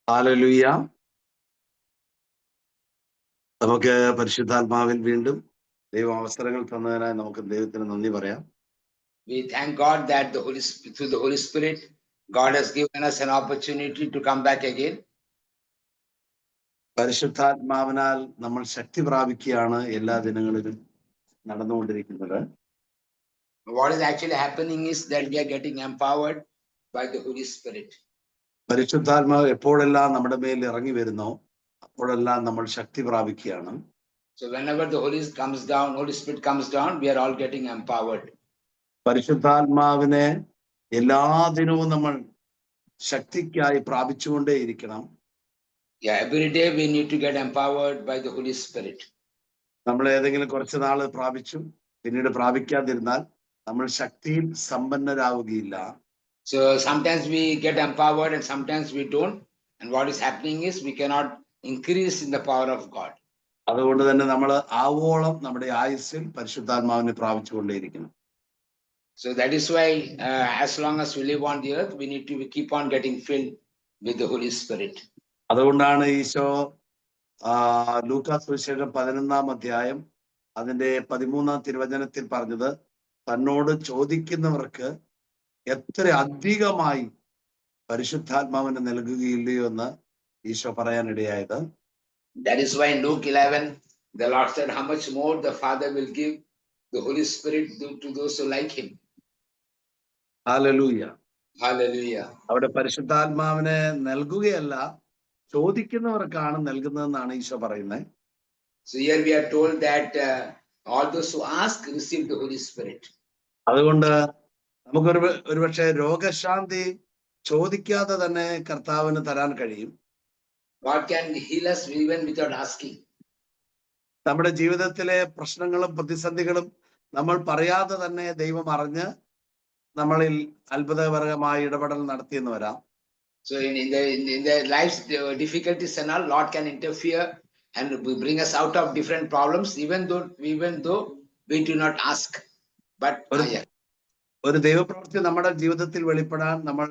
Hallelujah. നമുക്ക് പരിശുദ്ധാത്മാവിൽ വീണ്ടും ദൈവം അവസരങ്ങൾ തന്നതിനായി നമുക്ക് ദൈവത്തിന് നന്ദി പറയാം. We thank God that through the Holy Spirit, God has given us an opportunity to come back again. പരിശുദ്ധാത്മാവിനാൽ നമ്മൾ ശക്തി പ്രാപിക്കുകയാണ് എല്ലാ ദിനങ്ങളിലും നടന്നുകൊണ്ടിരിക്കുന്നത്. What is actually happening is that we are getting empowered by the Holy Spirit. പരിശുദ്ധാത്മാവ് എപ്പോഴെല്ലാം നമ്മുടെ മേൽ ഇറങ്ങി വരുന്നോ അപ്പോഴെല്ലാം നമ്മൾ ശക്തി പ്രാപിക്കുകയാണ്. So whenever the Holy Spirit comes down, we are all getting empowered. പരിശുദ്ധാത്മാവിനെ എല്ലാ ദിനവും നമ്മൾ ശക്തിക്കായി പ്രാപിച്ചുകൊണ്ടേയിരിക്കണം. Yeah, every day we need to get empowered by the Holy Spirit. നമ്മൾ ഏതെങ്കിലും കുറച്ച് നാൾ പ്രാപിച്ചു പിന്നീട് പ്രാപിക്കാതിരുന്നാൽ നമ്മൾ ശക്തിയിൽ സമ്പന്നരാവുകയില്ല. So sometimes we get empowered and sometimes we don't. And what is happening is we cannot increase in the power of God. അതുകൊണ്ട് തന്നെ നമ്മൾ ആവോളം നമ്മുടെ ആയുസ്സിൽ പരിശുദ്ധാത്മാവിനെ പ്രാപിച്ചുകൊണ്ടേയിരിക്കണം. So that is why as long as we live on the earth, we need to keep on getting filled with the Holy Spirit. അതുകൊണ്ടാണ് ഈശോ ലൂക്കാ സുവിശേഷം 11-ാം അധ്യായം അതിന്റെ 13-ാം തിരുവചനത്തിൽ പറഞ്ഞത് തന്നോട് ചോദിക്കുന്നവർക്ക് എത്ര അധികമായി പരിശുദ്ധാത്മാവിനെ നൽകുകയില്ലയോ എന്ന് Isho പറയാനിടയായത്. That is why in Luke 11, the Lord said how much more the Father will give the Holy Spirit to those who like him. Hallelujah. Hallelujah. അവിടെ പരിശുദ്ധാത്മാവിനെ നൽകുകയല്ല ചോദിക്കുന്നവർക്കാണ് നൽകുന്നതെന്നാണ് ഈശോ പറയുന്നത്. So here we are told that all those who ask receive the Holy Spirit. അതുകൊണ്ട് നമുക്ക് ഒരുപക്ഷെ രോഗശാന്തി ചോദിക്കാതെ തന്നെ കർത്താവിന് തരാൻ കഴിയും. God can heal us even without asking. നമ്മുടെ ജീവിതത്തിലെ പ്രശ്നങ്ങളും പ്രതിസന്ധികളും നമ്മൾ പറയാതെ തന്നെ ദൈവം അറിഞ്ഞ് നമ്മളിൽ അത്ഭുതകരമായ ഇടപെടൽ നടത്തിയെന്ന് വരാം. So in the life's difficulties and all, Lord can interfere and bring us out of different problems, even though we do not ask. But ഒരു ദൈവപ്രവൃത്തി നമ്മുടെ ജീവിതത്തിൽ വെളിപ്പെടാൻ നമ്മൾ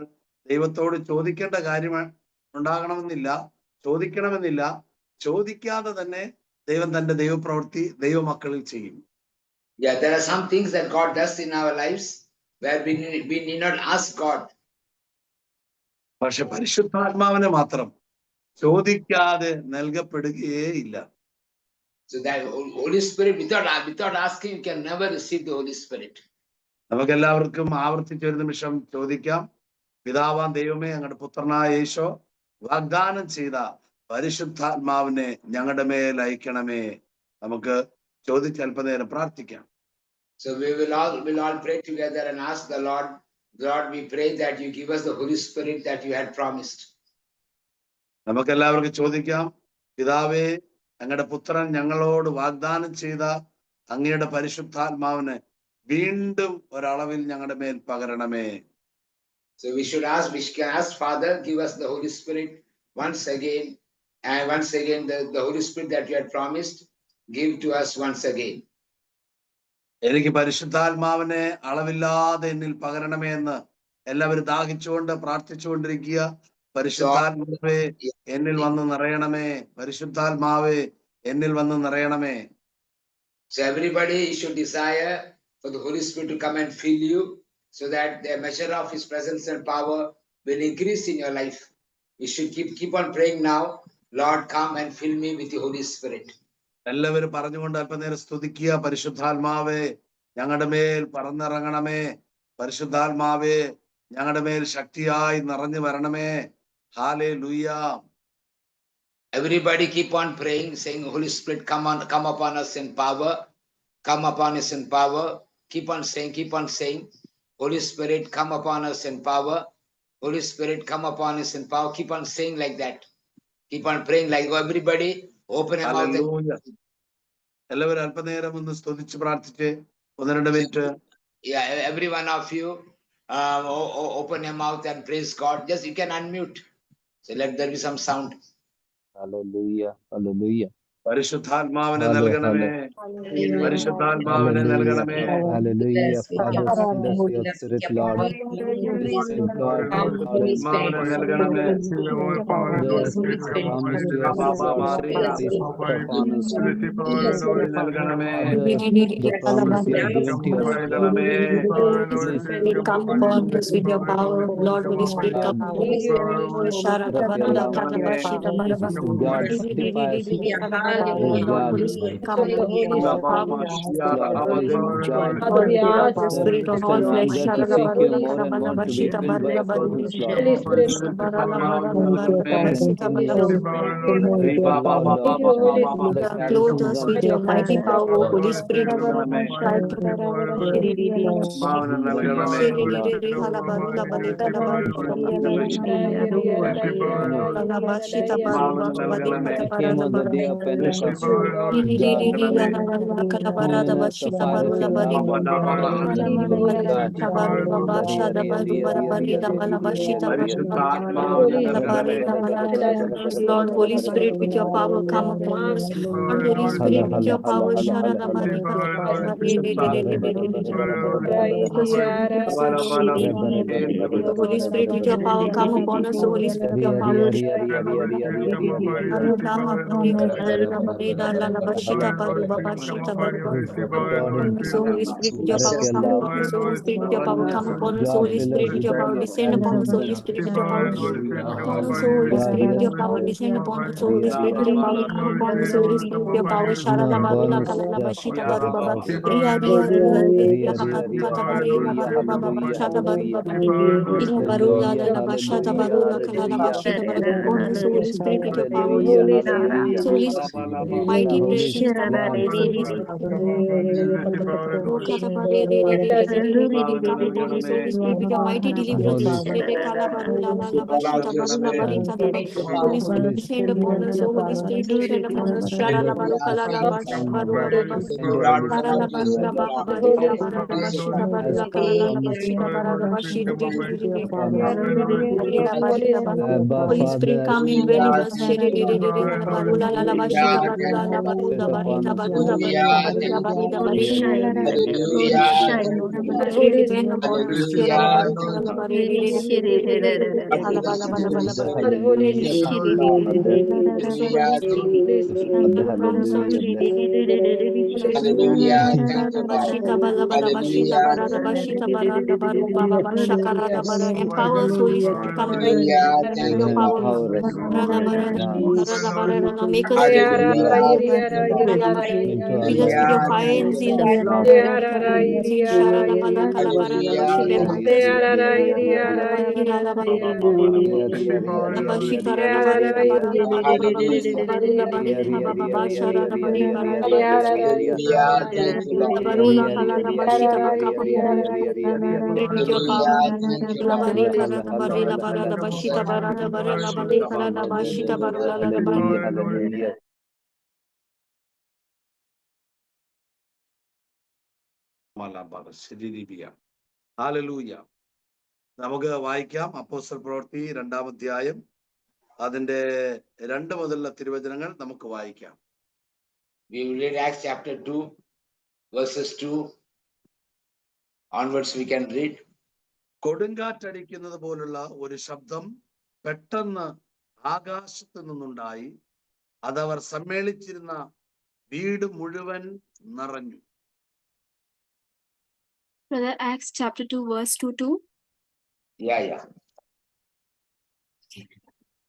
ദൈവത്തോട് ചോദിക്കേണ്ട കാര്യം ഉണ്ടാകണമെന്നില്ല, ചോദിക്കണമെന്നില്ല. ചോദിക്കാതെ തന്നെ ദൈവം തന്റെ ദൈവപ്രവൃത്തി ദൈവമക്കളിൽ ചെയ്യും. Yeah, there are some things that God does in our lives where we need not ask God. പക്ഷെ പരിശുദ്ധാത്മാവിനെ മാത്രം ചോദിക്കാതെ നൽകപ്പെടുകയേ ഇല്ല. So that Holy Spirit, without asking, you can never receive the Holy Spirit. നമുക്ക് എല്ലാവർക്കും ആവർത്തിച്ചൊരു നിമിഷം ചോദിക്കാം. പിതാവാം ദൈവമേ, ഞങ്ങളുടെ പുത്രനായ യേശോ വാഗ്ദാനം ചെയ്ത പരിശുദ്ധാത്മാവിനെ ഞങ്ങളുടെ മേൽ അയക്കണമേ. നമുക്ക് ചോദിച്ച് അല്പനേരം പ്രാർത്ഥിക്കാം. So we will all pray together and ask the Lord, we pray that you give us the Holy Spirit that you had promised. നമുക്ക് എല്ലാവർക്കും ചോദിക്കാം. പിതാവേ, ഞങ്ങളുടെ പുത്രൻ ഞങ്ങളോട് വാഗ്ദാനം ചെയ്ത അങ്ങയുടെ പരിശുദ്ധാത്മാവിനെ വീണ്ടും ഒരളവിൽ ഞങ്ങളുടെ മേൽ പകരണമേ. So we can ask Father, give us the Holy Spirit once again, and once again the Holy Spirit that you had promised, give to us once again. എനിക്ക് പരിശുദ്ധാത്മാവിനെ അളവില്ലാതെ എന്നിൽ പകരണമേ എന്ന് എല്ലാവരും ദാഹിച്ചുകൊണ്ട് പ്രാർത്ഥിച്ചുകൊണ്ടിരിക്കുക. പരിശുദ്ധാത്മാവേ എന്നിൽ വന്ന് നിറയണമേ, പരിശുദ്ധാത്മാവേ എന്നിൽ വന്ന് നിറയണമേ. So everybody should desire for the Holy Spirit to come and fill you, so that the measure of his presence and power will increase in your life. We should keep on praying now, Lord, come and fill me with the Holy Spirit. എല്ലാവരും പറഞ്ഞുകൊണ്ട് അല്പനേരം സ്തുതിക്കുക. പരിശുദ്ധാത്മാവേ ഞങ്ങളുടെ മേൽ പറന്നിറങ്ങണമേ, പരിശുദ്ധാത്മാവേ ഞങ്ങളുടെ മേൽ ശക്തിയായി നിറഞ്ഞു വരണമേ. Hallelujah. Everybody keep on praying, saying, Holy Spirit, come upon us in power, come upon us in power. Keep on saying, Holy Spirit, come upon us in power. Holy Spirit, come upon us in power. Keep on saying like that. Keep on praying like everybody. Open your mouth. എല്ലാവരും അല്പനേരം ഒന്ന് സ്തുതിച്ച് പ്രാർത്ഥിച്ച് 1-2 minute. Yeah, every one of you open your mouth and praise God. Just you can unmute. So let there be some sound. Hallelujah, hallelujah. പരിശുദ്ധാത്മാവിനെ Hello, നൽകണമേ. hello. പരിശുദ്ധാത്മാവിനെ Hallelujah. നൽകണമേ. Hallelujah. Father, send us your spirit, Lord. Oh God, ആത്മാവിനെ hallelujah. നൽകണമേ. Yes, come with your spirit, Lord. Please put upon us. നൽകണമേ. Father, the promise you have given to your spirit. നൽകണമേ. Please Spirit, come upon us with your power. Lord, Holy Spirit, come upon us. God, sanctify us. Oh Lord, God, Holy Spirit, come upon us with your power. Lord, please God, Lord, pour out your stir, spirit on all stir our flesh. hunger to seek you more and want to be filled by your presence, Lord. Lord, the Clothe charisms us of with your mighty power, Holy Spirit. Lord. It came on the day of Pentecost. God, the fire came down on God. Lord, Holy Spirit, with your power, come upon us. Lord, Holy Spirit, with your power, Holy Spirit, with your power, come upon us. Holy Spirit, with your power. So Holy Spirit, with your power, come upon us. Holy Spirit, with your power, come upon us. Holy Spirit, with your power, descend upon us. Holy Spirit, with your power, upon us. Holy Spirit, with your power, descend upon us. Holy Spirit, with your power, come upon us. Holy Spirit, with your power, Sharala Barula Kalala Bashita Baru Baba Ria Ria Ria Ria Kata Barila Baru Baba Bashata Baru Baba Ila Barula La Bashata Barula Kalala Bashita Baru upon us. Holy Spirit, with your power. Holy mighty precious Holy Spirit. Oh, Kata Bari come upon us. Holy Spirit, with your mighty deliverance. Kala Barula La Bashita Barula Bari Kata Holy Spirit, descend upon us. Holy Spirit, descend upon us. Sharala Baru Kalala Baru Baba Barala Barula Baba Barila Barada Bashita Barula Kalala Bashita Barada Bashita Holy Spirit, come in dwelling us. Barula La Bashita Barula La Barula Barita Barula Barita Barita Barita Barita Spirit, descend upon us. Sharala Barula La Barita Hala Bala Bala Bala Bala Empower us, Holy Spirit, come your power. Make us fill us with your fire and zeal. Hallelujah. നമുക്ക് വായിക്കാം അപ്പോസ്തല പ്രവൃത്തി 2-ാം അധ്യായം അതിന്റെ 2 മുതലുള്ള തിരുവചനങ്ങൾ നമുക്ക് വായിക്കാം. We will read Acts chapter 2, verses 2 onwards. We can read. കൊടുങ്കാറ്റടിക്കുന്നത് പോലുള്ള ഒരു ശബ്ദം പെട്ടെന്ന് ആകാശത്തു നിന്നുണ്ടായി. അതവർ സമ്മേളിച്ചിരുന്ന വീട് മുഴുവൻ നിറഞ്ഞു. Brother, Acts chapter 2, verse 2. Yeah.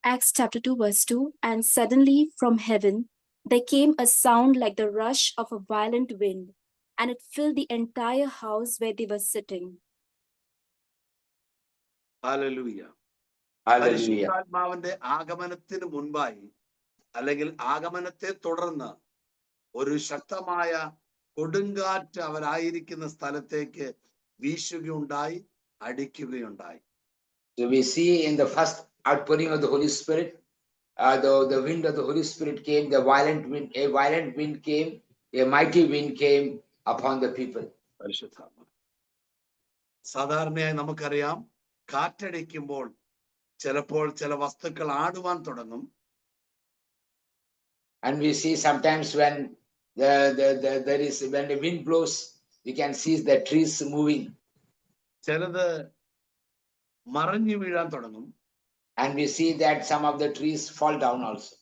Acts chapter 2, verse 2. And suddenly from heaven there came a sound like the rush of a violent wind, and it filled the entire house where they were sitting. Hallelujah. പരിശുദ്ധാത്മാവിന്റെ ആഗമനത്തിന് മുൻപായി അല്ലെങ്കിൽ ആഗമനത്തെ തുടർന്ന് ഒരു ശക്തമായ കൊടുങ്കാറ്റ് അവരായിരിക്കുന്ന സ്ഥലത്തേക്ക് വീശുകയുണ്ടായി, അടിക്കുകയുണ്ടായി. So we see in the first outpouring of the Holy Spirit, the wind of the Holy Spirit came, a violent wind came, a mighty wind came upon the people. പരിശുദ്ധാത്മ സാധാരണയായി നമുക്കറിയാം, കാറ്റടിക്കുമ്പോൾ ചിലപ്പോൾ ചില വസ്തുക്കൾ ആടുവാൻ തുടങ്ങും. And we see sometimes when when the wind blows, we can see the trees moving. ചിലത് മറിഞ്ഞു വീഴാൻ തുടങ്ങും. And we see that some of the trees fall down also.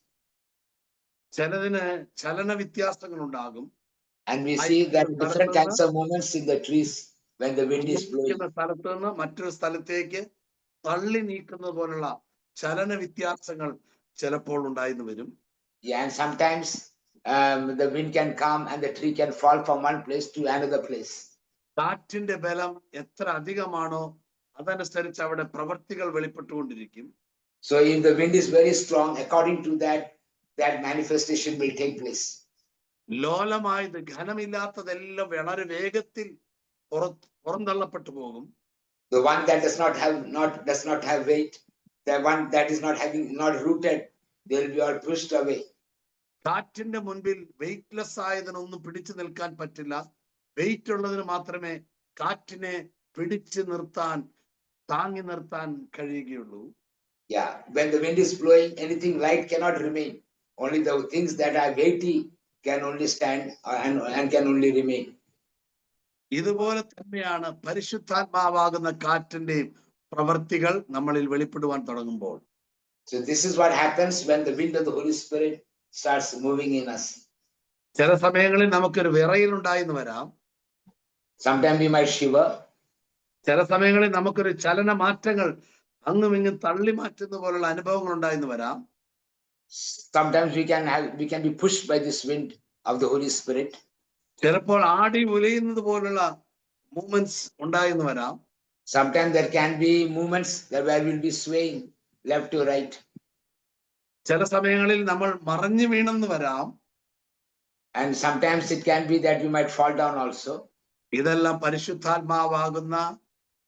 ചിലതിന് ചലന വ്യത്യാസങ്ങൾ ഉണ്ടാകും. And we see that different kinds of movements in the trees when the wind is blowing. സ്ഥലത്ത് നിന്ന് മറ്റൊരു സ്ഥലത്തേക്ക് തള്ളി നീക്കുന്നത് പോലുള്ള ചലന വ്യത്യാസങ്ങൾ ചിലപ്പോൾ ഉണ്ടായിന്ന് വരും. Yeah, and sometimes the wind can come and the tree can fall from one place to another place. കാറ്റിന്റെ ബലം എത്ര അധികമാണോ അതനുസരിച്ച് അവിടെ പ്രവൃത്തികൾ വെളിപ്പെട്ടുകൊണ്ടിരിക്കും. So if the wind is very strong, according to that, that manifestation will take place. ലോലമായത് ഘനമില്ലാത്തതെല്ലാം വളരെ വേഗത്തിൽ പുറന്തള്ളപ്പെട്ടു പോകും. The one that does not have weight, the one that is not rooted, they will be all pushed away. കാറ്റിന്റെ മുൻപിൽ weightless ആയതിനൊന്നും പിടിച്ചു നിൽക്കാൻ പറ്റില്ല. Wait ഉള്ളതിന് മാത്രമേ കാറ്റിനെ പിടിച്ചു നിർത്താൻ താങ്ങി നിർത്താൻ കഴിയുകയുള്ളൂ. Yeah, when the wind is blowing, anything light cannot remain. Only the things that are weighty can only stand and can only remain. ഇതുപോലെ തന്നെയാണ് പരിശുദ്ധാത്മാവാകുന്ന കാറ്റിന്റെയും പ്രവൃത്തികൾ നമ്മളിൽ വെളിപ്പെടുവാൻ തുടങ്ങുമ്പോൾ. So this is what happens when the wind of the Holy Spirit starts moving in us. ചില സമയങ്ങളിൽ നമുക്കൊരു വിറയൽ ഉണ്ടായിന്ന് വരാം. Sometimes we might shiver. ചില സമയങ്ങളിൽ നമുക്കൊരു ചലന മാറ്റങ്ങൾ അങ്ങും ഇങ്ങും തള്ളി മാറ്റുന്ന പോലുള്ള അനുഭവങ്ങൾ ഉണ്ടായിന്ന് വരാം. Sometimes we can be pushed by this wind of the Holy Spirit. ചിലപ്പോൾ ആടി ഉലയുന്നത് പോലുള്ള മൂവ്മെന്റ്സ് ഉണ്ടായിന്ന് വരാം. Sometimes there can be movements where we'll be swaying left to right. ചില സമയങ്ങളിൽ നമ്മൾ മറിഞ്ഞു വീണെന്ന് വരാം. And sometimes it can be that we might fall down also. ഇതെല്ലാം പരിശുദ്ധാത്മാവാകുന്ന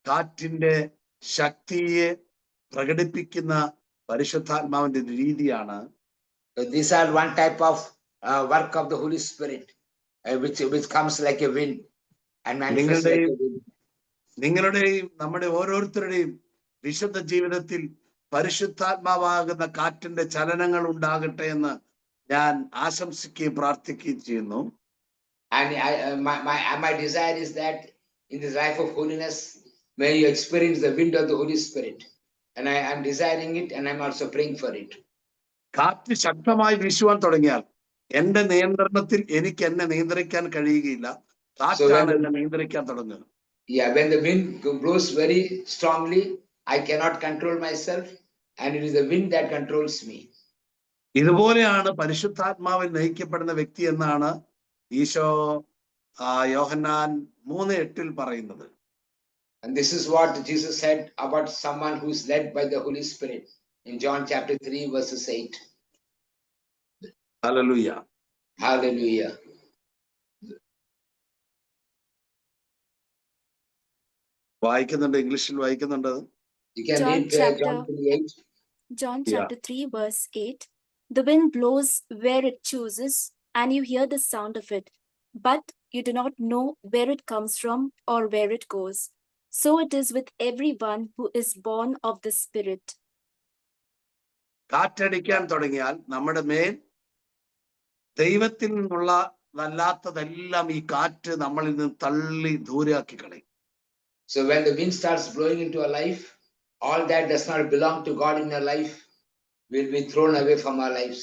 കാറ്റിന്റെ ശക്തിയെ പ്രകടിപ്പിക്കുന്ന പരിശുദ്ധാത്മാവിന്റെ രീതിയാണ്. So these are one type of work of the Holy Spirit, which comes like a wind and manifests like a wind. നിങ്ങളുടെയും നമ്മുടെ ഓരോരുത്തരുടെയും വിശുദ്ധ ജീവിതത്തിൽ പരിശുദ്ധാത്മാവാകുന്ന കാറ്റിന്റെ ചലനങ്ങൾ ഉണ്ടാകട്ടെ എന്ന് ഞാൻ ആശംസിക്കുകയും പ്രാർത്ഥിക്കുകയും ചെയ്യുന്നു. And my desire is that in this life of holiness, may you experience the wind of the Holy Spirit. And I am desiring it, and I'm also praying for it. കാറ്റ് ശക്തമായി വീശുവാൻ തുടങ്ങിയാൽ എന്റെ നിയന്ത്രണത്തിൽ എനിക്ക് എന്നെ നിയന്ത്രിക്കാൻ കഴിയുകയില്ല. കാറ്റാണ് എന്നെ നിയന്ത്രിക്കാൻ തുടങ്ങുക. Yeah, when the wind blows very strongly, I cannot control myself, and it is the wind that controls me. ഇതുപോലെയാണ് പരിശുദ്ധാത്മാവിൽ നയിക്കപ്പെടുന്ന വ്യക്തി എന്നാണ് ഈശോ യോഹന്നാൻ 3:8 പറയുന്നത്. And this is what Jesus said about someone who is led by the Holy Spirit in John chapter 3 verses 8. Hallelujah. Hallelujah. വായിക്കുന്നുണ്ട്, ഇംഗ്ലീഷിൽ വായിക്കുന്നുണ്ട്. You can John read John 3:8. John chapter 3 verse 8. The wind blows where it chooses, and you hear the sound of it, but you do not know where it comes from or where it goes. So it is with everyone who is born of the Spirit. കാറ്റടിക്കാൻ തുടങ്ങിയാൽ നമ്മുടെ മേൽ ദൈവത്തിൽ നിന്നുള്ളതല്ലാത്തതെല്ലാം ഈ കാറ്റ് നമ്മളിൽ നിന്ന് തള്ളി ദൂരെയാക്കി കളയും. So when the wind starts blowing into our life, all that does not belong to God in our life will be thrown away from our lives.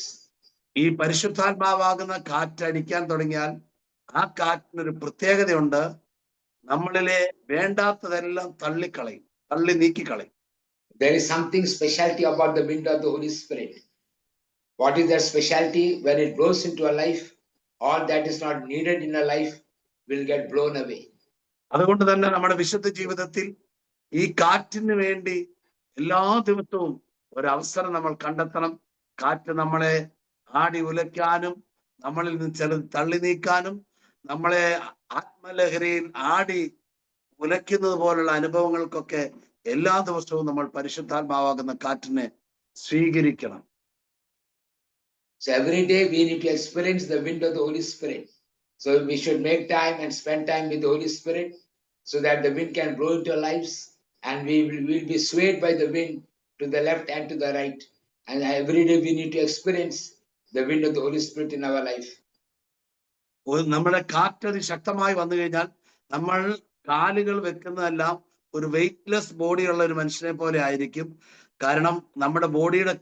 ഈ പരിശുദ്ധാത്മാവാകുന്ന കാറ്റടിക്കാൻ തുടങ്ങിയാൽ ആ കാറ്റിനൊരു പ്രത്യേകതയുണ്ട്. നമ്മളിലെ വേണ്ടാത്തതെല്ലാം തള്ളിക്കളയും, തള്ളി നീക്കിക്കളയും. There is something specialty about the wind of the Holy Spirit. What is that specialty? When it blows into our life, all that is not needed in our life will get blown away. അതുകൊണ്ട് തന്നെ നമ്മുടെ വിശുദ്ധ ജീവിതത്തിൽ ഈ കാറ്റിന് വേണ്ടി എല്ലാ ദിവസവും ഒരവസരം നമ്മൾ കണ്ടെത്തണം. കാറ്റ് നമ്മളെ ആടി ഉലയ്ക്കാനും നമ്മളിൽ നിന്ന് ചിലത് തള്ളി നീക്കാനും നമ്മളെ ആത്മലഹരിയിൽ ആടി ഉലയ്ക്കുന്നത് പോലുള്ള അനുഭവങ്ങൾക്കൊക്കെ എല്ലാ ദിവസവും നമ്മൾ പരിശുദ്ധാത്മാവാകുന്ന കാറ്റിനെ സ്വീകരിക്കണം. So every day we need to experience the wind of the Holy Spirit. So we should make time and spend time with the Holy Spirit so that the wind can blow into our lives and we will be swayed by the wind to the left and to the right. And every day we need to experience the wind of the Holy Spirit in our life. നമ്മുടെ കാറ്റ് ശക്തമായി വന്നു കഴിഞ്ഞാൽ നമ്മൾ കാലുകൾ വെക്കുന്നതെല്ലാം ഒരു weightless ബോഡിയുള്ള ഒരു മനുഷ്യനെ പോലെ ആയിരിക്കും. കാരണം നമ്മുടെ ബോഡിയുടെ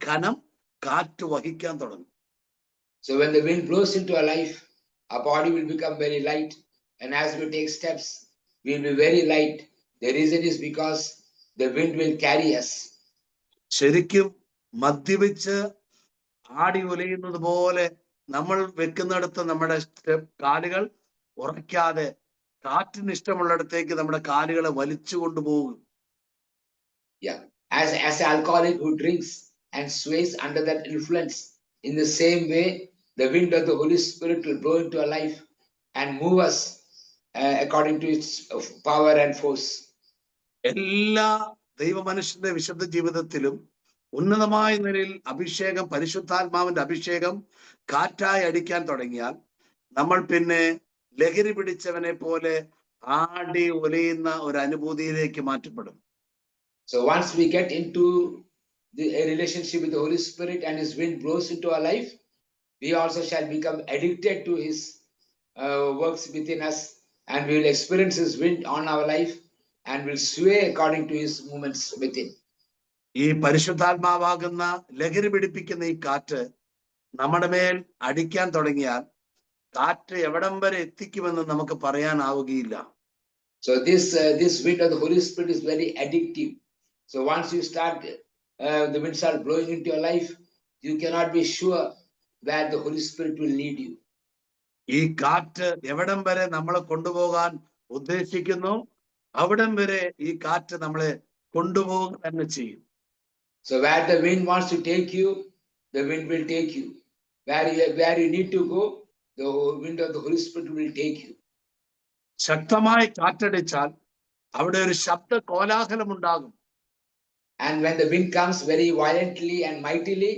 കനം കാറ്റ് വഹിക്കാൻ തുടങ്ങും. So when the wind blows into our life, our body will become very light, and as we take steps, we will be very light. The reason is because the wind will carry us. ശരിക്കും മദ്യപിച്ച് ആടി ഉലയുന്നത് പോലെ നമ്മൾ വെക്കുന്നിടത്ത് നമ്മുടെ കാലുകൾ ഉറയ്ക്കാതെ കാറ്റിന് ഇഷ്ടമുള്ളിടത്തേക്ക് നമ്മുടെ കാലുകളെ വലിച്ചു കൊണ്ടുപോകും. Yeah, as an alcoholic who drinks and sways under that influence, in the same way, the wind of the Holy Spirit will blow into our life and move us according to its power and force. എല്ലാ ദൈവമനുഷ്യന്റെ വിശുദ്ധ ജീവിതത്തിലും ഉന്നതമായ നിലയിൽ അഭിഷേകം, പരിശുദ്ധാത്മാവിന്റെ അഭിഷേകം കാറ്റായി അടിക്കാൻ തുടങ്ങിയാൽ നമ്മൾ പിന്നെ ലഹരി പിടിച്ചവനെ പോലെ ആടി ഉലയുന്ന ഒരു അനുഭൂതിയിലേക്ക് മാറ്റപ്പെടും. So once we get into a relationship with the Holy Spirit and His wind blows into our life, we also shall become addicted to His works within us, and we will experience His wind on our life and will sway according to His movements within. ഈ പരിശുദ്ധാത്മാവാകുന്ന ലഹരി പിടിപ്പിക്കുന്ന ഈ കാറ്റ് നമ്മുടെ മേൽ അടിക്കാൻ തുടങ്ങിയാൽ കാറ്റ് എവിടം വരെ എത്തിക്കുമെന്ന് നമുക്ക് പറയാനാവുകയില്ല. So this wind of the Holy Spirit is very addictive. So once you start, the wind start blowing into your life, you cannot be sure where the Holy Spirit will lead you. ഈ കാറ്റ് എവിടം വരെ നമ്മളെ കൊണ്ടുപോകാൻ ഉദ്ദേശിക്കുന്നു അവിടം വരെ ഈ കാറ്റ് നമ്മളെ കൊണ്ടുപോകുക തന്നെ ചെയ്യും. So where the wind wants to take you, the wind will take you. Where you need to go, the wind of the Holy Spirit will take you. ശക്തമായി കാറ്റടിച്ചാൽ അവിടെ ഒരു ശബ്ദ കോലാഹലം ഉണ്ടാകും. And when the wind comes very violently and mightily,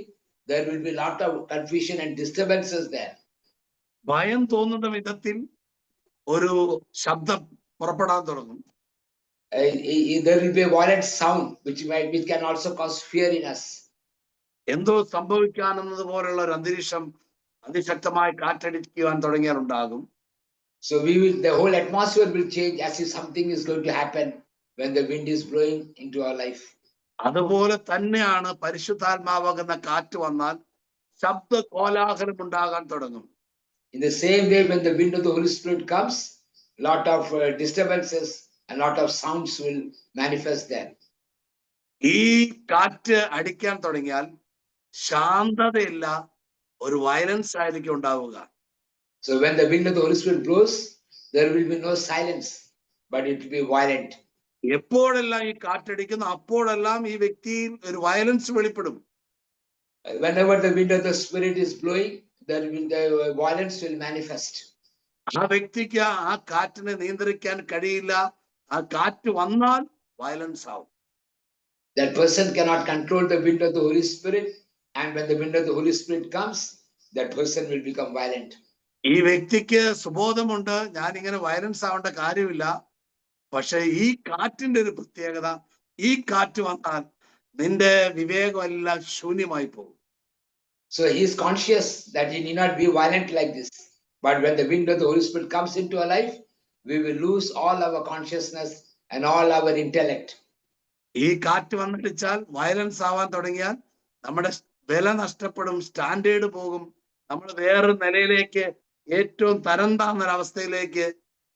there will be a lot of confusion and disturbances there. ഭയം തോന്നുന്ന വിധത്തിൽ ഒരു ശബ്ദം പുറപ്പെടാൻ തുടങ്ങും. There will be a violent sound which can also cause fear in us. എന്തോ സംഭവിക്കാനെന്നത് പോലുള്ള ഒരു അന്തരീക്ഷം അതിശക്തമായി കാറ്റടിക്കുവാൻ തുടങ്ങിയാൽ ഉണ്ടാകും. So the whole atmosphere will change as if something is going to happen when the wind is blowing into our life. അതുപോലെ തന്നെയാണ് പരിശുദ്ധാത്മാവാകുന്ന കാറ്റ് വന്നാൽ ശബ്ദ കോലാഹലം ഉണ്ടാകാൻ തുടങ്ങും. In the same way, when the wind of the Holy Spirit comes, lot of disturbances and lot of sounds will manifest there. ഈ കാറ്റ് അടിക്കാൻ തുടങ്ങിയാൽ ശാന്തതയില്ല, ഒരു വയലൻസ് ആയിരിക്കും ഉണ്ടാവുക. So when the wind of the Holy Spirit blows, there will be no silence, but it will be violent. എപ്പോഴെല്ലാം ഈ കാറ്റടിക്കുന്നു അപ്പോഴെല്ലാം ഈ വ്യക്തിയിൽ ഒരു വയലൻസ് വെളിപ്പെടും. Whenever the wind of the Spirit is blowing, the violence will manifest. ആ വ്യക്തിക്ക് ആ കാറ്റിനെ നിയന്ത്രിക്കാൻ കഴിയില്ല. ആ കാറ്റ് വന്നാൽ വയലൻസ് ആവും. That person cannot control the wind of the Holy Spirit, and when the wind of the Holy Spirit comes, that person will become violent. ഈ വ്യക്തിക്ക് സുബോധമുണ്ട്, ഞാൻ ഇങ്ങനെ വയലൻസ് ആവേണ്ട കാര്യമില്ല. പക്ഷെ ഈ കാറ്റിന്റെ ഒരു പ്രത്യേകത, ഈ കാറ്റ് വന്നാൽ നിന്റെ വിവേകം എല്ലാം ശൂന്യമായി പോകും. So he is conscious that he need not be violent like this. But when the wind of the Holy Spirit comes into our life, we will lose all our consciousness and all our intellect. ഈ കാറ്റ് വന്നിടിച്ചാൽ violence ആവാൻ തുടങ്ങിയാൽ നമ്മുടെ വില നഷ്ടപ്പെടും, standard പോകും. നമ്മൾ വേറൊരു നിലയിലേക്ക്, ഏറ്റവും തരം താഴ്ന്ന അവസ്ഥയിലേക്ക്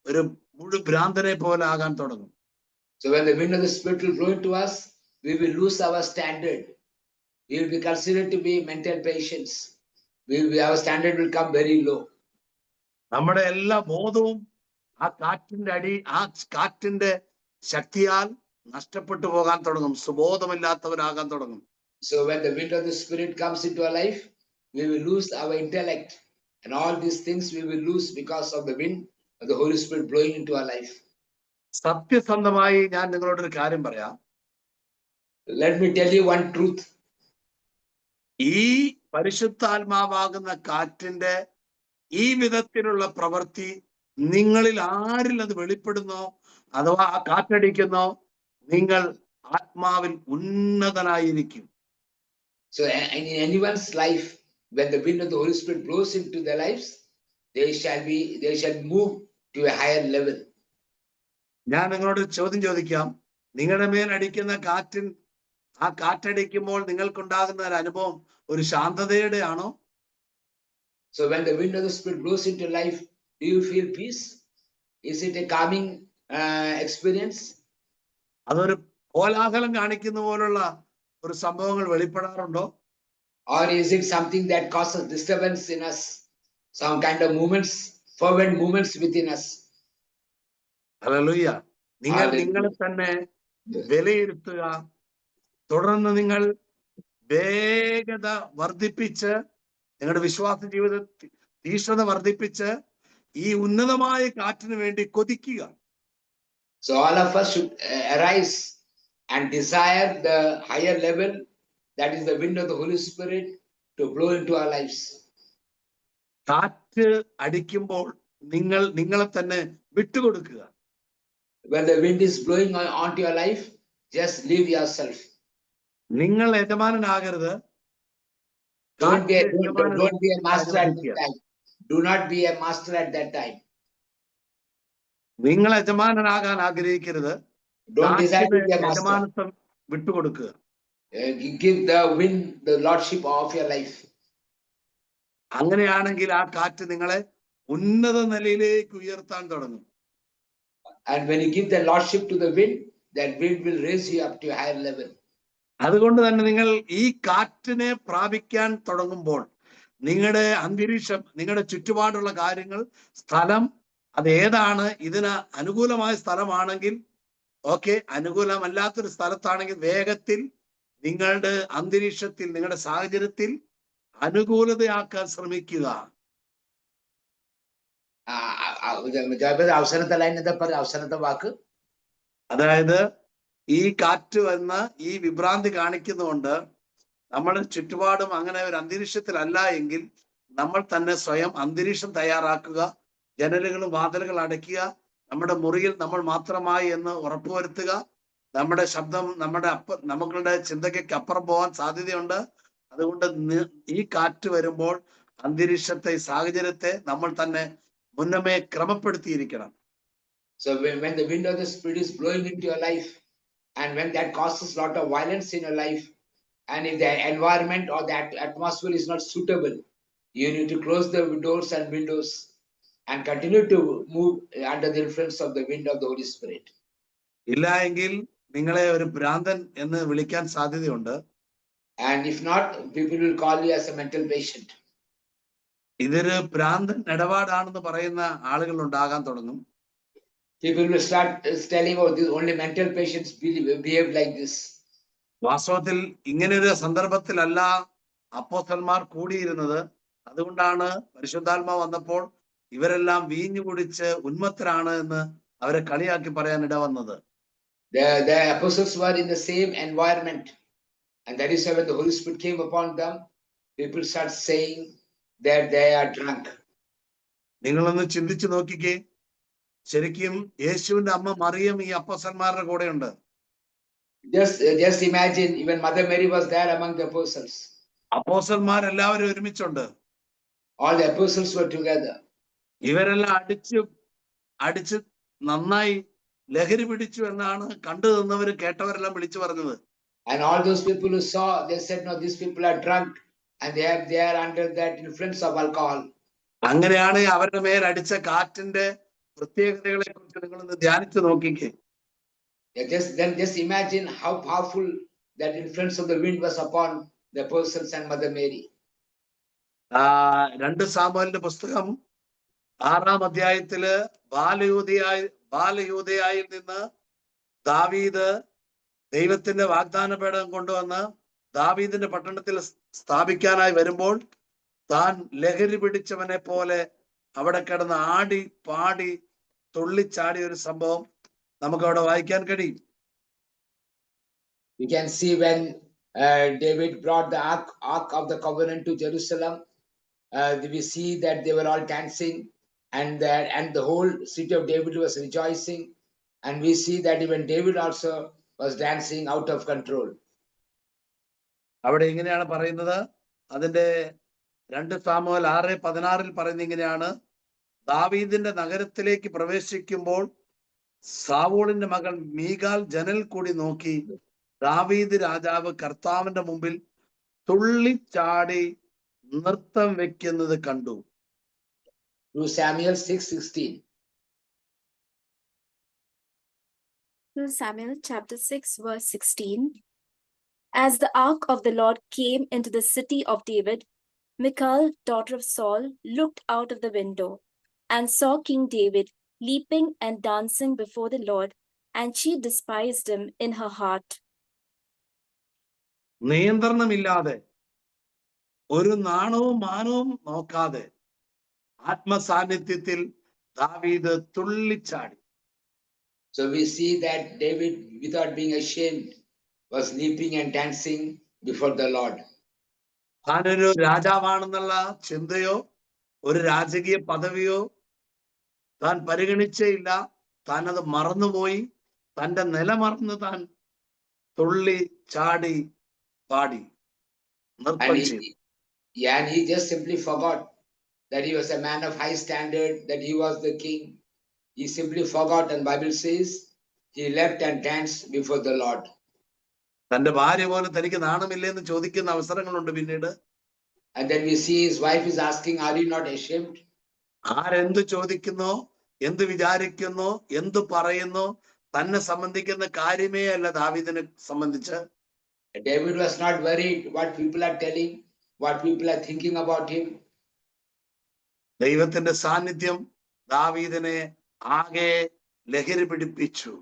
ഒരു മുഴുഭ്രാന്തനെ പോലെ ആകാൻ തുടങ്ങും. So when the wind of the Spirit will blow into us, we will lose our standard. We will be considered to be mental patients. Our standard will come very low. നമ്മുടെ എല്ലാ ബോധവും ആ കാറ്റിന്റെ ശക്തിയാൽ നഷ്ടപ്പെട്ടു പോകാൻ തുടങ്ങും, സുബോധമില്ലാത്തവരാകാൻ തുടങ്ങും. So when the wind of the Spirit comes into our life, we will lose our intellect, and all these things we will lose because of the wind of the Holy Spirit blowing into our life. സത്യസന്ധമായി ഞാൻ നിങ്ങളോട് ഒരു കാര്യം പറയാം. Let me tell you one truth. ഈ പരിശുദ്ധാത്മാവാകുന്ന കാറ്റിന്റെ ഈ വിധത്തിലുള്ള പ്രവൃത്തി നിങ്ങളിൽ ആരിൽ അത് വെളിപ്പെടുന്നോ അഥവാ ആ കാറ്റടിക്കുന്നോ, നിങ്ങൾ ആത്മാവിൽ ഉന്നതനായിരിക്കും. So in anyone's life, when the wind of the Holy Spirit blows into their lives, they shall move to a higher level. ഞാൻ നിങ്ങളോട് ചോദ്യം ചോദിക്കാം, നിങ്ങളുടെ മേൽ അടിക്കുന്ന ആ കാറ്റടിക്കുമ്പോൾ നിങ്ങൾക്കുണ്ടാകുന്ന ഒരു അനുഭവം ഒരു ശാന്തതയുടെ ആണോ? So when the wind of the Spirit blows into life, do you feel peace? Is it a calming experience? അതൊരു കോലാഹലം കാണിക്കുന്ന പോലുള്ള ഒരു സംഭവങ്ങൾ വെളിപ്പെടാറുണ്ടോ? Or is it something that causes disturbance in us? Some kind of movements, fervent movements within us. Hallelujah. നിങ്ങൾ Hallelujah. നിങ്ങളെ തന്നെ വിലയിരുത്തുക. തുടർന്ന് നിങ്ങൾ വേഗത വർദ്ധിപ്പിച്ച് നിങ്ങളുടെ വിശ്വാസ ജീവിത തീഷ്ണത വർദ്ധിപ്പിച്ച് ഈ ഉന്നതമായ കാറ്റിന് വേണ്ടി കൊതിക്കുക. So all of us should arise and desire the higher level, that is the wind of the Holy Spirit, to blow into our lives. കാറ്റ് അടിക്കുമ്പോൾ നിങ്ങളെ തന്നെ വിട്ടുകൊടുക്കുക. When the wind is blowing onto your life, just leave yourself. നിങ്ങൾ യജമാനനാകരുത്. Don't be a master at that time. Do not be a master at that time. നിങ്ങൾ യജമാനനാകാൻ ആഗ്രഹിക്കരുത്. Don't desire to be a master. യജമാനത്വം വിട്ടുകൊടുക്കുക. Give the wind the lordship of your life. അങ്ങനെയാണെങ്കിൽ ആ കാറ്റ് നിങ്ങളെ ഉന്നത നിലയിലേക്ക് ഉയർത്താൻ തുടങ്ങും. And when you give the lordship to the wind, that wind will raise you up to a higher level. അതുകൊണ്ട് തന്നെ നിങ്ങൾ ഈ കാറ്റിനെ പ്രാപിക്കാൻ തുടങ്ങുമ്പോൾ നിങ്ങളുടെ അന്തരീക്ഷം, നിങ്ങളുടെ ചുറ്റുപാടുള്ള കാര്യങ്ങൾ, സ്ഥലം അത് ഏതാണ്, ഇതിന് അനുകൂലമായ സ്ഥലമാണെങ്കിൽ ഓക്കെ, അനുകൂലമല്ലാത്തൊരു സ്ഥലത്താണെങ്കിൽ വേഗത്തിൽ നിങ്ങളുടെ അന്തരീക്ഷത്തിൽ, നിങ്ങളുടെ സാഹചര്യത്തിൽ അനുകൂലതയാക്കാൻ ശ്രമിക്കുക. അതായത് ഈ കാറ്റ് വന്ന് ഈ വിഭ്രാന്തി കാണിക്കുന്നതുകൊണ്ട് നമ്മുടെ ചുറ്റുപാടും അങ്ങനെ ഒരു അന്തരീക്ഷത്തിലല്ല എങ്കിൽ നമ്മൾ തന്നെ സ്വയം അന്തരീക്ഷം തയ്യാറാക്കുക. ജനലുകളും വാതിലുകൾ അടയ്ക്കുക. നമ്മുടെ മുറിയിൽ നമ്മൾ മാത്രമായി എന്ന് ഉറപ്പുവരുത്തുക. നമ്മുടെ ശബ്ദം നമ്മളുടെ ചിന്തയ്ക്ക് അപ്പുറം പോകാൻ സാധ്യതയുണ്ട്. അതുകൊണ്ട് ഈ കാറ്റ് വരുമ്പോൾ അന്തരീക്ഷത്തെ, സാഹചര്യത്തെ നമ്മൾ തന്നെ മുന്നമേ ക്രമപ്പെടുത്തിയിരിക്കണം. So when the wind of the Spirit is blowing into your life, and when that causes a lot of violence in your life, and if the environment or that atmosphere is not suitable, you need to close the doors and windows and continue to move under the influence of the wind of the Holy Spirit. ഇല്ല എങ്കിൽ നിങ്ങളെ ഒരു ഭ്രാന്തൻ എന്ന് വിളിക്കാൻ സാധ്യതയുണ്ട്. And if not, people will call you as a mental patient. ഇതൊരു ഭ്രാന്തൻ ഇടപാടാണെന്ന് പറയുന്ന ആളുകൾ ഉണ്ടാകാൻ തുടങ്ങും. People will start telling, oh, only mental patients behave like this. വാസ്തവത്തിൽ ഇങ്ങനെ ഒരു സന്ദർഭത്തിലല്ല അപ്പോസ്തലന്മാർ കൂടിയിരുന്നത്. അതുകൊണ്ടാണ് പരിശുദ്ധാത്മാവ് വന്നപ്പോൾ ഇവരെല്ലാം വീഞ്ഞു കുടിച്ച് ഉന്മത്തരാണ് എന്ന് അവരെ കളിയാക്കി പറയാൻ ഇടവന്നത്. The apostles were in the same environment, and that is why when the Holy Spirit came upon them, people start saying that they are drunk. നിങ്ങളൊന്ന് ചിന്തിച്ചു നോക്കിക്കേ. ശരിക്കും യേശുവിന്റെ അമ്മ മറിയം ഈ അപ്പോസ്തലന്മാരുടെ കൂടെയുണ്ട്. Just imagine, even Mother Mary was there among the apostles. അപ്പോസ്തലന്മാരെല്ലാവരും ഒരുമിച്ചുണ്ട്. All the apostles were together. ഇവരെല്ലാം അടിച്ച് നന്നായി ലഹരി പിടിച്ചു എന്നാണ് കണ്ടു നിന്നവരും കേട്ടവരെല്ലാം വിളിച്ചു പറഞ്ഞത്. And all those people who saw, they said, no, these people are drunk and they are under that influence of alcohol. അങ്ങനെയാണ് അവരുടെ മേൽ അടിച്ച കാറ്റിന്റെ പ്രത്യേകതകളെ കുറിച്ച് നിങ്ങളൊന്ന് ധ്യാനിച്ചു നോക്കിക്കേ. Just imagine how powerful that influence of the wind was upon the apostles and Mother Mary. 2 സാമുവേലിന്റെ പുസ്തകം 6-ാം അധ്യായത്തില് ബാലയൂദയായിൽ നിന്ന് ദാവീദ് ദൈവത്തിന്റെ വാഗ്ദാന പേടകം കൊണ്ടുവന്ന് ദാവീദിന്റെ പട്ടണത്തിൽ സ്ഥാപിക്കാനായി വരുമ്പോൾ താൻ ലഹരി പിടിച്ചവനെ പോലെ അവിടെ കിടന്ന് ആടി പാടി തുള്ളിച്ചാടിയ ഒരു സംഭവം നമുക്ക് അവിടെ വായിക്കാൻ കഴിയും. You can see when David brought the ark of the covenant to Jerusalem, we see that they were all dancing, and the whole city of David was rejoicing, and we see that even David also was dancing out of control. അവിടെ ഇങ്ങനെയാണ് പറയുന്നത്. അതിന്റെ 2 Samuel 6:16 പറയുന്ന ഇങ്ങനെയാണ്, ദാവീദിന്റെ നഗരത്തിലേക്ക് പ്രവേശിക്കുമ്പോൾ സാവൂളിന്റെ മകൾ മീകാൽ ജനൽ കൂടി നോക്കി ദാവീദ് രാജാവ് കർത്താവിന്റെ മുമ്പിൽ തുള്ളിച്ചാടി നൃത്തം വെക്കുന്നത് കണ്ടു. 2 Samuel 6:16. 2 Samuel chapter 6 verse 16. As the ark of the Lord came into the city of David, Michal, daughter of Saul, looked out of the window and saw King David leaping and dancing before the Lord, and she despised him in her heart. നിയന്ത്രണമില്ലാതെ ഒരു നാണവും മാനവും നോക്കാതെ ആത്മസാന്നിധ്യത്തിൽ ദാവീദ് തുള്ളിച്ചാടി. So we see that David, without being ashamed, was leaping and dancing before the Lord. താനൊരു രാജാവാണെന്നുള്ള ചിന്തയോ ഒരു രാജകീയ പദവിയോ താൻ പരിഗണിച്ചേയില്ല. താൻ അത് മറന്നുപോയി. തന്റെ നില മറന്ന് താൻ തുള്ളി ചാടി പാടി നൃത്തം ചെയ്തു. And he just simply forgot that he was a man of high standard, that he was the king. He simply forgot, and Bible says he leapt and danced before the Lord. തന്റെ ഭാര്യ പോലും തനിക്ക് നാണമില്ലേ എന്ന് ചോദിക്കുന്ന അവസരങ്ങളുണ്ട് പിന്നീട്. And then we see his wife is asking, are you not ashamed? ആരെന്ത് ചോദിക്കുന്നോ, എന്ത് വിചാരിക്കുന്നോ, എന്ത് പറയുന്നോ, തന്നെ സംബന്ധിക്കുന്ന കാര്യമേ അല്ല ദാവീദിനെ സംബന്ധിച്ച്. David was not worried what people are telling, what people are thinking about him. ദൈവത്തിന്റെ സാന്നിധ്യം ദാവീദിനെ ആകെ ലഹരി പിടിപ്പിച്ചു.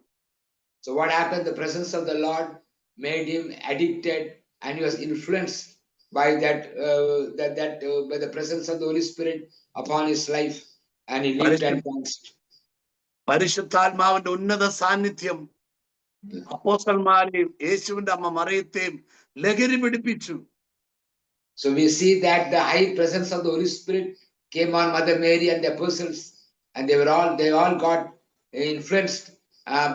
So what happened? The presence of the Lord made him addicted, and he was influenced by by the presence of the Holy Spirit upon his life, and he lived and danced. പരിശുദ്ധാത്മാവിന്റെ ഉന്നത സാന്നിധ്യം അപ്പോസ്തലന്മാരെയും യേശുവിന്റെ അമ്മ മറിയത്തെയും ലഹരി പിടിപ്പിച്ചു. So we see that the high presence of the Holy Spirit came on Mother Mary and the apostles, and they all got influenced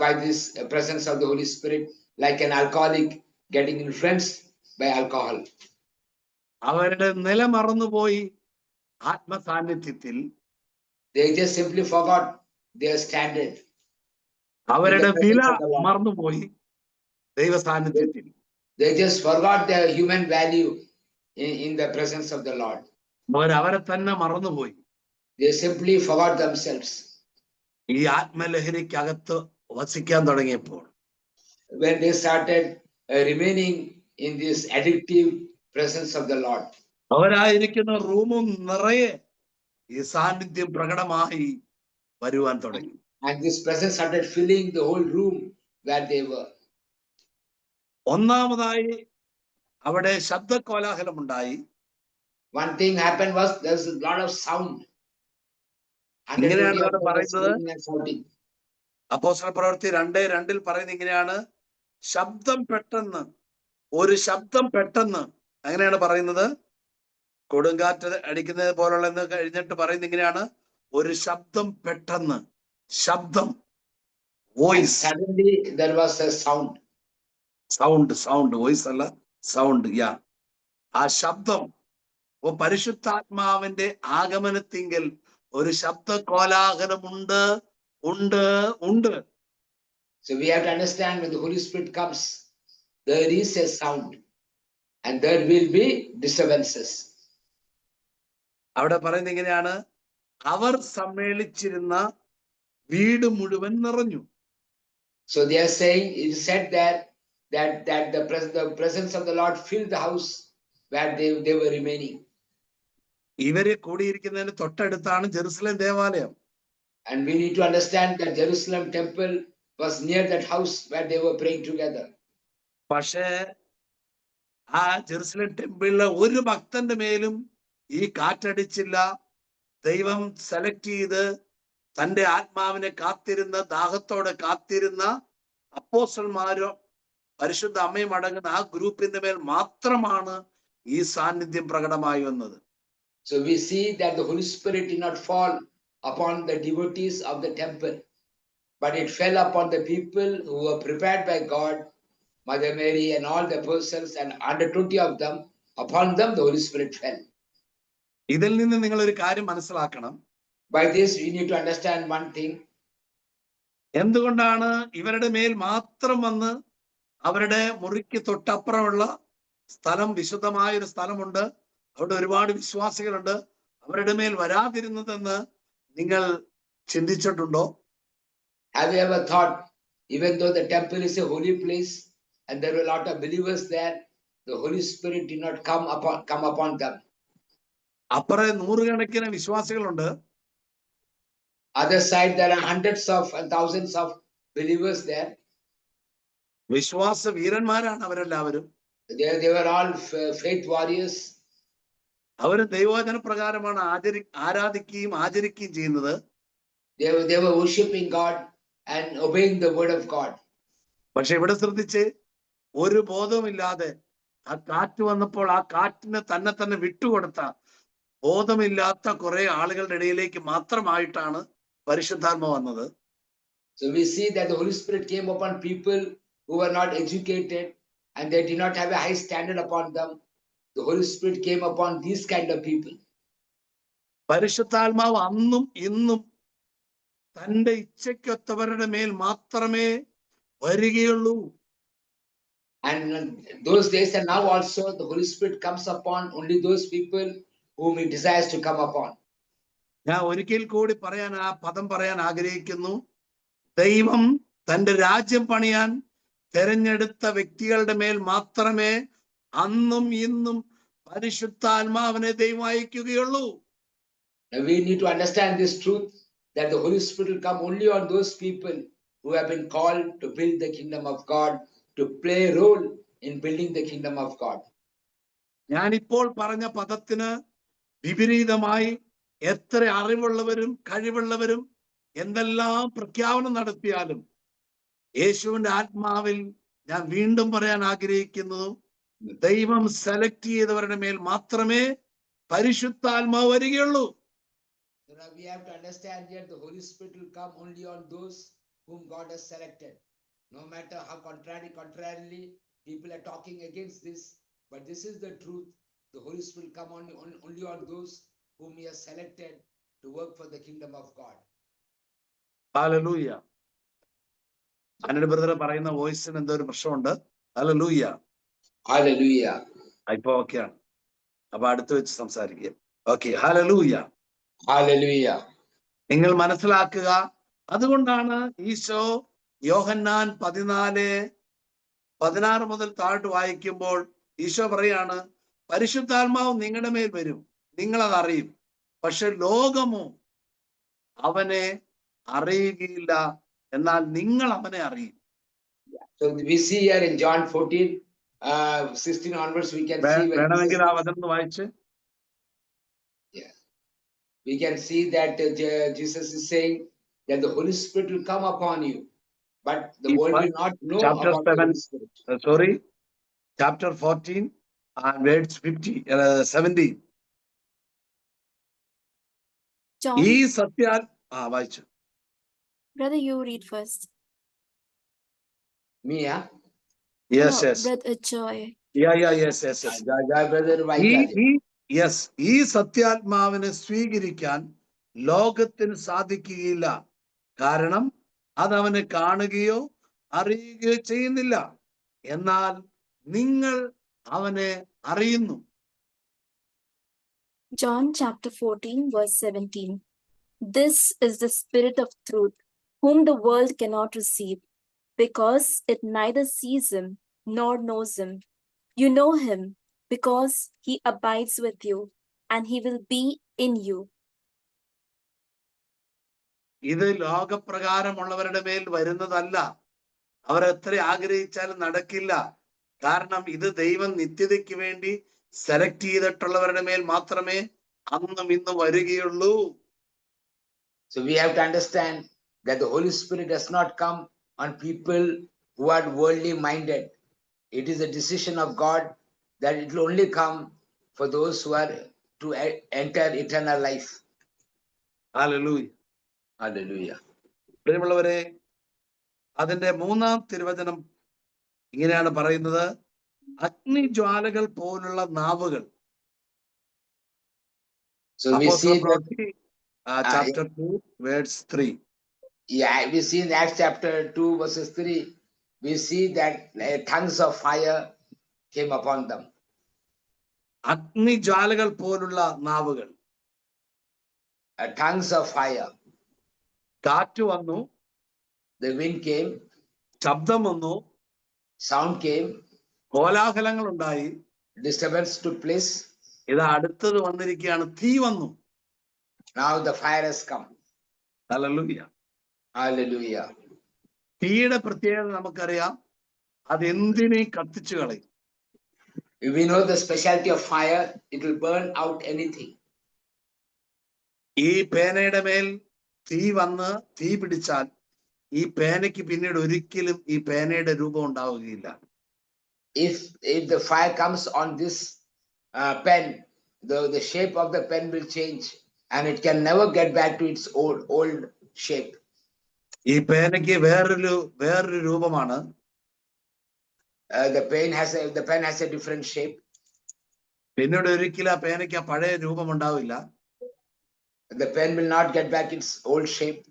by this presence of the Holy Spirit, like an alcoholic getting influenced by alcohol. അവരുടെ നില മറന്നുപോയി ആത്മസാന്നിധ്യത്തിൽ. They just simply forgot their standard. അവരുടെ വില മറന്നുപോയി ദൈവ സാന്നിധ്യത്തിൽ. They just forgot their human value in the presence of the Lord. അവരെ തന്നെ മറന്നുപോയി. They simply forgot themselves. ഈ ആത്മലഹരിക്കകത്ത് വസിക്കാൻ തുടങ്ങിയപ്പോൾ, when they started remaining in this addictive presence of the Lord. അവരായിരിക്കുന്ന റൂമും നിറയെ ഈ സാന്നിധ്യം പ്രകടമായി വരുവാൻ തുടങ്ങി. And this presence started filling the whole room where they were. ഒന്നാമതായി അവിടെ ശബ്ദകോലാഹലമുണ്ടായി. One thing happened was there was a lot of sound. ഇങ്ങനെയാണ് അവിടെ പറയുന്നത്. അപ്പോസ്തലപ്രവൃത്തി 2:2 പറയുന്നത് ഇങ്ങനെയാണ്, ശബ്ദം പെട്ടെന്ന്, ഒരു ശബ്ദം പെട്ടെന്ന്. അങ്ങനെയാണ് പറയുന്നത്. കൊടുങ്കാറ്റ് അടിക്കുന്നത് പോലുള്ള എന്ന് കഴിഞ്ഞിട്ട് പറയുന്നത് ഇങ്ങനെയാണ്, ഒരു ശബ്ദം പെട്ടെന്ന്. ശബ്ദം, voice. Suddenly there was a sound. Sound, voice അല്ല, സൗണ്ട്. ആ ശബ്ദം. പരിശുദ്ധാത്മാവിന്റെ ആഗമനത്തിങ്കൽ ഒരു ശബ്ദ കോലാഹലമുണ്ട്, ഉണ്ട്. So we have to understand, when the Holy Spirit comes, there is a sound and there will be disturbances. അവിടെ പറയുന്നത് ഇങ്ങനെയാണ്, അവർ സമ്മേളിച്ചിരുന്ന വീട് മുഴുവൻ നിറഞ്ഞു. So they are saying, it is said that the presence of the Lord filled the house where they were remaining. ഇവരെ കൂടിയിരിക്കുന്നതിന് തൊട്ടടുത്താണ് Jerusalem ദേവാലയം. And we need to understand that Jerusalem temple was near that house where they were praying together. പക്ഷേ ആ Jerusalem ടെമ്പിളിലെ ഒരു ഭക്തന്റെ മേലും ഈ കാറ്റടിച്ചില്ല. ദൈവം സെലക്ട് ചെയ്ത് തന്റെ ആത്മാവിനെ കാത്തിരുന്ന, ദാഹത്തോടെ കാത്തിരുന്ന അപ്പോസ്തലന്മാരോ പരിശുദ്ധ അമ്മയും അടങ്ങുന്ന ആ ഗ്രൂപ്പിന്റെ മേൽ മാത്രമാണ് ഈ സാന്നിധ്യം പ്രകടമായി വന്നത്. So we see that the Holy Spirit did not fall upon the devotees of the temple, but it fell upon the people who were prepared by God, Mother Mary and all the apostles, and 120 of them. Upon them the Holy Spirit fell. ഇതിൽ നിന്ന് നിങ്ങൾ ഒരു കാര്യം മനസ്സിലാക്കണം. By this, we need to understand one thing. എന്തുകൊണ്ടാണ് ഇവരുടെ മേൽ മാത്രം വന്ന് അവരുടെ മുറിക്ക് തൊട്ടപ്പുറമുള്ള സ്ഥലം, വിശുദ്ധമായ ഒരു സ്ഥലമുണ്ട്, അവിടെ ഒരുപാട് വിശ്വാസികളുണ്ട്, അവരുടെ മേൽ വരാതിരുന്നതെന്ന് നിങ്ങൾ ചിന്തിച്ചിട്ടുണ്ടോ? Have you ever thought, even though the temple is a holy place and there were a lot of believers there, the Holy Spirit did not come upon them? അപ്പുറം നൂറുകണക്കിന് വിശ്വാസികളുണ്ട്, Other side, there are hundreds of and thousands of believers there. വിശ്വാസ വീരന്മാരാണ് അവരെല്ലാവരും. They were all faith warriors. അവര് ദൈവവചന പ്രകാരമാണ് ആരാധിക്കുകയും ആചരിക്കുകയും ചെയ്യുന്നത്. They were worshiping God and obeying the word of God. പക്ഷെ ഇവിടെ ശ്രദ്ധിച്ച്, ഒരു ബോധവുമില്ലാതെ ആ കാറ്റ് വന്നപ്പോൾ ആ കാറ്റിനെ തന്നെ വിട്ടുകൊടുത്ത ബോധമില്ലാത്ത കുറെ ആളുകളുടെ ഇടയിലേക്ക് മാത്രമായിട്ടാണ് പരിശുദ്ധാത്മ വന്നത്. So we see that the Holy Spirit came upon people who were not educated and they did not have a high standard upon them. The Holy Spirit came upon these kind of people. പരിശുദ്ധാത്മാവ് അന്നും ഇന്നും തന്റെ ഇച്ഛയ്ക്കൊത്തവരുടെ മേൽ മാത്രമേ വരികയുള്ളൂ. And those days and now also the Holy Spirit comes upon only those people whom he desires to come upon. ഞാൻ ഒരിക്കൽ കൂടി ആ പദം പറയാൻ ആഗ്രഹിക്കുന്നു. ദൈവം തന്റെ രാജ്യം പണിയാൻ തെരഞ്ഞെടുത്ത വ്യക്തികളുടെ മേൽ മാത്രമേ അന്നും ഇന്നും പരിശുദ്ധാത്മാവിനെ ദൈവം അയക്കുകയുള്ളൂ. We need to understand this truth, that the Holy Spirit will come only on those people who have been called to build the kingdom of God, to play a role in building the kingdom of God. ഞാനിപ്പോൾ പറഞ്ഞ പദത്തിന് വിപരീതമായി എത്ര അറിവുള്ളവരും കഴിവുള്ളവരും എന്തെല്ലാം പ്രഖ്യാപനം നടത്തിയാലും യേശുവിന്റെ ആത്മാവിൽ ഞാൻ വീണ്ടും പറയാൻ ആഗ്രഹിക്കുന്നു, ദൈവം സെലക്ട് ചെയ്തവരുടെ മേൽ മാത്രമേ പരിശുദ്ധാത്മാവ് വരികയുള്ളൂ. We have to understand here the Holy Spirit will come only on those whom God has selected. No matter how contrarily people are talking against this, but this is the truth. The Holy Spirit will come only on those whom he has selected to work for the kingdom of God. Hallelujah. Anil brother പറയുന്ന വോയിസിന് എന്തോ ഒരു പ്രശ്നമുണ്ട്. Hallelujah. Hallelujah. ഇപ്പൊ ഓക്കെയാണ്. അപ്പൊ അടുത്ത് വെച്ച് സംസാരിക്കുക. ഓക്കെ. ഹല്ലേലൂയ. ഹല്ലേലൂയ. നിങ്ങൾ മനസ്സിലാക്കുക, അതുകൊണ്ടാണ് ഈശോ യോഹന്നാൻ 14:16 മുതൽ താഴോട്ട് വായിക്കുമ്പോൾ ഈശോ പറയാണ്, പരിശുദ്ധാത്മാവ് നിങ്ങളുടെ മേൽ വരും, നിങ്ങളത് അറിയും, പക്ഷെ ലോകമോ അവനെ അറിയുകയില്ല, എന്നാൽ നിങ്ങൾ അവനെ അറിയും. So we see here in John 14:16 onwards we can see വേണമെങ്കിൽ ആ വചനം വായിച്ച് we can see that Jesus is saying that the Holy Spirit will come upon you, but the world will not know chapter about the 7 Holy Spirit. chapter 14 and verse 17. John, ഈ സത്യാൽ വായിച്ചു. brother, you read first. Me, huh? Yes, No, yes. brother Joy. Yes. Brother, ഈ സത്യാത്മാവിനെ സ്വീകരിക്കാൻ ലോകത്തിന് സാധിക്കുകയില്ല, കാരണം അതവനെ കാണുകയോ അറിയുകയോ ചെയ്യുന്നില്ല, എന്നാൽ നിങ്ങൾ അവനെ അറിയുന്നു. John chapter 14 verse 17. This is the Spirit of truth, whom the world cannot receive, because it neither sees him nor knows him. You know him, because he abides with you, and he will be in you. ഇത് ലോകപ്രകാരമുള്ളവരുടെ മേൽ വരുന്നതല്ല. അവർ എത്ര ആഗ്രഹിച്ചാലും നടക്കില്ല. കാരണം ഇത് ദൈവം നിത്യതയ്ക്ക് വേണ്ടി select ചെയ്തിട്ടുള്ളവരുടെ മേൽ മാത്രമേ അന്നും ഇന്നും വരികയുള്ളൂ. So we have to understand that the Holy Spirit does not come on people who are worldly minded. It is a decision of God that it will only come for those who are to enter eternal life. Hallelujah. Hallelujah. പ്രിയമുള്ളവരെ, അതിന്റെ 3-ാം തിരുവചനം ഇങ്ങനെയാണ് പറയുന്നത്, അഗ്നിജ്വാലകൾ പോലുള്ള നാവുകൾ So we see that, chapter 2 verse 3. yeah, we see in Acts chapter 2 verses 3, we see that tongues of fire came upon them. അഗ്നിജ്വാലകൾ പോലുള്ള നാവുകൾ. Tongues of fire. കാറ്റ് വന്നു, The wind came, ശബ്ദം വന്നു, sound came, കോലാഹലങ്ങൾ ഉണ്ടായി. disturbance took place. ഇത് അടുത്തത് വന്നിരിക്കുകയാണ്, തീ വന്നു. Now the fire has come. Hallelujah. Hallelujah. തീയുടെ പ്രത്യേകത നമുക്കറിയാം, അതെന്തിനേയും കത്തിച്ചു കളയും. If we know the specialty of fire, it will burn out anything. ഈ പേനയുടെ മേൽ തീ വന്ന് തീ പിടിച്ചാൽ ഈ പേനയ്ക്ക് പിന്നീട് ഒരിക്കലും ഈ പേനയുടെ രൂപം ഉണ്ടാവുകയില്ല. If the fire comes on this pen, the shape of the pen will change and it can never get back to its old shape. ഈ പേനയ്ക്ക് വേറൊരു രൂപമാണ്. The pen has a different shape. പിന്നീട് ഒരിക്കലും ആ പേനയ്ക്ക് ആ പഴയ രൂപം ഉണ്ടാവില്ല. The pen will not get back its old shape.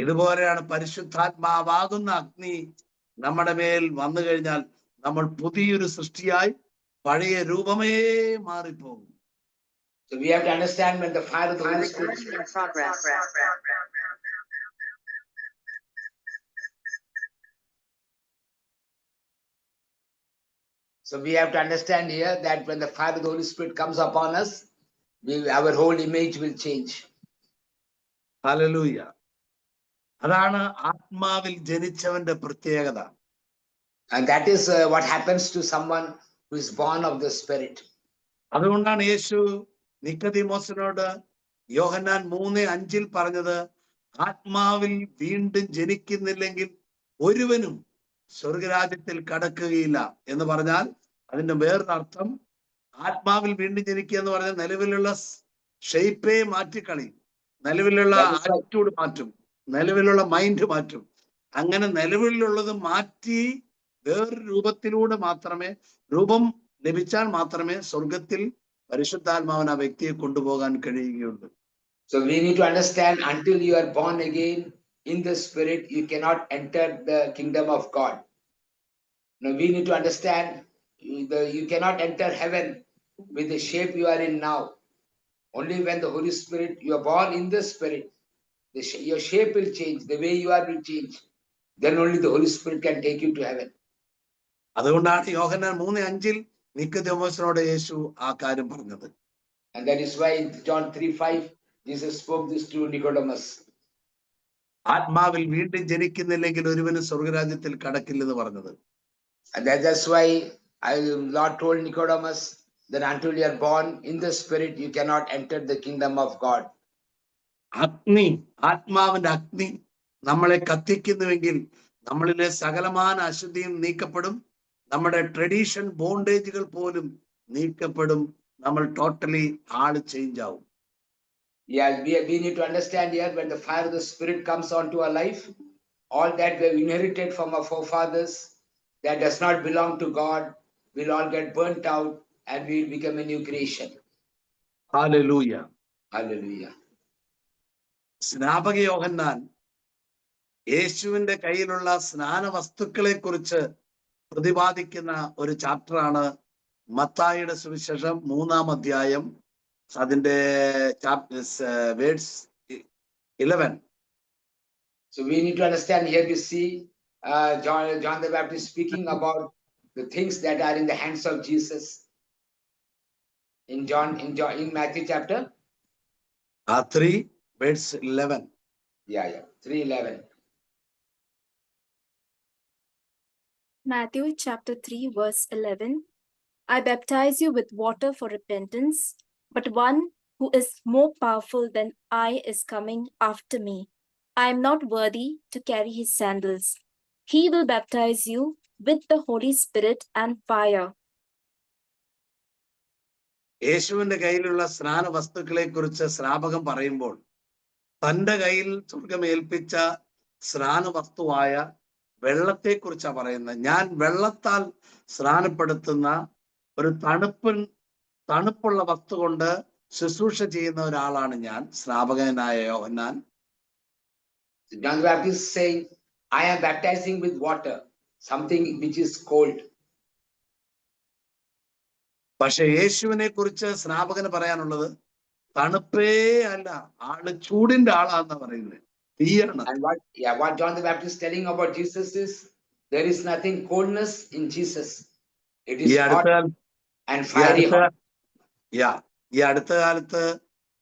ഇതുപോലെയാണ് പരിശുദ്ധാത്മാവാകുന്ന അഗ്നി നമ്മുടെ മേൽ വന്നു കഴിഞ്ഞാൽ നമ്മൾ പുതിയൊരു സൃഷ്ടിയായി പഴയ രൂപമേ മാറിപ്പോകും. So we have to understand when the fire of the Holy Spirit. So we have to understand here that when the fire of the Holy Spirit comes upon us, our whole image will change. Hallelujah. അതാണ് ആത്മാവിൽ ജനിച്ചവന്റെ പ്രത്യേകത. And that is what happens to someone who is born of the Spirit. അതുകൊണ്ടാണ് യേശു നിക്കോദീമോസിനോട് യോഹന്നാൻ 3:5 പറഞ്ഞത്, ആത്മാവിൽ വീണ്ടും ജനിക്കുന്നില്ലെങ്കിൽ ഒരുവനും സ്വർഗരാജ്യത്തിൽ കടക്കുകയില്ല എന്ന് പറഞ്ഞാൽ അതിന്റെ വേറൊരർത്ഥം, ആത്മാവിൽ വീണ്ടും ജനിക്കുക എന്ന് പറഞ്ഞാൽ നിലവിലുള്ള ഷേപ്പേ മാറ്റിക്കളയും, നിലവിലുള്ള ആറ്റിറ്റ്യൂഡ് മാറ്റും, നിലവിലുള്ള മൈൻഡ് മാറ്റും. അങ്ങനെ നിലവിലുള്ളത് മാറ്റി വേറൊരു രൂപത്തിലൂടെ മാത്രമേ, രൂപം ലഭിച്ചാൽ മാത്രമേ സ്വർഗത്തിൽ പരിശുദ്ധാത്മാവൻ ആ വ്യക്തിയെ കൊണ്ടുപോകാൻ കഴിയുകയുള്ളൂ. So we need to understand, until you are born again in the Spirit, you cannot enter the kingdom of God. Now we need to understand, you cannot enter heaven with the shape you are in now. Only when the Holy Spirit, you are born in the Spirit, your shape will change, the way you are will change. Then only the Holy Spirit can take you to heaven. അതുകൊണ്ടാണ് യോഹന്നാൻ 3:5 നിക്കോദീമോസിനോട് യേശു ആ കാര്യം പറഞ്ഞത്. And that is why in John 3:5, Jesus spoke this to Nicodemus. ആത്മാവിൽ വീണ്ടും ജനിക്കുന്നില്ലെങ്കിൽ ഒരുവനും സ്വർഗരാജ്യത്തിൽ കടക്കില്ലെന്ന് പറഞ്ഞത്. And that's why Lord told Nicodemus that until you are born in the Spirit, you cannot enter the kingdom of God. അഗ്നി, ആത്മാവിന്റെ അഗ്നി നമ്മളെ കത്തിക്കുന്നുവെങ്കിൽ നമ്മളിലെ സകലമാന അശുദ്ധിയും നീക്കപ്പെടും, നമ്മുടെ ട്രഡീഷൻ ബോണ്ടേജുകൾ പോലും നീക്കപ്പെടും, നമ്മൾ ടോട്ടലി ആള് ചേഞ്ച് ആവും. Yeah, we need to understand here, when the fire of the Spirit comes onto our life, all that we have inherited from our forefathers that does not belong to God will all get burnt out and we will become a new creation. Hallelujah. Hallelujah. സ്നാപക യോഹന്നാൻ യേശുവിന്റെ കയ്യിലുള്ള സ്നാന വസ്തുക്കളെ കുറിച്ച് പ്രതിപാദിക്കുന്ന ഒരു ചാപ്റ്ററാണ് മത്തായിയുടെ സുവിശേഷം 3-ാം അധ്യായം, അതിന്റെ verse 11. So we need to understand, here we see John the Baptist speaking about the things that are in the hands of Jesus in Matthew chapter 3 verse 11. 3:11. Matthew chapter 3 verse 11. I baptize you with water for repentance, but one who is more powerful than I is coming after me. I am not worthy to carry his sandals. He will baptize you with the Holy Spirit and fire. യേശുവിന്റെ കയ്യിലുള്ള സ്നാന വസ്തുക്കളെ കുറിച്ച് സ്നാപകം പറയുമ്പോൾ തന്റെ കയ്യിൽ സ്വർഗമേൽപ്പിച്ച സ്നാന വസ്തുവായ വെള്ളത്തെ കുറിച്ചാണ് പറയുന്നത്. ഞാൻ വെള്ളത്താൽ സ്നാനപ്പെടുത്തുന്ന ഒരു തണുപ്പുള്ള വസ്തു കൊണ്ട് ശുശ്രൂഷ ചെയ്യുന്ന ഒരാളാണ് ഞാൻ, സ്നാപകനായ യോഹന്നാൻ. John the Baptist saying, I am baptizing with water, something which is cold. പക്ഷെ യേശുവിനെ കുറിച്ച് സ്നാപകന് പറയാനുള്ളത് തണുപ്പേ അല്ല, ആള് ചൂടിന്റെ ആളാന്നാ പറയുന്നത്, തീയാണ്. And what John the Baptist telling about Jesus is, there is nothing coldness in Jesus. It is ഈ hot അടുത്ത and fiery hot. ഈ അടുത്ത കാലത്ത്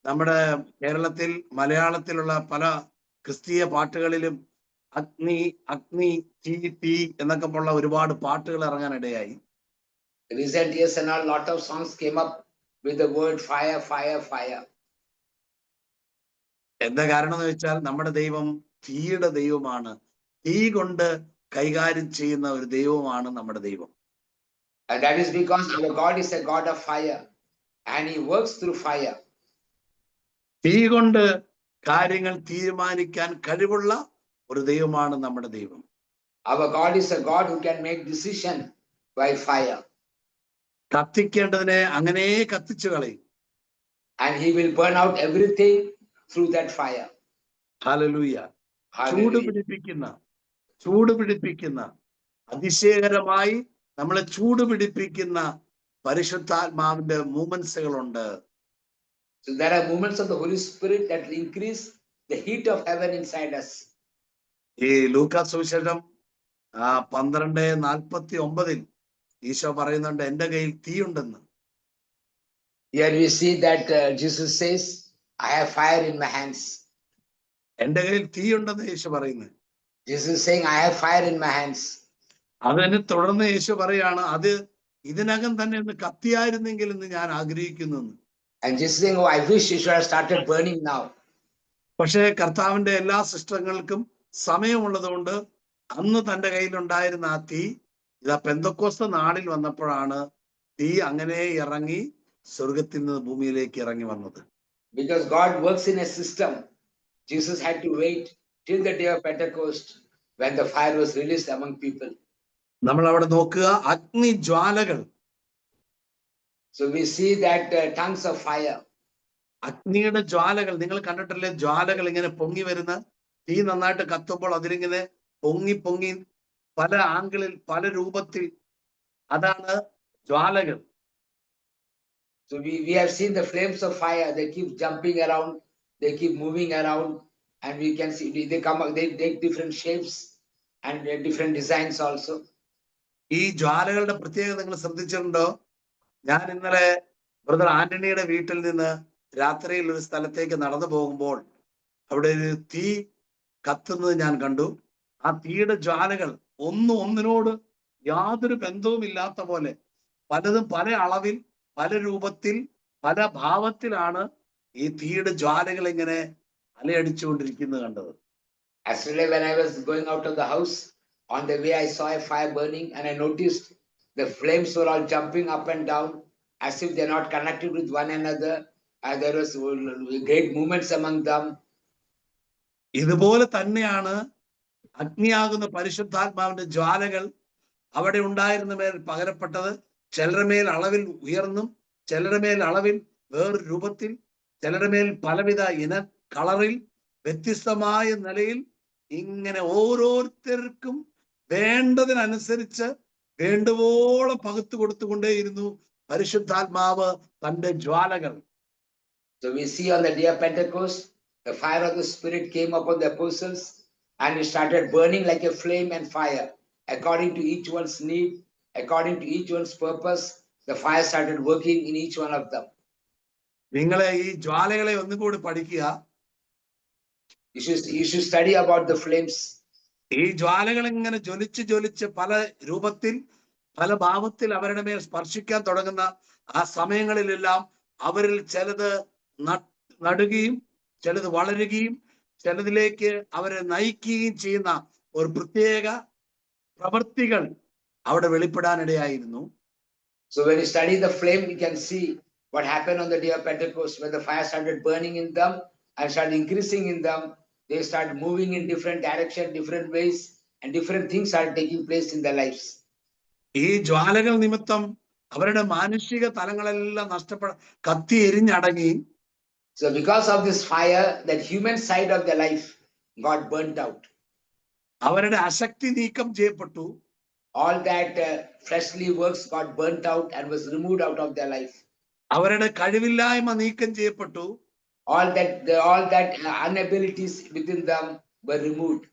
നമ്മുടെ കേരളത്തിൽ മലയാളത്തിലുള്ള പല ക്രിസ്തീയ പാട്ടുകളിലും അഗ്നി അഗ്നി തീ തീ എന്നൊക്കെ ഉള്ള ഒരുപാട് പാട്ടുകൾ ഇറങ്ങാനിടയായി. Recent years and a lot of songs came up with the word fire, fire, fire. എന്താ കാരണം എന്ന് വെച്ചാൽ നമ്മുടെ ദൈവം തീയുടെ ദൈവമാണ്, തീ കൊണ്ട് കൈകാര്യം ചെയ്യുന്ന ഒരു ദൈവമാണ് നമ്മുടെ ദൈവം. And that is because our God is a God of fire and he works through fire. തീ കൊണ്ട് കാര്യങ്ങൾ തീരുമാനിക്കാൻ കഴിവുള്ള ഒരു ദൈവമാണ് നമ്മുടെ ദൈവം. Our God is a God who can make decision by fire. കത്തിക്കേണ്ടതിനെ അങ്ങനെ കത്തിച്ചു കളയും. And he will burn out everything through that fire. Hallelujah. Hallelujah. ചൂട് പിടിപ്പിക്കുന്ന അതിശയകരമായി നമ്മളെ ചൂട് പിടിപ്പിക്കുന്ന പരിശുദ്ധാത്മാവിന്റെ മൂവ്മെന്റ്സുകളുണ്ട്. So there are movements of the Holy Spirit that will increase the heat of heaven inside us. ഈ ലൂക്കാ സുവിശേഷം 12:49 ഈശോ പറയുന്നുണ്ട്, എന്റെ കയ്യിൽ തീയുണ്ടെന്ന്. Here we see that Jesus says, I have fire in my hands. എന്റെ കയ്യിൽ തീയുണ്ടെന്ന് യേശു പറയുന്നത്. Jesus is saying, I have fire in my hands. അതിനെ തുടർന്ന് യേശു പറയാണ്, അത് ഇതിനകം തന്നെ ഒന്ന് കത്തിയായിരുന്നെങ്കിൽ എന്ന് ഞാൻ ആഗ്രഹിക്കുന്നു. And Jesus saying, oh, I wish it should have started burning now. പക്ഷേ കർത്താവിന്റെ എല്ലാ സിസ്റ്റങ്ങൾക്കും സമയമുള്ളത് കൊണ്ട് അന്ന് തന്റെ കയ്യിലുണ്ടായിരുന്ന ആ തീ ഇതാ പെന്തക്കോസ്ത് നാളിൽ വന്നപ്പോഴാണ് തീ അങ്ങനെ ഇറങ്ങി സ്വർഗത്തിൽ നിന്ന് ഭൂമിയിലേക്ക് ഇറങ്ങി വന്നത്. Because God works in a system, Jesus had to wait till the day of Pentecost when the fire was released among people. നമ്മൾ അവിടെ നോക്കുക, അഗ്നി ജ്വാലകൾ. So we see that tongues of fire. അഗ്നിയുടെ ജ്വാലകൾ നിങ്ങൾ കണ്ടിട്ടില്ലേ? ജ്വാലകൾ ഇങ്ങനെ പൊങ്ങി വരുന്ന, തീ നന്നായിട്ട് കത്തുമ്പോൾ അതിലിങ്ങനെ പൊങ്ങി പൊങ്ങി പല ആംഗിളിൽ പല രൂപത്തിൽ, അതാണ് ജ്വാലകൾ. So we have seen the flames of fire. They keep jumping around, they keep moving around, and we can see they take different shapes and different designs also. ഈ ജ്വാലകളുടെ പ്രത്യേകത നിങ്ങൾ ശ്രദ്ധിച്ചിട്ടുണ്ടോ? ഞാൻ ഇന്നലെ ബ്രദർ ആന്റണിയുടെ വീട്ടിൽ നിന്ന് രാത്രിയിൽ ഒരു സ്ഥലത്തേക്ക് നടന്നു പോകുമ്പോൾ അവിടെ ഒരു തീ കത്തുന്നത് ഞാൻ കണ്ടു. ആ തീയുടെ ജ്വാലകൾ ഒന്നിനോട് യാതൊരു ബന്ധവും ഇല്ലാത്ത പോലെ പലതും പല അളവിൽ പല രൂപത്തിൽ പല ഭാവത്തിലാണ് ഈ തീയുടെ ജ്വാലകൾ ഇങ്ങനെ അലയടിച്ചുകൊണ്ടിരിക്കുന്നത് കണ്ടത്. Actually, when I was going out of the house, on the way I saw a fire burning and I noticed the flames were all jumping up and down as if they're not connected with one another. And there was great movements among them. ഇതുപോലെ തന്നെയാണ് അഗ്നിയാകുന്ന പരിശുദ്ധാത്മാവിന്റെ ജ്വാലകൾ അവിടെ ഉണ്ടായിരുന്ന മേൽ പകരപ്പെട്ടത്. ചിലരുടെ മേൽ അളവിൽ ഉയർന്നും ചിലരുടെ മേൽ അളവിൽ വേറൊരു രൂപത്തിൽ, ചിലരുടെ മേൽ പലവിധ കളറിൽ വ്യത്യസ്തമായ നിലയിൽ ഇങ്ങനെ ഓരോരുത്തർക്കും വേണ്ടതിനനുസരിച്ച് വേണ്ടുവോളം പകുത്തു കൊടുത്തുകൊണ്ടേയിരുന്നു പരിശുദ്ധാത്മാവ് തന്റെ ജ്വാലകൾ. So we see on the day of Pentecost, the fire of the Spirit came upon the apostles and it started burning like a flame and fire. According to each one's need, according to each one's purpose, the fire started working in each one of them. നിങ്ങളെ ഈ ജ്വാലകളെ ഒന്നും കൂടി പഠിക്കുക. You should study about the flames. ഈ ജ്വാലകൾ ഇങ്ങനെ ജ്വലിച്ച് പല രൂപത്തിൽ പല ഭാവത്തിൽ അവരുടെ മേൽ സ്പർശിക്കാൻ തുടങ്ങുന്ന ആ സമയങ്ങളിലെല്ലാം അവരിൽ ചിലത് നടുകയും ചിലത് വളരുകയും ചിലതിലേക്ക് അവരെ നയിക്കുകയും ചെയ്യുന്ന ഒരു പ്രത്യേക പ്രവൃത്തികൾ അവിടെ വെളിപ്പെടാനിടയായിരുന്നു. So when you study the flame, you can see what happened on the day of Pentecost when the fire started burning in them and started increasing in them. They started moving in different directions, different ways, and different things started taking place in their lives. ഈ ജ്വാലകൾ നിമിത്തം അവരുടെ മാനുഷിക തലങ്ങളെല്ലാം കത്തി എരിഞ്ഞടങ്ങി. So because of this fire, that human side of their life got burnt out. അവരുടെ അശക്തി നീക്കം ചെയ്യപ്പെട്ടു. All that fleshly works got burnt out and was removed out of their life. അവരുടെ കഴിവില്ലായ്മ നീക്കം ചെയ്യപ്പെട്ടു. All that inabilities within them were removed.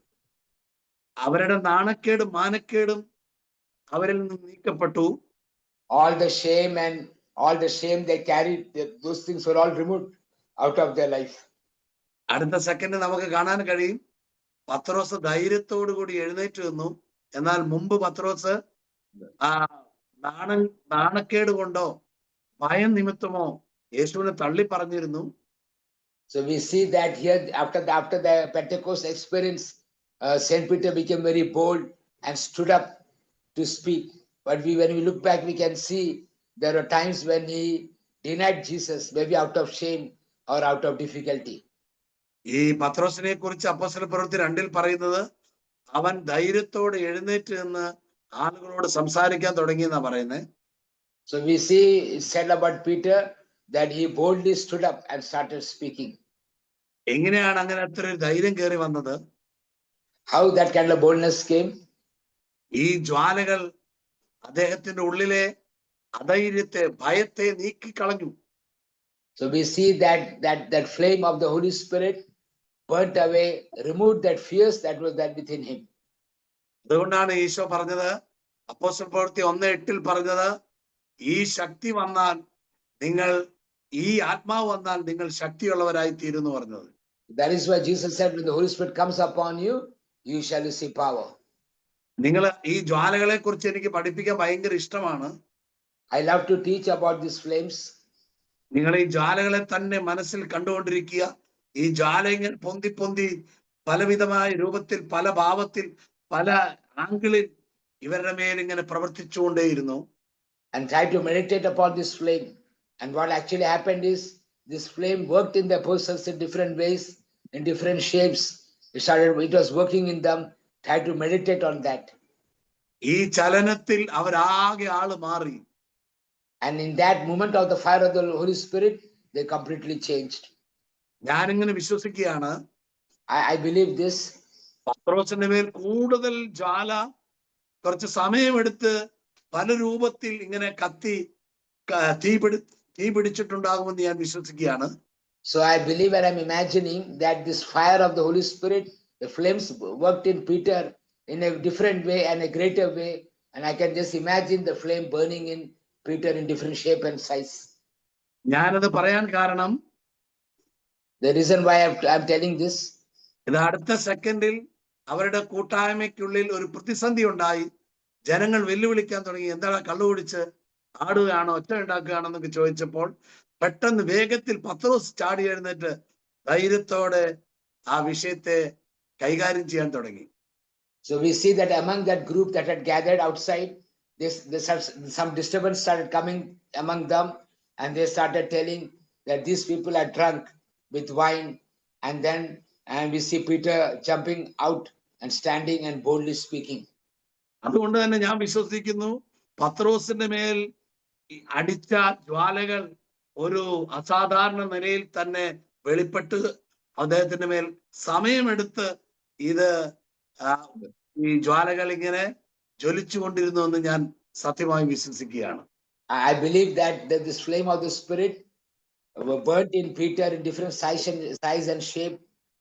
അവരുടെ നാണക്കേടും മാനക്കേടും അവരിൽ നിന്ന് നീക്കപ്പെട്ടു. All the shame they carried, those things were all removed out of their life. അടുത്ത second നമുക്ക് കാണാൻ കഴിയും, പത്രോസ് ധൈര്യത്തോടു കൂടി എഴുന്നേറ്റ് നിന്നു. എന്നാൽ മുമ്പ് പത്രോസ് നാണക്കേട് കൊണ്ടോ ഭയം നിമിത്തമോ യേശുവിനെ തള്ളി പറഞ്ഞിരുന്നു. So we see that here after the Pentecost experience, Saint Peter became very bold and stood up to speak. But when we look back, we can see there are times when he denied Jesus, maybe out of shame or out of difficulty. ഈ പത്രോസിനെ കുറിച്ച് അപ്പോസ്തല പ്രവൃത്തി 2 പറയുന്നത് അവൻ ധൈര്യത്തോടെ എഴുന്നേറ്റ് നിന്ന് ആളുകളോട് സംസാരിക്കാൻ തുടങ്ങിയെന്നാ പറയുന്നത്. So we see it said about Peter that he boldly stood up and started speaking. എങ്ങനെയാണ് അങ്ങനെ അത്ര ധൈര്യം കയറി വന്നത്? How that kind of boldness came? ഈ ജ്വാലകൾ അദ്ദേഹത്തിന്റെ ഉള്ളിലെ അധൈര്യത്തെ, ഭയത്തെ നീക്കിക്കളഞ്ഞു. So we see that flame of the Holy Spirit burnt away, removed that fears that was there within him. അതുകൊണ്ടാണ് ഈശോ പറഞ്ഞത്, അപ്പോസ്തല പ്രവൃത്തി 1:8 പറഞ്ഞത്, ഈ ശക്തി വന്നാൽ നിങ്ങൾ, ഈ ആത്മാവ് വന്നാൽ നിങ്ങൾ ശക്തിയുള്ളവരായി തീരുന്നു പറഞ്ഞത്. That is why Jesus said, when the Holy Spirit comes upon you, you shall receive power. നിങ്ങൾ ഈ ജ്വാലകളെ കുറിച്ച് എനിക്ക് പഠിപ്പിക്കാൻ ഭയങ്കര ഇഷ്ടമാണ്. I love to teach about these flames. നിങ്ങൾ ഈ ജ്വാലകളെ തന്നെ മനസ്സിൽ കണ്ടുകൊണ്ടിരിക്കുക. ഈ ജ്വാല ഇങ്ങനെ പൊന്തി പൊന്തി പലവിധമായ രൂപത്തിൽ, പല ഭാവത്തിൽ, പല ആംഗിളിൽ ഇവരുടെ മേൽ ഇങ്ങനെ പ്രവർത്തിച്ചുകൊണ്ടേയിരുന്നു. And try to meditate upon this flame. And what actually happened is, this flame worked in the persons in different ways, in different shapes. It was working in them. Try to meditate on that. ഈ ചലനത്തിൽ അവരാകെ ആള് മാറി. And in that moment of the fire of the Holy Spirit, they completely changed. ഞാനിങ്ങനെ വിശ്വസിക്കുകയാണ്, I believe this. പത്രോസിന്റെ മേൽ കൂടുതൽ ജ്വാല കുറച്ച് സമയമെടുത്ത് പല രൂപത്തിൽ ഇങ്ങനെ കത്തി തീ പിടിച്ചിട്ടുണ്ടാകുമെന്ന് ഞാൻ വിശ്വസിക്കുകയാണ്. So I believe and I'm imagining that this fire of the Holy Spirit, the flames worked in Peter in a different way and a greater way. And I can just imagine the flame burning in Peter in different shape and size. ഞാനത് പറയാൻ കാരണം, The reason why I'm telling this, ഇത് അടുത്ത സെക്കൻഡിൽ അവരുടെ കൂട്ടായ്മയ്ക്കുള്ളിൽ ഒരു പ്രതിസന്ധി ഉണ്ടായി. ജനങ്ങൾ വെല്ലുവിളിക്കാൻ തുടങ്ങി, എന്താണ് കള്ളുകുടിച്ച് ആടുകയാണോ, ഒച്ച ഉണ്ടാക്കുകയാണോ എന്നൊക്കെ ചോദിച്ചപ്പോൾ പെട്ടെന്ന് വേഗത്തിൽ പത്രോസ് ചാടി എഴുന്നേറ്റ് ധൈര്യത്തോടെ ആ വിഷയത്തെ കൈകാര്യം ചെയ്യാൻ തുടങ്ങി. so we see that among that group that had gathered outside, some disturbance started coming among them, and they started telling that these people are drunk with wine. And we see Peter jumping out and standing and boldly speaking. അതുകൊണ്ട് തന്നെ ഞാൻ വിശ്വസിക്കുന്നു, പത്രോസിന്റെ മേൽ അടിച്ച ജ്വാലകൾ ഒരു അസാധാരണ നിലയിൽ തന്നെ വെളിപ്പെട്ട് അദ്ദേഹത്തിന്റെ മേൽ സമയമെടുത്ത് ഇത് ഈ ജ്വാലകൾ ഇങ്ങനെ ജ്വലിച്ചുകൊണ്ടിരുന്നു എന്ന് ഞാൻ സത്യമായി വിശ്വസിക്കുകയാണ്. I believe that this flame of the Spirit were burnt in Peter in different size and shape,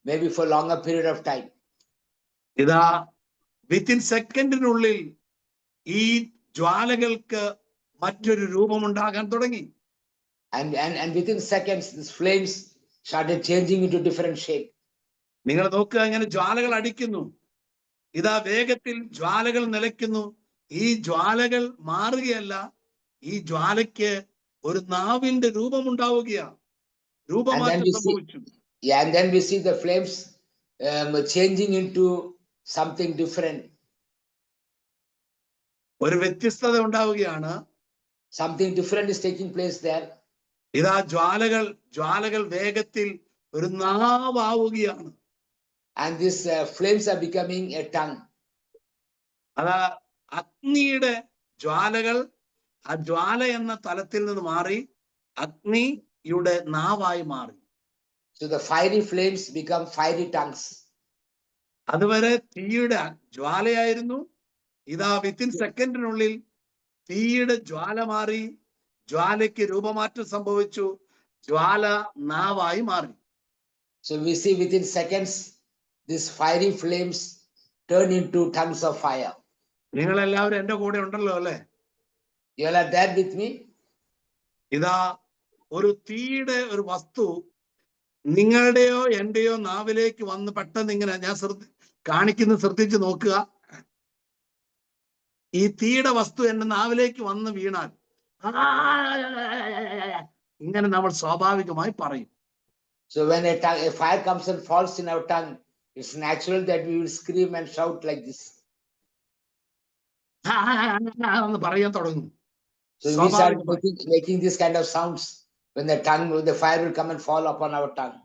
maybe for longer period of time. ഇതാ വിത്തിൻ സെക്കൻഡിനുള്ളിൽ ഈ ജ്വാലകൾക്ക് മറ്റൊരു രൂപമുണ്ടാകാൻ തുടങ്ങി. And within seconds, these flames started changing into different shape. നിങ്ങൾ നോക്കുക, ഇങ്ങനെ ജ്വാലകൾ അടിക്കുന്നു, ഇതാ വേഗത്തിൽ ജ്വാലകൾ നിലയ്ക്കുന്നു. ഈ ജ്വാലകൾ മാറുകയല്ല, ഈ ജ്വാലയ്ക്ക് ഒരു നാവിന്റെ രൂപമുണ്ടാവുകയാണ്. രൂപമാറ്റം സംഭവിച്ചു. Yeah, and then we see the flames changing into something different. ഒരു വ്യത്യസ്തത ഉണ്ടാവുകയാണ്. Something different is taking place there. ഇതാ ജ്വാലകൾ വേഗത്തിൽ ഒരു നാവാവുകയാണ്. And these flames are becoming a tongue. അതാ അഗ്നിയുടെ ജ്വാലകൾ ആ ജ്വാല എന്ന തലത്തിൽ നിന്ന് മാറി അഗ്നിയുടെ നാവായി മാറി. So the fiery flames become fiery tongues. അതുവരെ തീയുടെ ജ്വാലയായിരുന്നു. ഇതാ വിത്തിൻ സെക്കൻഡിനുള്ളിൽ തീയുടെ ജ്വാല മാറി, ജ്വാലയ്ക്ക് രൂപമാറ്റം സംഭവിച്ചു, ജ്വാല നാവായി മാറി. So we see within seconds, these fiery flames turn into tongues of fire. നിങ്ങൾ എല്ലാവരും എന്റെ കൂടെ ഉണ്ടല്ലോ അല്ലെ? You all are there with me? ഇതാ ഒരു തീയുടെ ഒരു വസ്തു നിങ്ങളുടെയോ എന്റെയോ നാവിലേക്ക് വന്ന് പെട്ടെന്ന് ഇങ്ങനെ ഞാൻ ശ്രദ്ധിച്ച് നോക്കുക. ഈ തീയുടെ വസ്തു എന്റെ നാവിലേക്ക് വന്ന് വീണാൽ ഇങ്ങനെ നമ്മൾ സ്വാഭാവികമായി പറയും. So when a fire comes and falls in our tongue, it's natural that we will scream and shout like this. എന്ന് പറയാൻ തുടങ്ങും. So we start making this kind of sounds when the fire will come and fall upon our tongue.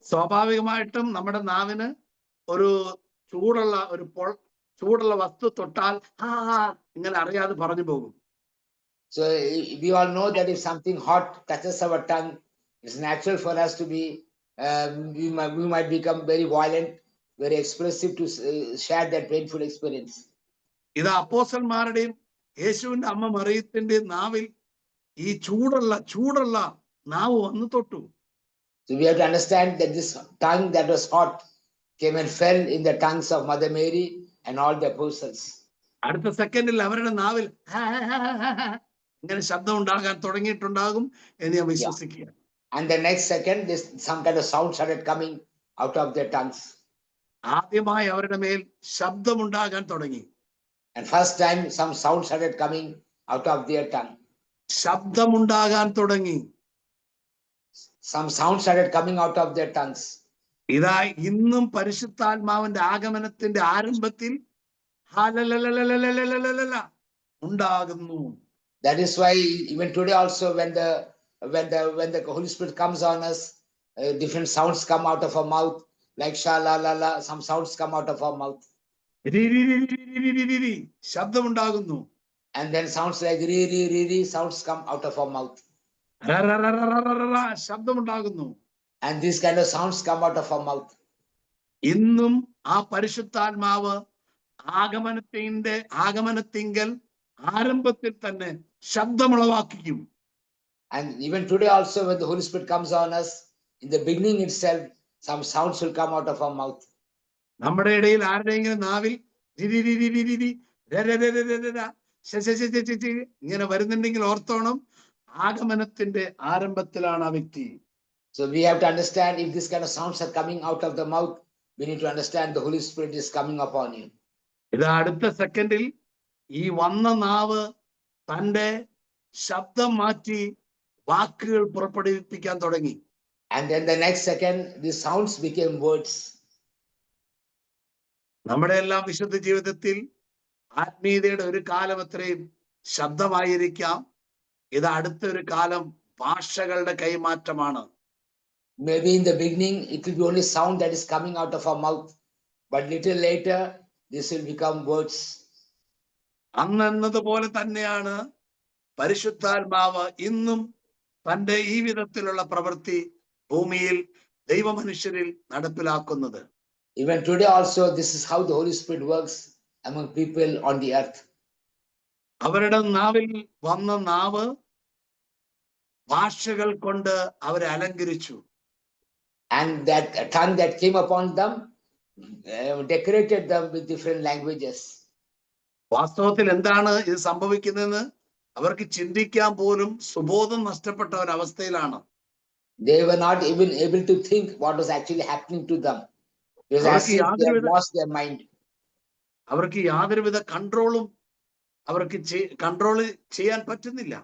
സ്വാഭാവികമായിട്ടും നമ്മുടെ നാവിന് ഒരു ചൂടുള്ള വസ്തു തൊട്ടാൽ ഇങ്ങനെ അറിയാതെ പറഞ്ഞു പോകും. So we all know that if something hot touches our tongue, it's natural for us to be, we might become very violent, very expressive to share that painful experience. ഇത് അപ്പോസ്തലന്മാരുടെയും യേശുവിന്റെ അമ്മ മറിയത്തിന്റെയും നാവിൽ ഈ ചൂടുള്ള നാവ് വന്നു തൊട്ടു. So we have to understand that this tongue that was hot came and fell in the tongues of Mother Mary and all the apostles. അടുത്ത സെക്കൻഡിൽ അവരുടെ നാവിൽ ഇങ്ങനെ ശബ്ദം ഉണ്ടാകാൻ തുടങ്ങിയിട്ടുണ്ടാകും എന്ന് ഞാൻ വിശ്വസിക്കുക. And the next second, some kind of sound started coming out of their tongues. ആദ്യമായി അവരുടെ മേൽ ശബ്ദം ഉണ്ടാകാൻ തുടങ്ങി. And first time, some sound started coming out of their tongue. ശബ്ദം ഉണ്ടാകാൻ തുടങ്ങി. Some sound started coming out of their tongues. ഇതാ ഇന്നും പരിശുദ്ധാത്മാവിന്റെ ആഗമനത്തിന്റെ ആരംഭത്തിൽ ഉണ്ടാകുന്നു. That is why even today also when the Holy Spirit comes on us, different sounds come out of our mouth, like sha la la la, some sounds come out of our mouth. ശബ്ദം ഉണ്ടാകുന്നു. And then sounds like re re re re, sounds come out of our mouth. ശബ്ദം ഉണ്ടാകുന്നു. And these kind of sounds come out of our mouth. ഇന്നും ആ പരിശുദ്ധാത്മാവ് ആഗമനത്തിങ്കൽ ആരംഭത്തിൽ തന്നെ ശബ്ദമുളവാക്കിക്കും. And even today also when the Holy Spirit comes on us, in the beginning itself, some sounds will come out of our mouth. നമ്മുടെ ഇടയിൽ ആരുടെയെങ്കിലും നാവിൽ ഇങ്ങനെ വരുന്നുണ്ടെങ്കിൽ ഓർത്തോണം, ആഗമനത്തിന്റെ ആരംഭത്തിലാണ് ആ വ്യക്തി. So we have to understand if this kind of sounds are coming out of the mouth, we need to understand the Holy Spirit is coming upon you. ഇത് അടുത്ത സെക്കൻഡിൽ ഈ വന്ന നാവ് തന്റെ ശബ്ദം മാറ്റി വാക്കുകൾ പുറപ്പെടുവിപ്പിക്കാൻ തുടങ്ങി. And then the next second, the sounds became words. നമ്മുടെ എല്ലാം വിശുദ്ധ ജീവിതത്തിൽ ആത്മീയതയുടെ ഒരു കാലം അത്രയും ശബ്ദമായിരിക്കാം. ഇത് അടുത്തൊരു കാലം ഭാഷകളുടെ കൈമാറ്റമാണ്. Maybe in the beginning, it will be only sound that is coming out of our mouth, but little later, this will become words. അന്നതുപോലെ തന്നെയാണ് പരിശുദ്ധാത്മാവ് ഇന്നും തന്റെ ഈ വിധത്തിലുള്ള പ്രവൃത്തി ഭൂമിയിൽ ദൈവമനുഷ്യരിൽ നടപ്പിലാക്കുന്നത്. Even today also, this is how the Holy Spirit works among people on the earth. അവരുടെ നാവിൽ വന്ന നാവ് ഭാഷകൾ കൊണ്ട് അവരെ അലങ്കരിച്ചു. And that tongue that came upon them decorated them with different languages. വാസ്തവത്തിൽ എന്താണ് ഇത് സംഭവിക്കുന്നതെന്ന് അവർക്ക് ചിന്തിക്കാൻ പോലും സുബോധം നഷ്ടപ്പെട്ട ഒരവസ്ഥയിലാണ്. They were not even able to think what was actually happening to them. It was as if they had lost their mind. അവർക്ക് യാതൊരുവിധ കൺട്രോളും കൺട്രോൾ ചെയ്യാൻ പറ്റുന്നില്ല.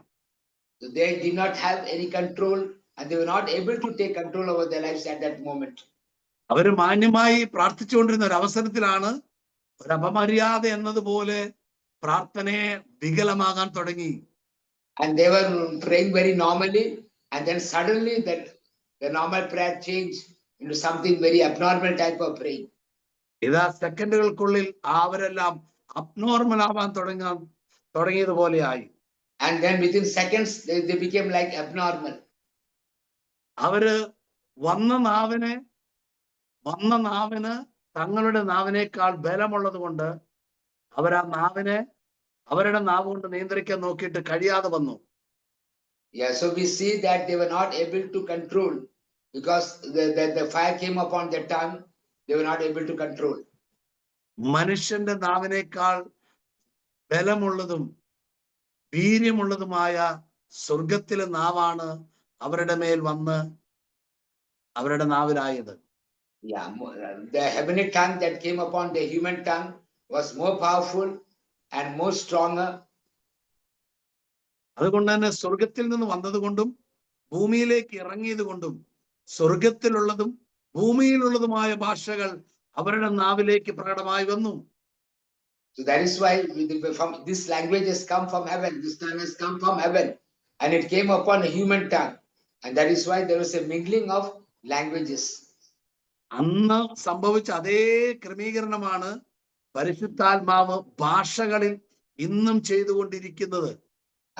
So they did not have any control and they were not able to take control over their lives at that moment. അവര് മാന്യമായി പ്രാർത്ഥിച്ചുകൊണ്ടിരുന്ന ഒരു അവസരത്തിലാണ് ഒരു അപമര്യാദ എന്നതുപോലെ പ്രാർത്ഥനയെ വികലമാകാൻ തുടങ്ങി. And they were praying very normally and then suddenly the normal prayer changed into something very abnormal type of praying. ഇതാ സെക്കൻഡുകൾക്കുള്ളിൽ അവരെല്ലാം അബ്നോർമൽ ആവാൻ തുടങ്ങിയതുപോലെയായി. And then within seconds, they became like abnormal. അവര് വന്ന നാവിന് തങ്ങളുടെ നാവിനേക്കാൾ ബലമുള്ളത് കൊണ്ട് അവരാ നാവിനെ അവരുടെ നാവ് കൊണ്ട് നിയന്ത്രിക്കാൻ നോക്കിയിട്ട് കഴിയാതെ വന്നു. Yeah, so we see that they were not able to control because the fire came upon their tongue. They were not able to control. മനുഷ്യന്റെ നാവിനേക്കാൾ ബലമുള്ളതും വീര്യമുള്ളതുമായ സ്വർഗത്തിലെ നാവാണ് അവരുടെ മേൽ വന്ന് അവരുടെ നാവിലായത്. Yeah, the heavenly tongue that came upon the human tongue was more powerful and more stronger. അതുകൊണ്ട് തന്നെ സ്വർഗത്തിൽ നിന്ന് വന്നതുകൊണ്ടും ഭൂമിയിലേക്ക് ഇറങ്ങിയത് കൊണ്ടും സ്വർഗത്തിലുള്ളതും ഭൂമിയിലുള്ളതുമായ ഭാഷകൾ അവരുടെ നാവിലേക്ക് പ്രകടമായി വന്നു. So that is why this language has come from heaven. This tongue has come from heaven, and it came upon a human tongue, and that is why there was a mingling of languages. അന്ന് സംഭവിച്ച അതേ ക്രമീകരണമാണ് പരിശുദ്ധാത്മാവ് ഭാഷകളിൽ ഇന്നും ചെയ്തുകൊണ്ടിരിക്കുന്നത്.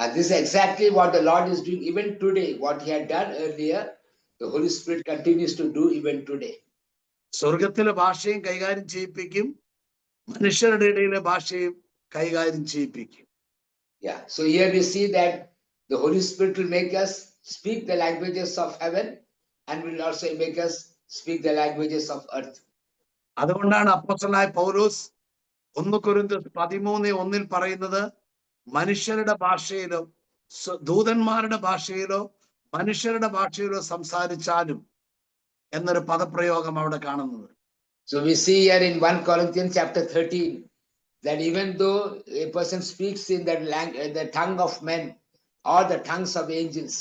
And this is exactly what the Lord is doing even today. What he had done earlier, the Holy Spirit continues to do even today. സ്വർഗത്തിലെ ഭാഷയും കൈകാര്യം ചെയ്യിപ്പിക്കും, മനുഷ്യരുടെ ഇടയിലെ ഭാഷയും കൈകാര്യം ചെയ്യിപ്പിക്കും. Yeah, so here we see that the Holy Spirit will make us speak the languages of heaven and will also make us speak the languages of earth. അതുകൊണ്ടാണ് അപ്പോസ്തലനായ പൗലോസ് 1 കൊരിന്ത്യർ 13:1 പറയുന്നത്, മനുഷ്യരുടെ ഭാഷയിലോ ദൂതന്മാരുടെ ഭാഷയിലോ മനുഷ്യരുടെ ഭാഷയിലോ സംസാരിച്ചാലും എന്നൊരു പദപ്രയോഗം അവിടെ കാണുന്നത്. So we see here in 1 Corinthians chapter 13 that even though a person speaks in the tongue of men or the tongues of angels,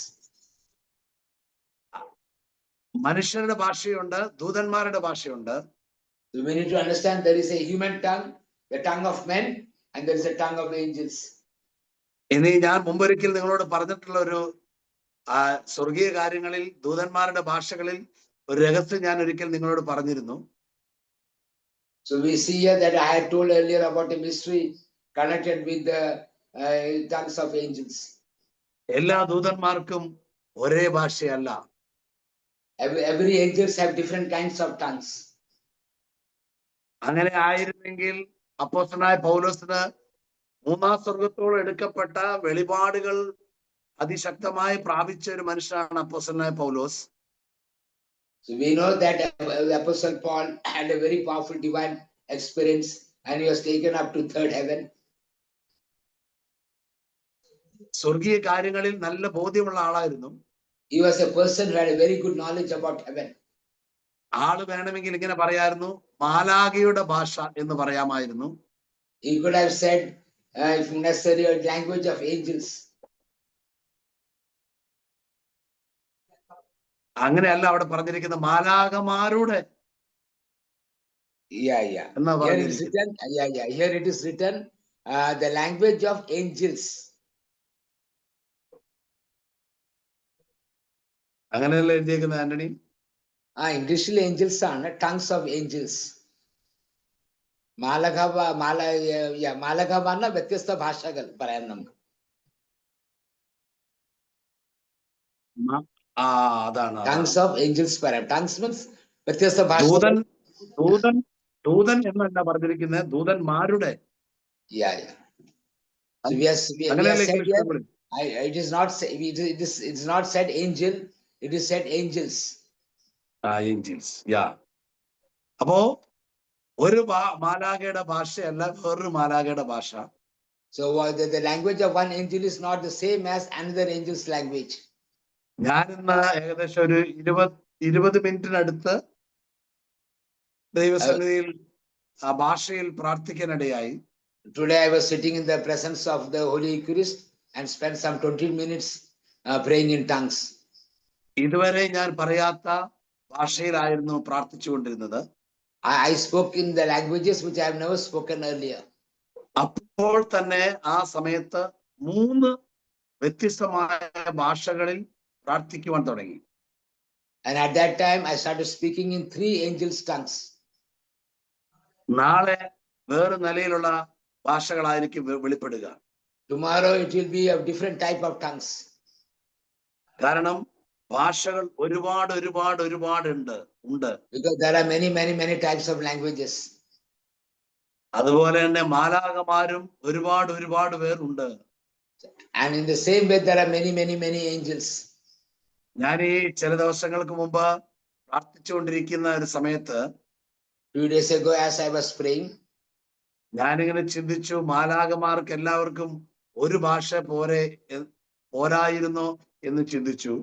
മനുഷ്യരുടെ ഭാഷയുണ്ട്, ദൂതന്മാരുടെ ഭാഷയുണ്ട്. so we need to understand there is a human tongue, the tongue of men, and there is a tongue of angels. ഇനി ഞാൻ മുമ്പൊരിക്കൽ നിങ്ങളോട് പറഞ്ഞിട്ടുള്ള ഒരു സ്വർഗീയ കാര്യങ്ങളിൽ ദൂതന്മാരുടെ ഭാഷകളിൽ ഒരു രഹസ്യം ഞാൻ ഒരിക്കൽ നിങ്ങളോട് പറഞ്ഞിരുന്നു. So we see here that I had told earlier about a mystery connected with the tongues of angels. എല്ലാ ദൂതന്മാർക്കും ഒരേ ഭാഷയല്ല. Every angels have different kinds of tongues. അങ്ങനെ ആയിരുന്നെങ്കിൽ അപ്പോസ്തലനായ പൗലോസിന് മൂന്നാം സ്വർഗത്തോട് എടുക്കപ്പെട്ട വെളിപാടുകൾ അതിശക്തമായി പ്രാപിച്ച ഒരു മനുഷ്യനാണ് അപ്പോസ്തലനായ പൗലോസ്. So we know that Apostle Paul had a very powerful divine experience and he was taken up to third heaven. സ്വർഗീയ കാര്യങ്ങളിൽ നല്ല ബോധ്യമുള്ള ആളായിരുന്നു. He was a person who had a very good knowledge about heaven. ആള് വേണമെങ്കിൽ ഇങ്ങനെ പറയായിരുന്നു, മാലാഖയുടെ ഭാഷ എന്ന് പറയാമായിരുന്നു. He could have said, if necessary, a language of angels. അങ്ങനെയല്ല അവിടെ പറഞ്ഞിരിക്കുന്ന മാലാഖമാരുടെ. Yeah. എന്നാ Here it is പറഞ്ഞിരിക്കുന്നത്. written, Here it is written, the language of angels. അങ്ങനെയല്ല എഴുതിയേക്കുന്നത് Antony. Englishil angels are tongues of angels. മാലഖ പറഞ്ഞ വ്യത്യസ്ത ഭാഷകൾ പറയാം നമുക്ക്. അതാണ് Tongues of angels പറയാം. Tongues means വ്യത്യസ്ത ഭാഷ. ദൂതൻ എന്നല്ല പറഞ്ഞിരിക്കുന്നത്, ദൂതന്മാരുടെ. Yeah. So we are said here, it is not said angel, it is said angels. Angels. അപ്പോ ഒരു മാലാഖയുടെ ഭാഷയല്ല വേറൊരു മാലാഖയുടെ ഭാഷ. So the language of one angel is not the same as another angel's language. ഞാൻ ഇന്ന് ഏകദേശം ഒരു 20 മിനിറ്റിനടുത്ത് ദൈവസന്നിധിയിൽ ആ ഭാഷയിൽ പ്രാർത്ഥിക്കാനിടയായി. Today I was sitting in the presence of the Holy Eucharist and spent some 20 minutes praying in tongues. ഇതുവരെ ഞാൻ പറയാത്ത ഭാഷയിലായിരുന്നു പ്രാർത്ഥിച്ചുകൊണ്ടിരുന്നത്. I spoke in the languages which I have never spoken earlier. അപ്പോൾ തന്നെ ആ സമയത്ത് 3 വ്യത്യസ്തമായ ഭാഷകളിൽ പ്രാർത്ഥിക്കുവാൻ തുടങ്ങി. And at that time I started speaking in 3 angels' tongues. നാളെ വേറെ നിലയിലുള്ള ഭാഷകളായിരിക്കും വെളിപ്പെടുക. Tomorrow it will be of different type of tongues. കാരണം ഭാഷകൾ ഒരുപാട് ഉണ്ട്. Because there are many types of languages. അതുപോലെ തന്നെ മാലാഖമാരും ഒരുപാട് പേരുണ്ട്. And in the same way, there are many angels. ഞാൻ ഈ ചില ദിവസങ്ങൾക്ക് മുമ്പ് പ്രാർത്ഥിച്ചുകൊണ്ടിരിക്കുന്ന ഒരു സമയത്ത് 2 days ago, as I was praying, ഞാനിങ്ങനെ ചിന്തിച്ചു, മാലാഖമാർക്ക് എല്ലാവർക്കും ഒരു ഭാഷ പോരായിരുന്നോ എന്ന് ചിന്തിച്ചു.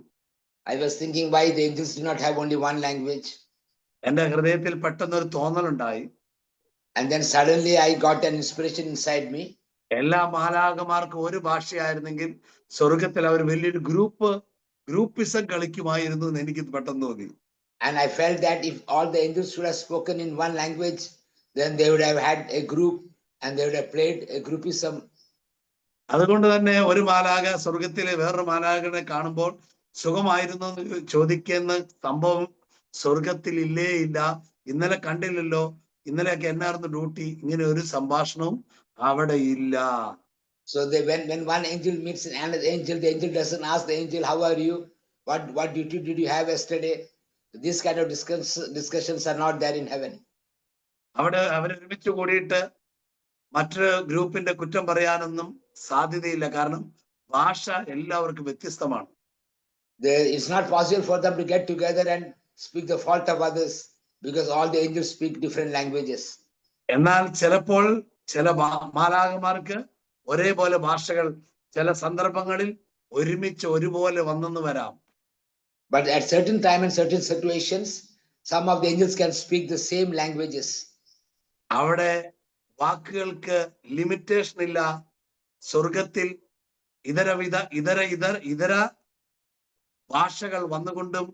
I was thinking why the angels do not have only one language. എന്റെ ഹൃദയത്തിൽ പെട്ടെന്നൊരു തോന്നലുണ്ടായി. And then suddenly I got an inspiration inside me. എല്ലാ മാലാഖമാർക്കും ഒരു ഭാഷയായിരുന്നെങ്കിൽ സ്വർഗത്തിൽ അവർ വലിയൊരു ഗ്രൂപ്പിസം കളിക്കുമായിരുന്നു എന്ന് എനിക്ക് പെട്ടെന്ന് തോന്നി. And I felt that if all the angels should have spoken in one language, then they would have had a group and they would have played a groupism. അതുകൊണ്ട് തന്നെ ഒരു മാലാഖ സ്വർഗത്തിലെ വേറൊരു മാലാഖനെ കാണുമ്പോൾ സുഖമായിരുന്നു എന്ന് ചോദിക്കുന്ന സംഭവം സ്വർഗത്തിൽ ഇല്ല. ഇന്നലെ കണ്ടില്ലല്ലോ, ഇന്നലെയൊക്കെ എന്നായിരുന്നു ഡ്യൂട്ടി, ഇങ്ങനെ ഒരു സംഭാഷണവും അവിടെ ഇല്ല. So when one angel meets another angel, the angel doesn't ask the angel, how are you? What duty did you have yesterday? These kind of discussions are not there in heaven. അവിടെ അവരൊരുമിച്ച് കൂടിയിട്ട് മറ്റൊരു ഗ്രൂപ്പിന്റെ കുറ്റം പറയാനൊന്നും സാധ്യതയില്ല. കാരണം ഭാഷ എല്ലാവർക്കും വ്യത്യസ്തമാണ്. It's not possible for them to get together and speak the fault of others because all the angels speak different languages. എന്നാൽ ചിലപ്പോൾ ചില മാലാഖമാർക്ക് ഒരേപോലെ ഭാഷകൾ ചില സന്ദർഭങ്ങളിൽ ഒരുപോലെ വന്നെന്ന് വരാം. But at certain time and certain situations, some of the angels can speak the same languages. അവിടെ വാക്കുകൾക്ക് ലിമിറ്റേഷൻ ഇല്ല. സ്വർഗത്തിൽ ഇതര ഭാഷകൾ വന്നുകൊണ്ടും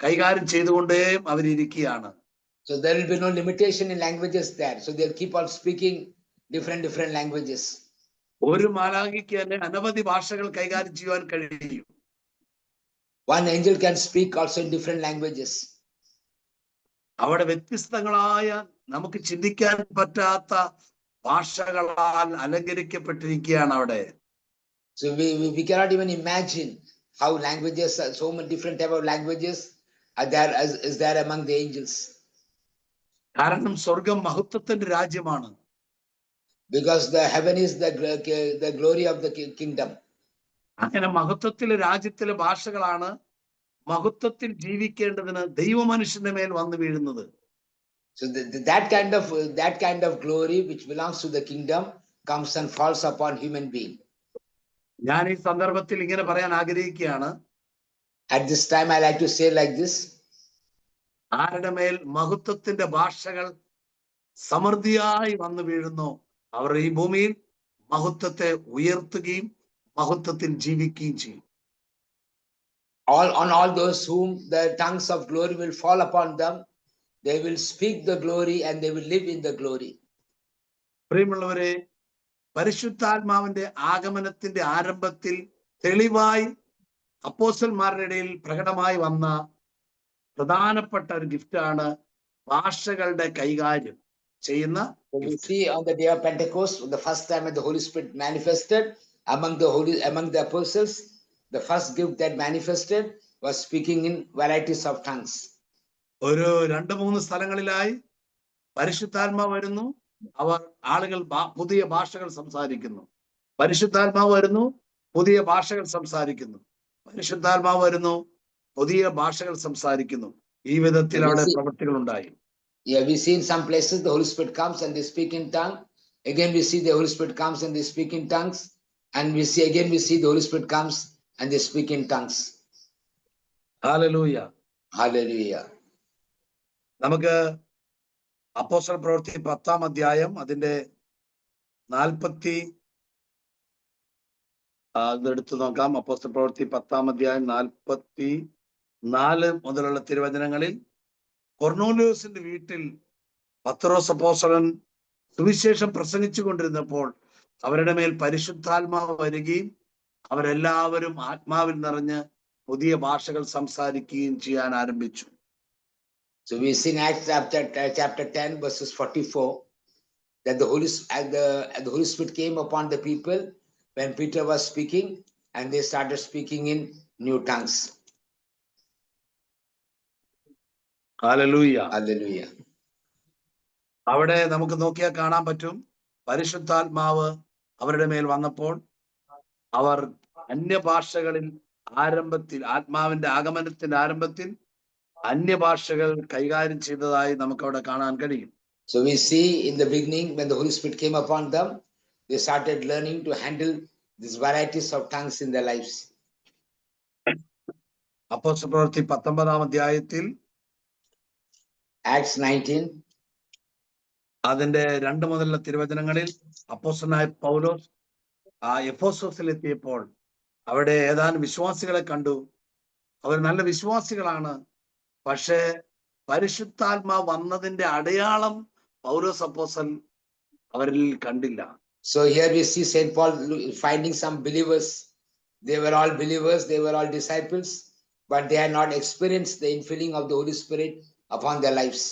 കൈകാര്യം ചെയ്തുകൊണ്ടേ അവരിയ്ക്കുകയാണ്. So there will be no limitation in languages there. So they'll keep on speaking different languages. ഒരു മാലാഖയ്ക്ക് തന്നെ അനവധി ഭാഷകൾ കൈകാര്യം ചെയ്യുവാൻ കഴിയും. One angel can speak also in different languages. അവിടെ വ്യത്യസ്തങ്ങളായ നമുക്ക് ചിന്തിക്കാൻ പറ്റാത്ത ഭാഷകളാൽ അലങ്കരിക്കപ്പെട്ടിരിക്കുകയാണ് അവിടെ. So we cannot even imagine how languages, so many different type of languages are there is there among the angels. കാരണം സ്വർഗം മഹത്വത്തിന്റെ രാജ്യമാണ്. Because the heaven is the glory of the kingdom. അങ്ങനെ മഹത്വത്തിലെ രാജ്യത്തിലെ ഭാഷകളാണ് മഹത്വത്തിൽ ജീവിക്കേണ്ടതിന് ദൈവമനുഷ്യന്റെ മേൽ വന്നു വീഴുന്നത്. So that kind of glory which belongs to the kingdom comes and falls upon human being. ഞാൻ ഈ സന്ദർഭത്തിൽ ഇങ്ങനെ പറയാൻ ആഗ്രഹിക്കുകയാണ്. At this time I like to say like this. ആരുടെ മേൽ മഹത്വത്തിന്റെ ഭാഷകൾ സമൃദ്ധിയായി വന്നു വീഴുന്നു, അവർ ഈ ഭൂമിയിൽ മഹത്വത്തെ ഉയർത്തുകയും മഹത്വത്തിൽ ജീവിക്കുകയും ചെയ്യും. On all those whom the tongues of glory will fall upon them, they will speak the glory and they will live in the glory. പ്രിയമുള്ളവരെ, പരിശുദ്ധാത്മാവിന്റെ ആഗമനത്തിന്റെ ആരംഭത്തിൽ തെളിവായി അപ്പോസ്തലന്മാരുടെ ഇടയിൽ പ്രകടമായി വന്ന പ്രധാനപ്പെട്ട ഒരു ഗിഫ്റ്റാണ് ഭാഷകളുടെ കൈകാര്യം ചെയ്യുന്ന. We see on the day of Pentecost, the first time when the Holy Spirit manifested among the apostles, the first gift that manifested was speaking in varieties of tongues. ഒരു 2-3 സ്ഥലങ്ങളിലായി പരിശുദ്ധാത്മാവ് വരുന്നു, അവർ ആളുകൾ പുതിയ ഭാഷകൾ സംസാരിക്കുന്നു. പരിശുദ്ധാത്മാവ് വരുന്നു, പുതിയ ഭാഷകൾ സംസാരിക്കുന്നു. പരിശുദ്ധാത്മാവ് വരുന്നു, പുതിയ ഭാഷകൾ സംസാരിക്കുന്നു. ഈ വിധത്തിൽ അവിടെ പ്രവൃത്തികൾ ഉണ്ടായി. Yeah, we see in some places the Holy Spirit comes and they speak in tongue. Again, we see the Holy Spirit comes and they speak in tongues. And we see the Holy Spirit comes and they speak in tongues. Hallelujah. Hallelujah. നമുക്ക് അപ്പോസ്തല പ്രവൃത്തി 10-ാം അധ്യായം അതിന്റെ 40 എടുത്തു നോക്കാം. അപ്പോസ്തല പ്രവൃത്തി 10-ാം അധ്യായം 44 മുതലുള്ള തിരുവചനങ്ങളിൽ കൊർന്നേലിയോസിന്റെ വീട്ടിൽ പത്രോസ് അപ്പോസ്തലൻ സുവിശേഷം പ്രസംഗിച്ചു കൊണ്ടിരുന്നപ്പോൾ അവരുടെ മേൽ പരിശുദ്ധാത്മാവ് വരികയും അവരെല്ലാവരും ആത്മാവിൽ നിറഞ്ഞ് പുതിയ ഭാഷകൾ സംസാരിക്കുകയും ചെയ്യാൻ ആരംഭിച്ചു. So we see in Acts chapter 10 verses 44 that the Holy Spirit came upon the people when Peter was speaking, and they started speaking in new tongues. Hallelujah. Hallelujah. അവിടെ നമുക്ക് നോക്കിയാൽ കാണാൻ പറ്റും, പരിശുദ്ധാത്മാവ് അവരുടെ മേൽ വന്നപ്പോൾ അവർ അന്യഭാഷകളിൽ ആരംഭത്തിൽ, ആത്മാവിന്റെ ആഗമനത്തിന്റെ ആരംഭത്തിൽ അന്യഭാഷകൾ കൈകാര്യം ചെയ്തതായി നമുക്ക് അവിടെ കാണാൻ കഴിയും. So we see in the beginning, when the Holy Spirit came upon them, they started learning to handle these varieties of tongues in their lives. അപ്പോസ്തലപ്രവൃത്തി 19-ാം അധ്യായത്തിൽ Acts 19, അതിന്റെ 2 മുതലുള്ള തിരുവചനങ്ങളിൽ അപ്പോസ്തലനായ പൗലോസ് എഫെസോസിൽ എത്തിയപ്പോൾ അവിടെ ഏതാനും വിശ്വാസികളെ കണ്ടു. അവർ നല്ല വിശ്വാസികളാണ്, പക്ഷേ പരിശുദ്ധാത്മാവ് വന്നതിന്റെ അടയാളം പൗലോസ് അപ്പോസ്തലൻ അവരിൽ കണ്ടില്ല. so here we see Saint Paul finding some believers. They were all believers, they were all disciples, but they had not experienced the infilling of the Holy Spirit upon their lives.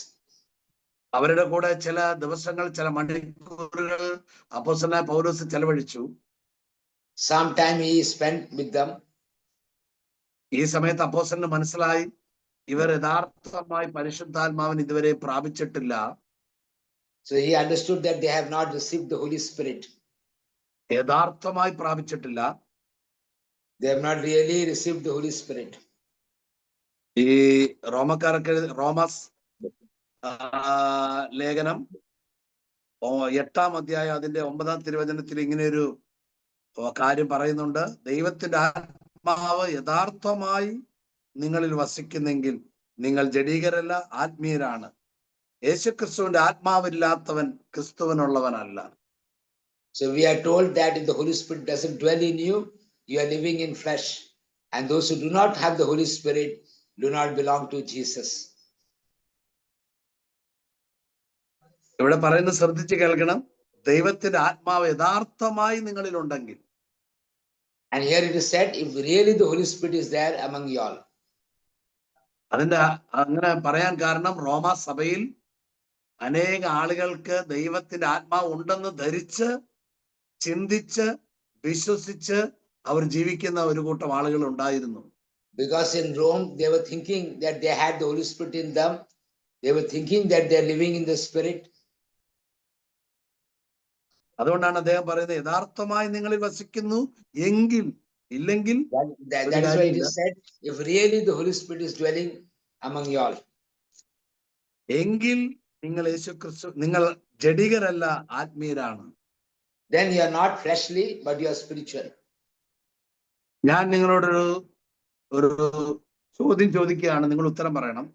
അവരുടെ കൂടെ ചില ദിവസങ്ങൾ, ചില മണിക്കൂറുകൾ അപ്പോസ്തലനായ പൗലോസ് ചെലവഴിച്ചു. Sometime he spent with them. ഈ സമയത്ത് അപ്പോസ്തലന് മനസ്സിലായി, ഇവർ യഥാർത്ഥമായി പരിശുദ്ധാത്മാവിന് ഇതുവരെ പ്രാപിച്ചിട്ടില്ല. So he understood that they have not received the Holy Spirit. യഥാർത്ഥമായി പ്രാപിച്ചിട്ടില്ല. They have not really received the Holy Spirit. ഈ റോമക്കാർക്ക് റോമസ് ലേഖനം 8-ാം അധ്യായം അതിന്റെ 9-ാം തിരുവചനത്തിൽ ഇങ്ങനെയൊരു കാര്യം പറയുന്നുണ്ട്. ദൈവത്തിന്റെ ആത്മാവ് യഥാർത്ഥമായി നിങ്ങളിൽ വസിക്കുന്നെങ്കിൽ നിങ്ങൾ ജഡീകരല്ല, ആത്മീയരാണ്. യേശുക്രിസ്തുവിന്റെ ആത്മാവില്ലാത്തവൻ ക്രിസ്തുവിനുള്ളവനല്ല. So we are told that if the Holy Spirit doesn't dwell in you, you are living in flesh. And those who do not have the Holy Spirit do not belong to Jesus. ഇവിടെ പറയുന്നത് ശ്രദ്ധിച്ച് കേൾക്കണം. ദൈവത്തിന്റെ ആത്മാവ് യഥാർത്ഥമായി നിങ്ങളിൽ ഉണ്ടെങ്കിൽ. And here it is said, if really the Holy Spirit is there among you all. അതിന്റെ അങ്ങനെ പറയാൻ കാരണം റോമാ സഭയിൽ അനേക ആളുകൾക്ക് ദൈവത്തിന്റെ ആത്മാവ് ഉണ്ടെന്ന് ധരിച്ച്, ചിന്തിച്ച്, വിശ്വസിച്ച് അവർ ജീവിക്കുന്ന ഒരു കൂട്ടം ആളുകൾ ഉണ്ടായിരുന്നു. Because in Rome, they were thinking that they had the Holy Spirit in them. They were thinking that they are living in the Spirit. അതുകൊണ്ടാണ് അദ്ദേഹം പറയുന്നത്, യഥാർത്ഥമായി നിങ്ങളിൽ വസിക്കുന്നു എങ്കിൽ, ഇല്ലെങ്കിൽ That is why it is said, if really the Holy Spirit is dwelling among you all. എങ്കിൽ നിങ്ങൾ യേശുക്രിസ്തു, നിങ്ങൾ ജഡികരല്ല, ആത്മീയരാണ്. Then you are not fleshly, but you are spiritual. ഞാൻ നിങ്ങളോടൊരു ചോദ്യം ചോദിക്കുകയാണ്, നിങ്ങൾ ഉത്തരം പറയണം.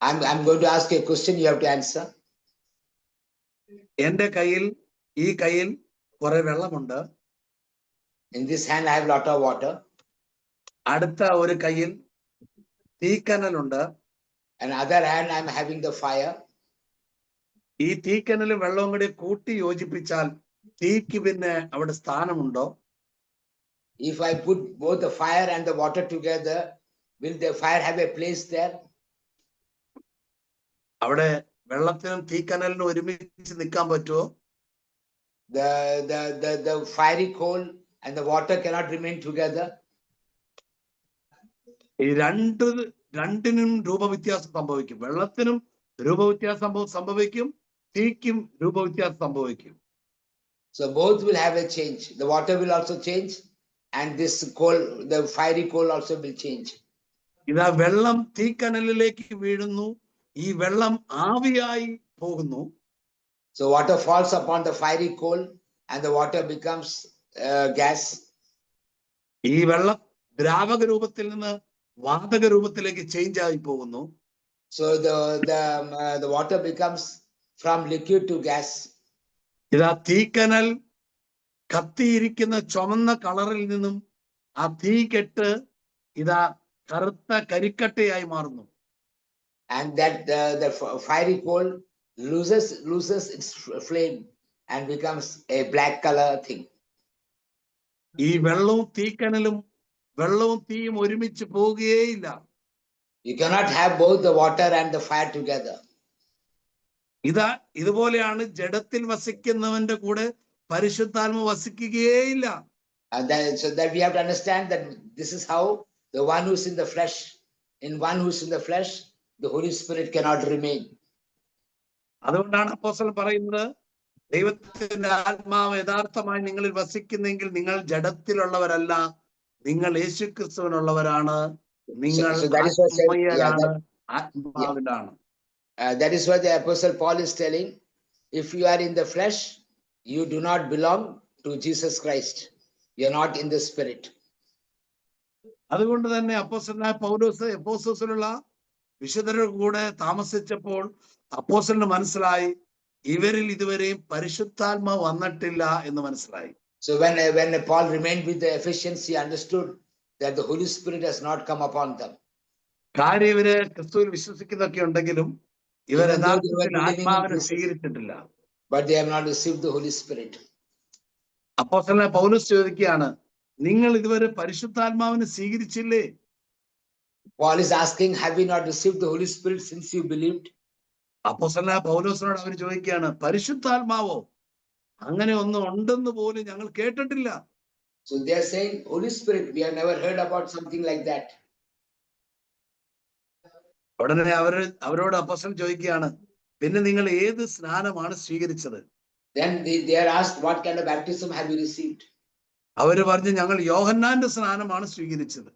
I'm going to ask you a question, you have to answer. എന്റെ ഈ കയ്യിൽ കുറെ വെള്ളമുണ്ട്. In this hand, I have a lot of water. അടുത്ത ഒരു കയ്യിൽ തീക്കനലുണ്ട്. And other hand, I'm having the fire. ഈ തീക്കനലും വെള്ളവും കൂടി കൂട്ടി യോജിപ്പിച്ചാൽ തീക്ക് പിന്നെ അവിടെ സ്ഥാനമുണ്ടോ? If I put both the fire and the water together, will the fire have a place there? അവിടെ വെള്ളത്തിനും തീക്കനലിനും ഒരുമിച്ച് നിൽക്കാൻ പറ്റുമോ? The fiery coal and the water cannot remain together. ഈ രണ്ടിനും രൂപവ്യത്യാസം സംഭവിക്കും. വെള്ളത്തിനും രൂപവ്യത്യാസം സംഭവിക്കും, തീക്കും രൂപവ്യത്യാസം സംഭവിക്കും. So both will have a change. The water will also change, and this coal, the fiery coal also will change. ഇതാ വെള്ളം തീക്കനലിലേക്ക് വീഴുന്നു, ഈ വെള്ളം ആവിയായി പോകുന്നു. So water falls upon the fiery coal and the water becomes gas. ഈ വെള്ളം ദ്രാവക രൂപത്തിൽ നിന്ന് വാതക രൂപത്തിലേക്ക് ചേഞ്ച് ആയി പോകുന്നു. So the water becomes from liquid to gas. ഇതാ തീക്കനൽ കത്തിയിരിക്കുന്ന ചുമന്ന കളറിൽ നിന്നും ആ തീ കെട്ട് ഇതാ കറുത്ത കരിക്കട്ടയായി മാറുന്നു. And that the fiery coal loses its flame and becomes a black color thing. ഈ വെള്ളവും തീയും ഒരുമിച്ച് പോവുകയേയില്ല. You cannot have both the water and the fire together. ഇതുപോലെയാണ് ജഡത്തിൽ വസിക്കുന്നവന്റെ കൂടെ പരിശുദ്ധാത്മ വസിക്കുകയേയില്ല. So that we have to understand that this is how the one who's in the flesh, the Holy Spirit cannot remain. അതുകൊണ്ടാണ് അപ്പോസ്തലൻ പറയുന്നത്, ദൈവത്തിന്റെ ആത്മാവ് യഥാർത്ഥമായി നിങ്ങളിൽ വസിക്കുന്നെങ്കിൽ നിങ്ങൾ ജഡത്തിലുള്ളവരല്ല, നിങ്ങൾ യേശുക്രിസ്തുവിനുള്ളവരാണ്, നിങ്ങൾ ആത്മീയരാണ്, ആത്മാവിലാണ്. That is what the Apostle Paul is telling. If you are in the flesh, you do not belong to Jesus Christ. You are not in the spirit. അതുകൊണ്ട് തന്നെ അപ്പോസ്തലനായ പൗലോസ് എഫെസോസിലുള്ള വിശുദ്ധരുടെ കൂടെ താമസിച്ചപ്പോൾ അപ്പോസ്തലന് മനസ്സിലായി, ഇവരിൽ ഇതുവരെയും പരിശുദ്ധാത്മാവ് വന്നിട്ടില്ല എന്ന് മനസ്സിലായി. So when Paul remained with the Ephesians, he understood that the Holy Spirit has not come upon them. കാര്യം ഇവര് ക്രിസ്തുവിൽ വിശ്വസിക്കുന്നൊക്കെ ഉണ്ടെങ്കിലും ഇവർ യഥാർത്ഥത്തിൽ ആത്മാവിനെ സ്വീകരിച്ചിട്ടില്ല. But they have not received the Holy Spirit. അപ്പോസ്തലനായ പൗലോസ് ചോദിക്കുകയാണ്, നിങ്ങൾ ഇതുവരെ പരിശുദ്ധാത്മാവിനെ സ്വീകരിച്ചില്ലേ? Paul is asking, have you not received the Holy Spirit since you believed? അപ്പോസ്തലനായ പൗലോസിനോട് അവർ ചോദിക്കുകയാണ്, പരിശുദ്ധാത്മാവോ? അങ്ങനെ ഒന്നും ഉണ്ടെന്ന് പോലും ഞങ്ങൾ കേട്ടിട്ടില്ല. So they are saying, Holy Spirit, we have never heard about something like that. ഉടനെ അവരോട് അപ്പോസ്തലൻ ചോദിക്കുകയാണ്, പിന്നെ നിങ്ങൾ ഏത് സ്നാനമാണ് സ്വീകരിച്ചത്? Then they are asked, what kind of baptism have you received? അവര് പറഞ്ഞു, ഞങ്ങൾ യോഹന്നാന്റെ സ്നാനമാണ് സ്വീകരിച്ചത്.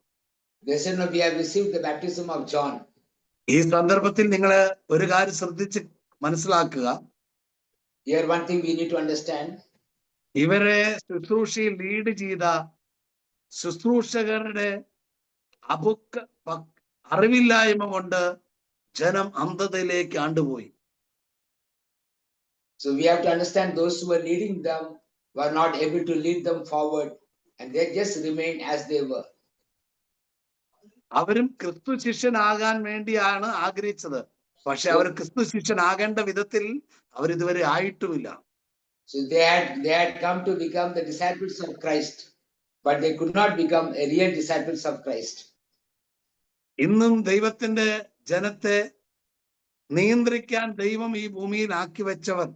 They said, no, we have received the baptism of John. ഈ സന്ദർഭത്തിൽ നിങ്ങൾ ഒരു കാര്യം ശ്രദ്ധിച്ച് മനസ്സിലാക്കുക. Here one thing we need to understand. ഇവരെ ശുശ്രൂഷയിൽ ലീഡ് ചെയ്ത ശുശ്രൂഷകരുടെ അറിവില്ലായ്മ കൊണ്ട് ജനം അന്ധതയിലേക്ക് ആണ്ടുപോയി. So we have to understand those who were leading them were not able to lead them forward, and they just remained as they were. അവരും ക്രിസ്തു ശിഷ്യനാകാൻ വേണ്ടിയാണ് ആഗ്രഹിച്ചത്, പക്ഷെ അവർ ക്രിസ്തു ശിഷ്യനാകേണ്ട വിധത്തിൽ അവരിതുവരെ ആയിട്ടുമില്ല. So they had come to become the disciples of Christ, but they could not become a real disciples of Christ. ഇന്നും ദൈവത്തിന്റെ ജനത്തെ നിയന്ത്രിക്കാൻ ദൈവം ഈ ഭൂമിയിൽ ആക്കി വെച്ചവർ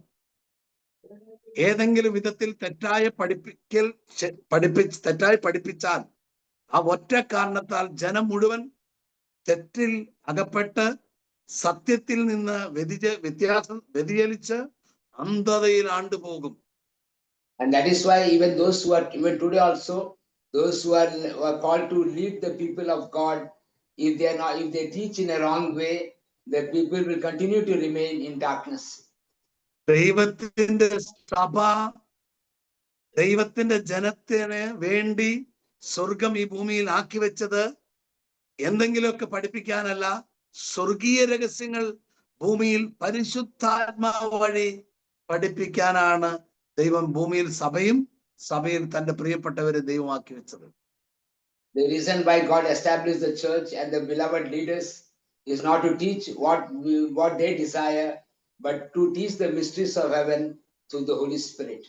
ഏതെങ്കിലും വിധത്തിൽ തെറ്റായി പഠിപ്പിച്ചാൽ ആ ഒറ്റ കാരണത്താൽ ജനം മുഴുവൻ തെറ്റിൽ അകപ്പെട്ട് സത്യത്തിൽ നിന്ന് വ്യതിചലിച്ച് അന്ധതയിൽ ആണ്ടുപോകും. And that is why even those who are even today also, those who are called to lead the people of God, if they teach in a wrong way, the people will continue to remain in darkness. ദൈവത്തിന്റെ സഭ, ദൈവത്തിന്റെ ജനത്തിന് വേണ്ടി സ്വർഗം ഈ ഭൂമിയിൽ ആക്കി വെച്ചത് എന്തെങ്കിലുമൊക്കെ പഠിപ്പിക്കാനല്ല, സ്വർഗീയ രഹസ്യങ്ങൾ ഭൂമിയിൽ പരിശുദ്ധാത്മാവ് വഴി പഠിപ്പിക്കാനാണ് ദൈവം ഭൂമിയിൽ സഭയിൽ തന്റെ പ്രിയപ്പെട്ടവരെ ദൈവമാക്കി വെച്ചത്. The reason why God established the church and the beloved leaders is not to teach what they desire, but to teach the mysteries of heaven through the Holy Spirit.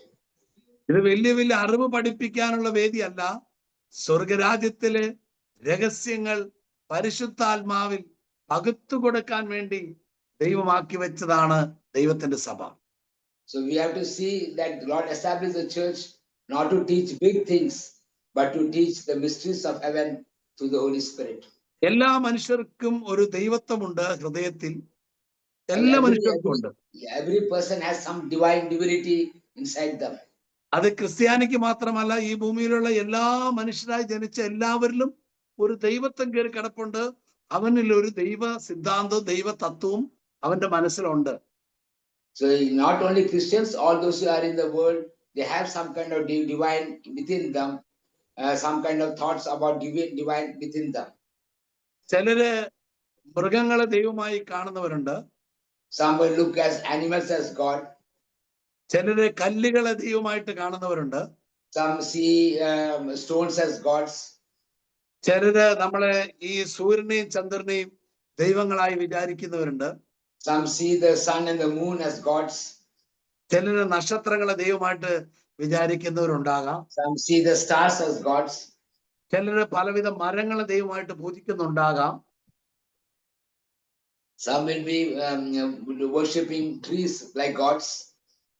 ഇത് വലിയ വലിയ അറിവ് പഠിപ്പിക്കാനുള്ള വേദിയല്ല, സ്വർഗരാജ്യത്തിലെ രഹസ്യങ്ങൾ പരിശുദ്ധാത്മാവിൽ പകുത്തു കൊടുക്കാൻ വേണ്ടി ദൈവമാക്കി വെച്ചതാണ് ദൈവത്തിന്റെ സഭ. So we have to see that God established the church not to teach big things, but to teach the mysteries of heaven through the Holy Spirit. എല്ലാ മനുഷ്യർക്കും ഒരു ദൈവത്വമുണ്ട് ഹൃദയത്തിൽ. എല്ലാ മനുഷ്യർക്കും ഉണ്ട്. Every person has some divine divinity inside them. അത് ക്രിസ്ത്യാനിക്ക് മാത്രമല്ല, ഈ ഭൂമിയിലുള്ള എല്ലാ മനുഷ്യരായി ജനിച്ച എല്ലാവരിലും ഒരു ദൈവത്വം കയറി കിടപ്പുണ്ട്. അവനിൽ ഒരു ദൈവ സിദ്ധാന്തവും ദൈവ തത്വവും അവന്റെ മനസ്സിലുണ്ട്. So not only Christians, all those who are in the world, they have some kind of divine within them, some kind of thoughts about divine within them. ചിലര് മൃഗങ്ങളെ ദൈവമായി കാണുന്നവരുണ്ട്. Some will look as animals as God. ചിലര് കല്ലുകളെ ദൈവമായിട്ട് കാണുന്നവരുണ്ട്. Some see stones as gods. ചിലര് നമ്മളെ ഈ സൂര്യനെയും ചന്ദ്രനെയും ദൈവങ്ങളായി വിചാരിക്കുന്നവരുണ്ട്. Some see the sun and the moon as gods. ചിലര് നക്ഷത്രങ്ങളെ ദൈവമായിട്ട് വിചാരിക്കുന്നവരുണ്ടാകാം. Some see the stars as gods. ചിലര് പലവിധ മരങ്ങളെ ദൈവമായിട്ട് പൂജിക്കുന്നുണ്ടാകാം. Some will be worshipping trees like gods.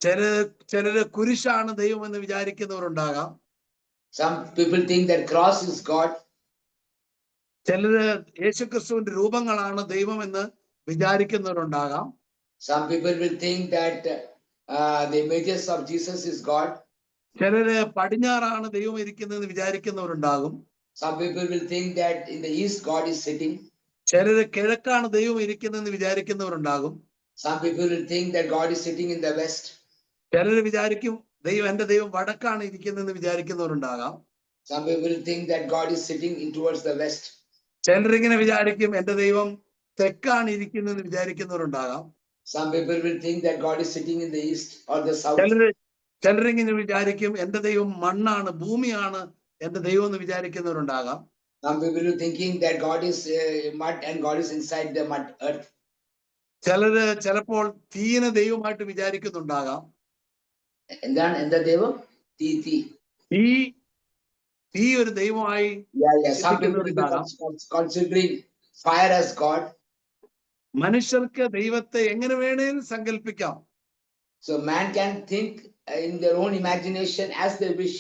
ചിലര് കുരിശാണ് ദൈവം എന്ന് വിചാരിക്കുന്നവരുണ്ടാകാം. Some people think that cross is God. ചിലര് യേശുക്രിസ്തുവിന്റെ രൂപങ്ങളാണ് ദൈവം എന്ന് വിചാരിക്കുന്നവരുണ്ടാകാം. Some people will think that the images of Jesus is God. ചിലര് പടിഞ്ഞാറാണ് ദൈവം ഇരിക്കുന്നതെന്ന് വിചാരിക്കുന്നവരുണ്ടാകും. Some people will think that in the east God is sitting. ചിലര് കിഴക്കാണ് ദൈവം ഇരിക്കുന്നതെന്ന് വിചാരിക്കുന്നവരുണ്ടാകും. Some people will think that God is sitting in the west. ചിലര് വിചാരിക്കും എന്റെ ദൈവം വടക്കാണ് ഇരിക്കുന്നതെന്ന് വിചാരിക്കുന്നവരുണ്ടാകാം. Some people will think that God is sitting in towards the west. ചിലരിങ്ങനെ വിചാരിക്കും എന്റെ ദൈവം തെക്കാണ് ഇരിക്കുന്നതെന്ന് വിചാരിക്കുന്നവരുണ്ടാകാം. Some people will think that God is sitting in the east or the south. ചിലരിങ്ങനെ വിചാരിക്കും എന്റെ ദൈവം മണ്ണാണ്, ഭൂമിയാണ് എന്റെ ദൈവം എന്ന് വിചാരിക്കുന്നവരുണ്ടാകാം. Some people are thinking that God is mud and God is inside the mud earth. ചിലര് ചിലപ്പോൾ തീനെ ദൈവമായിട്ട് വിചാരിക്കുന്നുണ്ടാകാം. എന്താ ദൈവം? തീ ഒരു ദൈവമായി Some people considering fire as God. മനുഷ്യർക്ക് ദൈവത്തെ എങ്ങനെ വേണേലും സങ്കല്പിക്കാം. So man can think in their own imagination as they wish.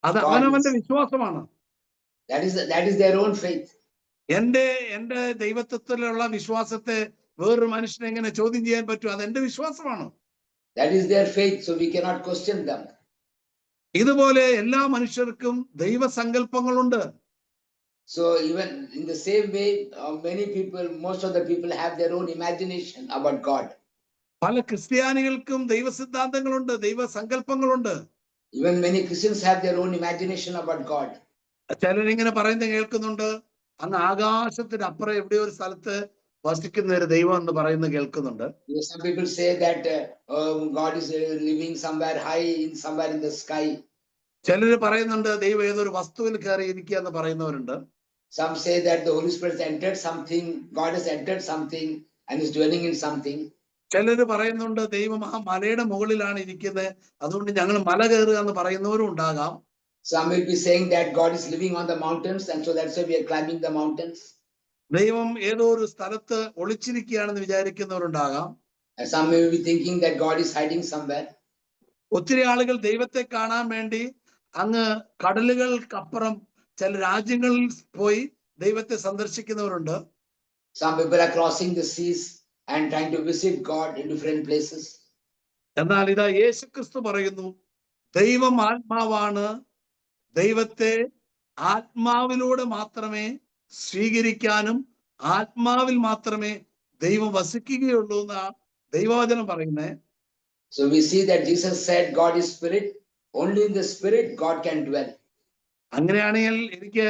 അത് അവനവന്റെ വിശ്വാസമാണ്. That is their own faith. എന്റെ ദൈവത്വത്തിലുള്ള വിശ്വാസത്തെ വേറൊരു മനുഷ്യനെ എങ്ങനെ ചോദ്യം ചെയ്യാൻ പറ്റും? അത് എന്റെ വിശ്വാസമാണ്. That is their faith, so we cannot question them. ഇതുപോലെ എല്ലാ മനുഷ്യർക്കും ദൈവസങ്കല്പങ്ങളുണ്ട്. So even in the same way, many people, most of the people have their own imagination about God. പല ക്രിസ്ത്യാനികൾക്കും ദൈവസിദ്ധാന്തങ്ങളുണ്ട്, ദൈവസങ്കല്പങ്ങളുണ്ട്. Even many Christians have their own imagination about God. ചിലരിങ്ങനെ പറയുന്നത് കേൾക്കുന്നുണ്ട്, അങ്ങ് ആകാശത്തിന് അപ്പുറം എവിടെയോ ഒരു സ്ഥലത്ത് വസിക്കുന്ന ഒരു ദൈവം എന്ന് പറയുന്നത് കേൾക്കുന്നുണ്ട്. Some people say that God is living somewhere high, somewhere in the sky. ചിലര് പറയുന്നുണ്ട് ദൈവം ഏതൊരു വസ്തുവിൽ കയറി ഇരിക്കുക എന്ന് പറയുന്നവരുണ്ട്. Some say that the Holy Spirit has entered something, God has entered something and is dwelling in something. ചിലര് പറയുന്നുണ്ട് ദൈവം ആ മലയുടെ മുകളിലാണ് ഇരിക്കുന്നത്, അതുകൊണ്ട് ഞങ്ങൾ മല കയറുക എന്ന് പറയുന്നവരും ഉണ്ടാകാം. Some will be saying that God is living on the mountains and so that's why we are climbing the mountains. ദൈവം ഏതോ ഒരു സ്ഥലത്ത് ഒളിച്ചിരിക്കുകയാണെന്ന് വിചാരിക്കുന്നവരുണ്ടാകാം. And some may be thinking that God is hiding somewhere. ഒത്തിരി ആളുകൾ ദൈവത്തെ കാണാൻ വേണ്ടി അങ്ങ് കടലുകൾക്കപ്പുറം ചില രാജ്യങ്ങളിൽ പോയി ദൈവത്തെ സന്ദർശിക്കുന്നവരുണ്ട്. Some people are crossing the seas and trying to visit God in different places. എന്നാൽ ഇതാ യേശുക്രിസ്തു പറയുന്നു, ദൈവം ആത്മാവാണ്, ദൈവത്തെ ആത്മാവിലൂടെ മാത്രമേ സ്വീകരിക്കാനും ആത്മാവിൽ മാത്രമേ ദൈവം വസിക്കുകയുള്ളൂ എന്നാ ദൈവവചനം പറയുന്നേ. So we see that Jesus said God is spirit, only in the spirit God can dwell. അങ്ങനെയാണെങ്കിൽ എനിക്ക്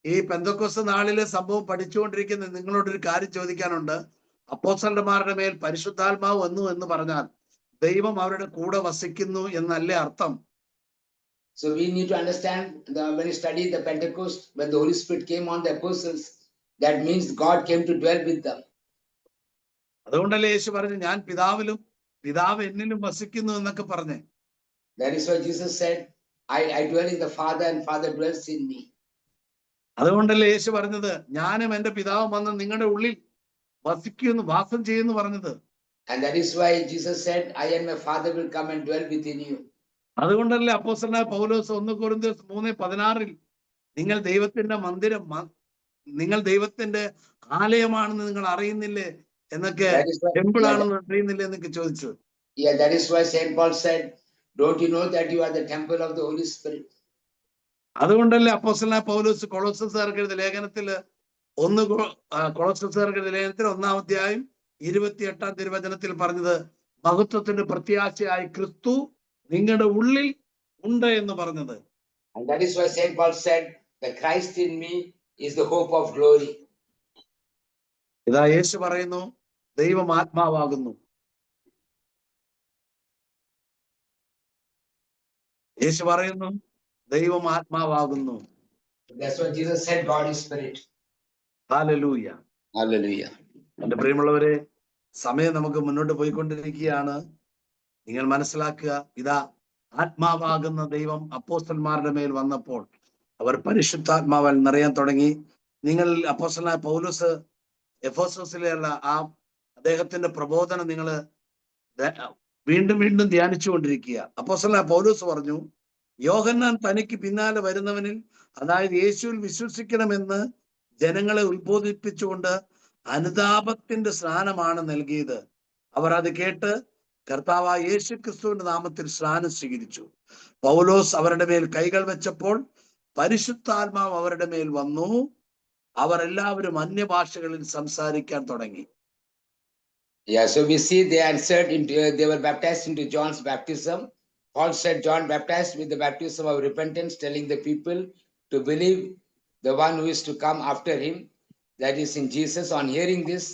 ഈ പെന്തക്കോസ്ത് നാളിലെ സംഭവം പഠിച്ചുകൊണ്ടിരിക്കുന്ന നിങ്ങളോടൊരു കാര്യം ചോദിക്കാനുണ്ട്. അപ്പോസ്തലന്മാരുടെ മേൽ പരിശുദ്ധാത്മാവ് വന്നു എന്ന് പറഞ്ഞാൽ ദൈവം അവരുടെ കൂടെ വസിക്കുന്നു എന്നല്ലേ അർത്ഥം? So we need to understand when you study the Pentecost, when the Holy Spirit came on the apostles, that means God came to dwell with them. അതുകൊണ്ടല്ലേ യേശു പറഞ്ഞു ഞാൻ പിതാവിലും പിതാവ് എന്നിലും വസിക്കുന്നു എന്നൊക്കെ പറഞ്ഞേ. That is why Jesus said, I dwell in the Father and Father dwells in me. അതുകൊണ്ടല്ലേ യേശു പറഞ്ഞത് ഞാനും എന്റെ പിതാവും വന്ന് നിങ്ങളുടെ ഉള്ളിൽ വസിക്കുന്നു, വാസം ചെയ്യുന്നു പറഞ്ഞത്. And that is why Jesus said, I and my Father will come and dwell within you. അതുകൊണ്ടല്ലേ അപ്പോസ്തലനായ പൗലോസ് 1 കൊരിന്ത്യർ 3:16 നിങ്ങൾ ദൈവത്തിന്റെ മന്ദിരം, നിങ്ങൾ ദൈവത്തിന്റെ ആലയമാണെന്ന് നിങ്ങൾ അറിയുന്നില്ലേ എന്നൊക്കെ, ടെമ്പിൾ ആണെന്ന് അറിയുന്നില്ലേ എന്നൊക്കെ ചോദിച്ചത്. Yeah, that is why Saint Paul said, don't you know that you are the temple of the Holy Spirit? അതുകൊണ്ടല്ലേ അപ്പോസ്തലനായ പൗലോസ് കൊളോസ്യർക്കെഴുതിയ ലേഖനത്തിൽ 1-ാം അധ്യായം 28-ാം തിരുവചനത്തിൽ പറഞ്ഞത് മഹത്വത്തിന്റെ പ്രത്യാശയായി ക്രിസ്തു നിങ്ങളുടെ ഉള്ളിൽ ഉണ്ട് എന്ന് പറഞ്ഞത്. And that is why Saint Paul said, the Christ in me is the hope of glory. ഇതാ യേശു പറയുന്നു ദൈവം ആത്മാവാകുന്നു. യേശു പറയുന്നു ദൈവം ആത്മാവാകുന്നു. That's why Jesus said God is spirit. Hallelujah. Hallelujah. എന്റെ പ്രിയമുള്ളവരെ, സമയം നമുക്ക് മുന്നോട്ട് പോയിക്കൊണ്ടിരിക്കുകയാണ്. നിങ്ങൾ മനസ്സിലാക്കുക, ഇതാ ആത്മാവാകുന്ന ദൈവം അപ്പോസ്തലന്മാരുടെ മേൽ വന്നപ്പോൾ അവർ പരിശുദ്ധാത്മാവാൽ നിറയാൻ തുടങ്ങി. നിങ്ങൾ അപ്പോസ്തലനായ പൗലോസ് എഫെസോസിലുള്ള ആ അദ്ദേഹത്തിന്റെ പ്രബോധനം നിങ്ങൾ വീണ്ടും വീണ്ടും ധ്യാനിച്ചുകൊണ്ടിരിക്കുക. അപ്പോസ്തലനായ പൗലോസ് പറഞ്ഞു, യോഹന്നാൻ തനിക്ക് പിന്നാലെ വരുന്നവനിൽ, അതായത് യേശുവിൽ വിശ്വസിക്കണമെന്ന് ജനങ്ങളെ ഉത്ബോധിപ്പിച്ചുകൊണ്ട് അനുതാപത്തിന്റെ സ്നാനമാണ് നൽകിയത്. അവർ അത് കേട്ട് കർത്താവായ യേശു ക്രിസ്തുവിന്റെ നാമത്തിൽ സ്നാനം സ്വീകരിച്ചു. പൗലോസ് അവരുടെ മേൽ കൈകൾ വെച്ചപ്പോൾ പരിശുദ്ധാത്മാവ് അവരുടെ മേൽ വന്നു. അവർ എല്ലാവരും അന്യഭാഷകളിൽ സംസാരിക്കാൻ തുടങ്ങി. Yeah, so we see they answered into, they were baptized into John's baptism. Paul said John baptized with the baptism of repentance, telling the people to believe the one who is to come after him, that is in Jesus. On hearing this,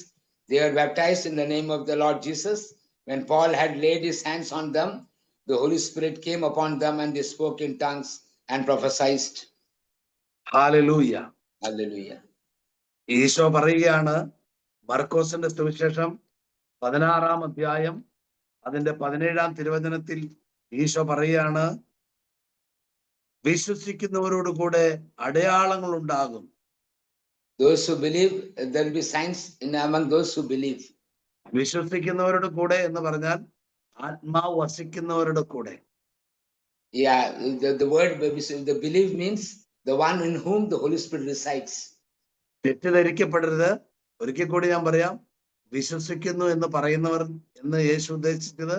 they were baptized in the name of the Lord Jesus. When Paul had laid his hands on them, the Holy Spirit came upon them and they spoke in tongues and prophesied. Hallelujah. Hallelujah. Isho പറയുകയാണ്, മർക്കോസിന്റെ സുവിശേഷം 16-ാം അധ്യായം അതിന്റെ 17-ാം തിരുവചനത്തിൽ ഈശോ പറയുകയാണ്, വിശ്വസിക്കുന്നവരോട് കൂടെ അടയാളങ്ങൾ ഉണ്ടാകും. Those who believe, there will be signs in among those who believe. വിശ്വസിക്കുന്നവരുടെ കൂടെ എന്ന് പറഞ്ഞാൽ ആത്മാവ് വസിക്കുന്നവരുടെ കൂടെ. Yeah, the word the believe means the one in whom the Holy Spirit resides. തെറ്റിദ്ധരിക്കപ്പെടരുത്. ഒരിക്കൽ കൂടി ഞാൻ പറയാം, വിശ്വസിക്കുന്നു എന്ന് പറയുന്നവർ എന്ന് യേശു ഉദ്ദേശിച്ചത്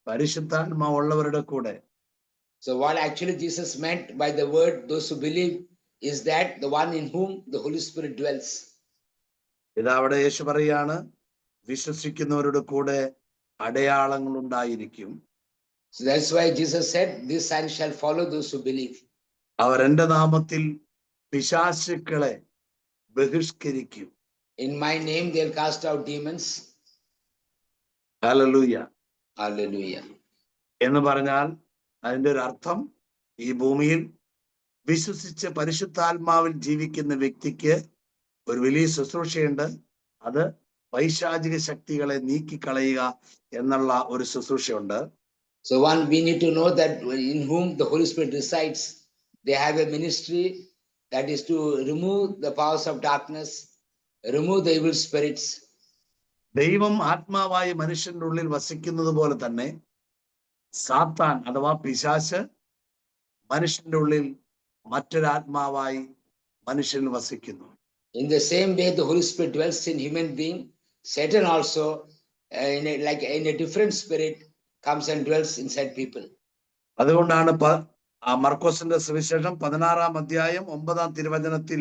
പരിശുദ്ധാത്മാവുള്ളവരുടെ കൂടെ. So what actually Jesus meant by the word those who believe is that the one in whom the Holy Spirit dwells. ഇതവിടെ യേശു പറയാണ്, വിശ്വസിക്കുന്നവരുടെ കൂടെ അടയാളങ്ങൾ ഉണ്ടായിരിക്കും. So that's why Jesus said, "This sign shall follow those who believe." അവർ എന്റെ നാമത്തിൽ പിശാചുക്കളെ ബഹിഷ്കരിക്കും. In my name they'll cast out demons. Hallelujah. Hallelujah. എന്ന് പറഞ്ഞാൽ അതിന്റെ ഒരു അർത്ഥം, ഈ ഭൂമിയിൽ വിശ്വസിച്ച് പരിശുദ്ധാത്മാവിൽ ജീവിക്കുന്ന വ്യക്തിക്ക് ഒരു വലിയ ശുശ്രൂഷയുണ്ട്. അത് പൈശാചിക ശക്തികളെ നീക്കിക്കളയുക എന്നുള്ള ഒരു ശുശ്രൂഷയുണ്ട്. So one, we need to know that in whom the Holy Spirit resides, they have a ministry that is to remove the powers of darkness, remove the evil spirits. ദൈവം ആത്മാവായ മനുഷ്യന്റെ ഉള്ളിൽ വസിക്കുന്നത് പോലെ തന്നെ സാത്താൻ അഥവാ പിശാച് മനുഷ്യന്റെ ഉള്ളിൽ മറ്റൊരാത്മാവായി മനുഷ്യനിൽ വസിക്കുന്നു. In the same way the Holy Spirit dwells in human being, Satan also in a different spirit comes and dwells inside people. അതുകൊണ്ടാണ് മർക്കോസിന്റെ സുവിശേഷം 16-ാം അധ്യായം 9-ാം തിരുവചനത്തിൽ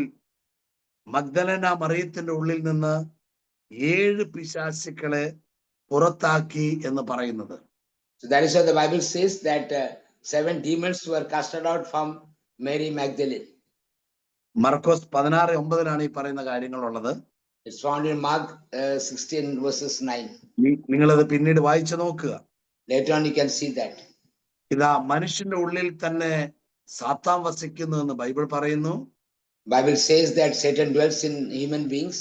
മഗ്ദലന മറിയത്തിന്റെ ഉള്ളിൽ നിന്ന് 7 പിശാചുക്കളെ പുറത്താക്കി എന്ന് പറയുന്നത്. So that is why the Bible says that 7 demons were casted out from Mary Magdalene. മർക്കോസ് 16:9 ഈ പറയുന്ന കാര്യങ്ങളുള്ളത്. It's found in Mark 16 verses 9. നിങ്ങളത് പിന്നീട് വായിച്ചു നോക്കുക. Later on you can see that. ഇതാ മനുഷ്യന്റെ ഉള്ളിൽ തന്നെ സാത്താൻ വസിക്കുന്നു എന്ന് ബൈബിൾ പറയുന്നു. Bible says that Satan dwells in human beings.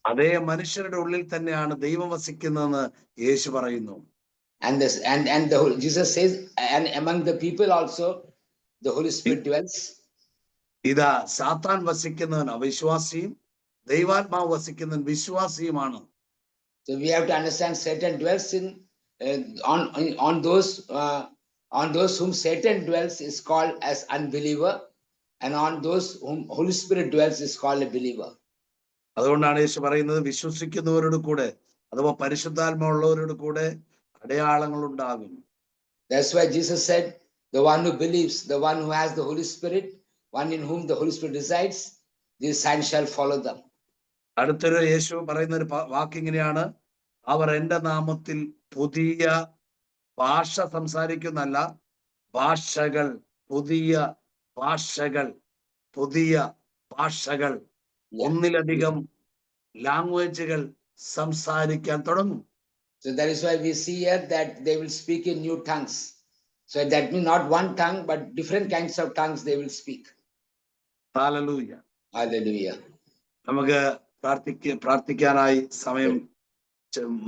അതേ മനുഷ്യരുടെ ഉള്ളിൽ തന്നെയാണ് ദൈവം വസിക്കുന്നതെന്ന് യേശു പറയുന്നു. And Jesus says, and among the people also the Holy Spirit dwells. ഇതാ സാത്താൻ വസിക്കുന്നവൻ അവിശ്വാസിയും ദൈവാത്മാവ് വസിക്കുന്നവൻ വിശ്വാസിയുമാണ്. So we have to understand Satan dwells on those whom Satan dwells is called as unbeliever, and on those whom Holy Spirit dwells is called a believer. അതുകൊണ്ടാണ് യേശു പറയുന്നത്, വിശ്വസിക്കുന്നവരുടെ കൂടെ അഥവാ പരിശുദ്ധാത്മാവുള്ളവരുടെ കൂടെ അടയാളങ്ങൾ ഉണ്ടാകും. That's why Jesus said, the one who believes, the one who has the Holy Spirit, one in whom the Holy Spirit resides, these signs shall follow them. അടുത്തൊരു യേശു പറയുന്ന ഒരു വാക്കിങ്ങനെയാണ്, അവർ എന്റെ നാമത്തിൽ പുതിയ ഭാഷ സംസാരിക്കുന്നല്ല, ഭാഷകൾ, പുതിയ ഭാഷകൾ, പുതിയ ഭാഷകൾ, ഒന്നിലധികം ലാംഗ്വേജുകൾ സംസാരിക്കാൻ തുടങ്ങും. So that is why we see here that they will speak in new tongues. So that means not one tongue, but different kinds of tongues they will speak. Hallelujah. Hallelujah. നമുക്ക് പ്രാർത്ഥിക്കാനായി സമയം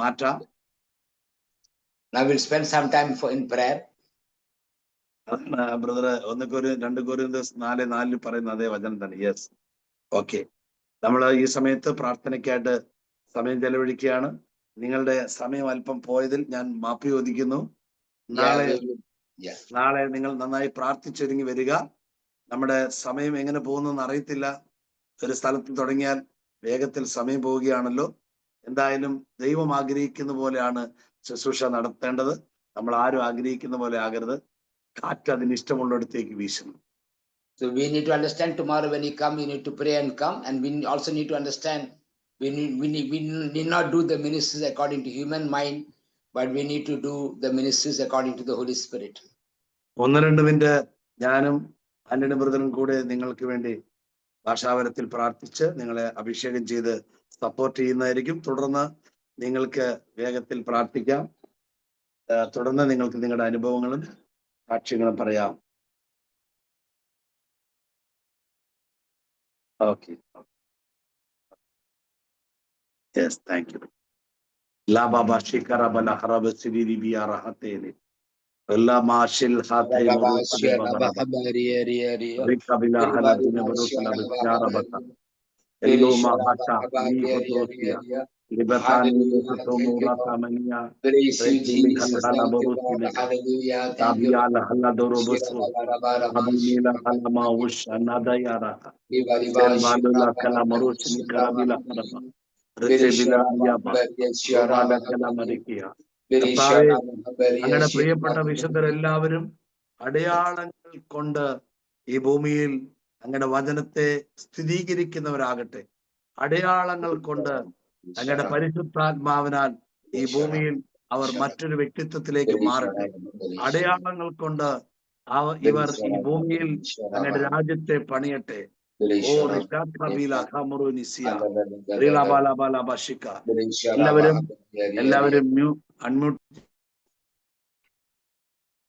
മാറ്റാം. Now we'll spend some time in prayer. Brother 2 കൊരിന്ത്യർ 4:4 പറയുന്ന അതേ വചനം തന്നെ. Yes, okay. നമ്മൾ ഈ സമയത്ത് പ്രാർത്ഥനയ്ക്കായിട്ട് സമയം ചെലവഴിക്കുകയാണ്. നിങ്ങളുടെ സമയം അല്പം പോയതിൽ ഞാൻ മാപ്പ് ചോദിക്കുന്നു. നാളെ Yeah. നാളെ നിങ്ങൾ നന്നായി പ്രാർത്ഥിച്ചൊരുങ്ങി വരിക. നമ്മുടെ സമയം എങ്ങനെ പോകുന്നെന്ന് അറിയത്തില്ല. ഒരു സ്ഥലത്ത് തുടങ്ങിയാൽ വേഗത്തിൽ സമയം പോവുകയാണല്ലോ. എന്തായാലും ദൈവം ആഗ്രഹിക്കുന്ന പോലെയാണ് ശുശ്രൂഷ നടത്തേണ്ടത്. നമ്മൾ ആരും ആഗ്രഹിക്കുന്ന പോലെ ആകരുത്. കാറ്റ് അതിന് ഇഷ്ടമുള്ളിടത്തേക്ക് വീശുന്നു. So we need to understand tomorrow when you come, you need to pray and come. And we also need to understand we need not do the ministries according to human mind, but we need to do the ministries according to the Holy Spirit. 1-2 minute ഞാനും ആന്റണി ബ്രദറും കൂടെ നിങ്ങൾക്ക് വേണ്ടി ഭാഷാവരത്തിൽ പ്രാർത്ഥിച്ച് നിങ്ങളെ അഭിഷേകം ചെയ്ത് support ചെയ്യുന്നതായിരിക്കും. തുടർന്ന് നിങ്ങൾക്ക് വേഗത്തിൽ പ്രാർത്ഥിക്കാം. തുടർന്ന് നിങ്ങൾക്ക് നിങ്ങളുടെ അനുഭവങ്ങളും സാക്ഷ്യങ്ങളും പറയാം. Okay, yes, thank you. ലാബാബ ശിഖറബല ഹറബ സിരിരി ബിയാറഹതേനി എല്ലാ മാഷിൽ ഹാതേ മുറുസലി ബബറബ റികബില ഹലബിന ബറുസല ബിയാറബത എല്ലോ മഹത നിഹതോസിയ ലിബതാനി നിഹതോമുറത മനിയ റെഖിലി ഖൽഖല ബറുസില താബിയാല ഹലദോറബസു അബിനില ഹലമ ഉഷ നദയാറ സെൽബാലുല കല മറുസലി കറബില ഹറബ റിസബില യാബ യോബാല കല മരിക്കിയ. കർത്താവേ, അങ്ങയുടെ പ്രിയപ്പെട്ട വിശുദ്ധരെല്ലാവരും അടയാളങ്ങൾ കൊണ്ട് ഈ ഭൂമിയിൽ അങ്ങയുടെ വചനത്തെ സ്ഥിരീകരിക്കുന്നവരാകട്ടെ. അടയാളങ്ങൾ കൊണ്ട് അങ്ങയുടെ പരിശുദ്ധാത്മാവിനാൽ ഈ ഭൂമിയിൽ അവർ മറ്റൊരു വ്യക്തിത്വത്തിലേക്ക് മാറട്ടെ. അടയാളങ്ങൾ കൊണ്ട് ഇവർ ഈ ഭൂമിയിൽ അങ്ങയുടെ രാജ്യത്തെ പണിയട്ടെ. ഓ എല്ലാവരും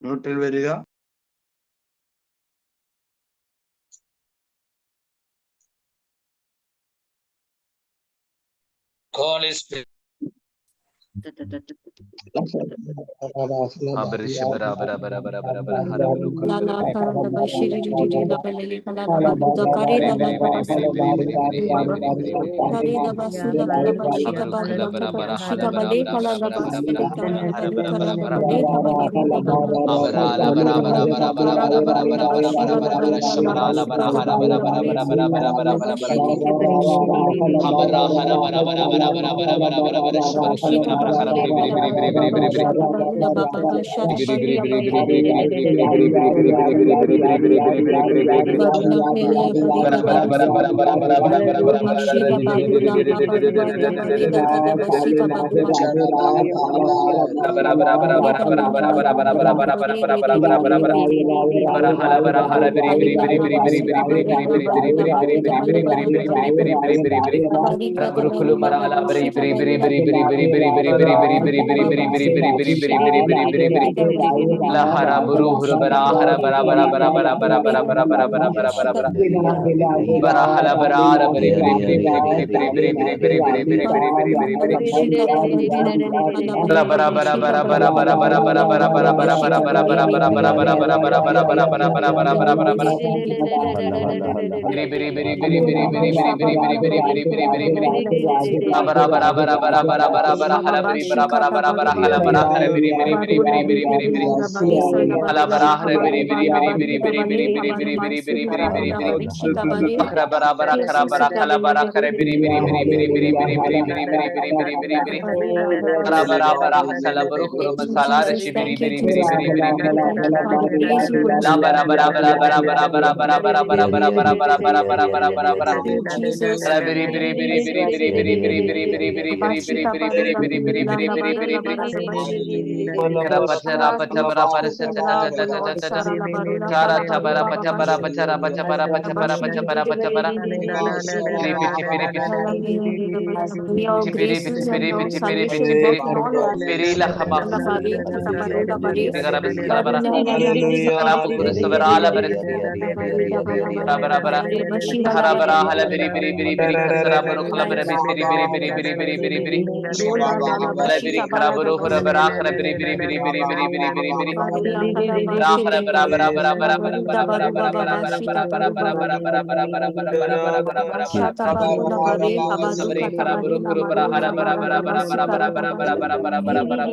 മ്യൂട്ടിൽ വരിക.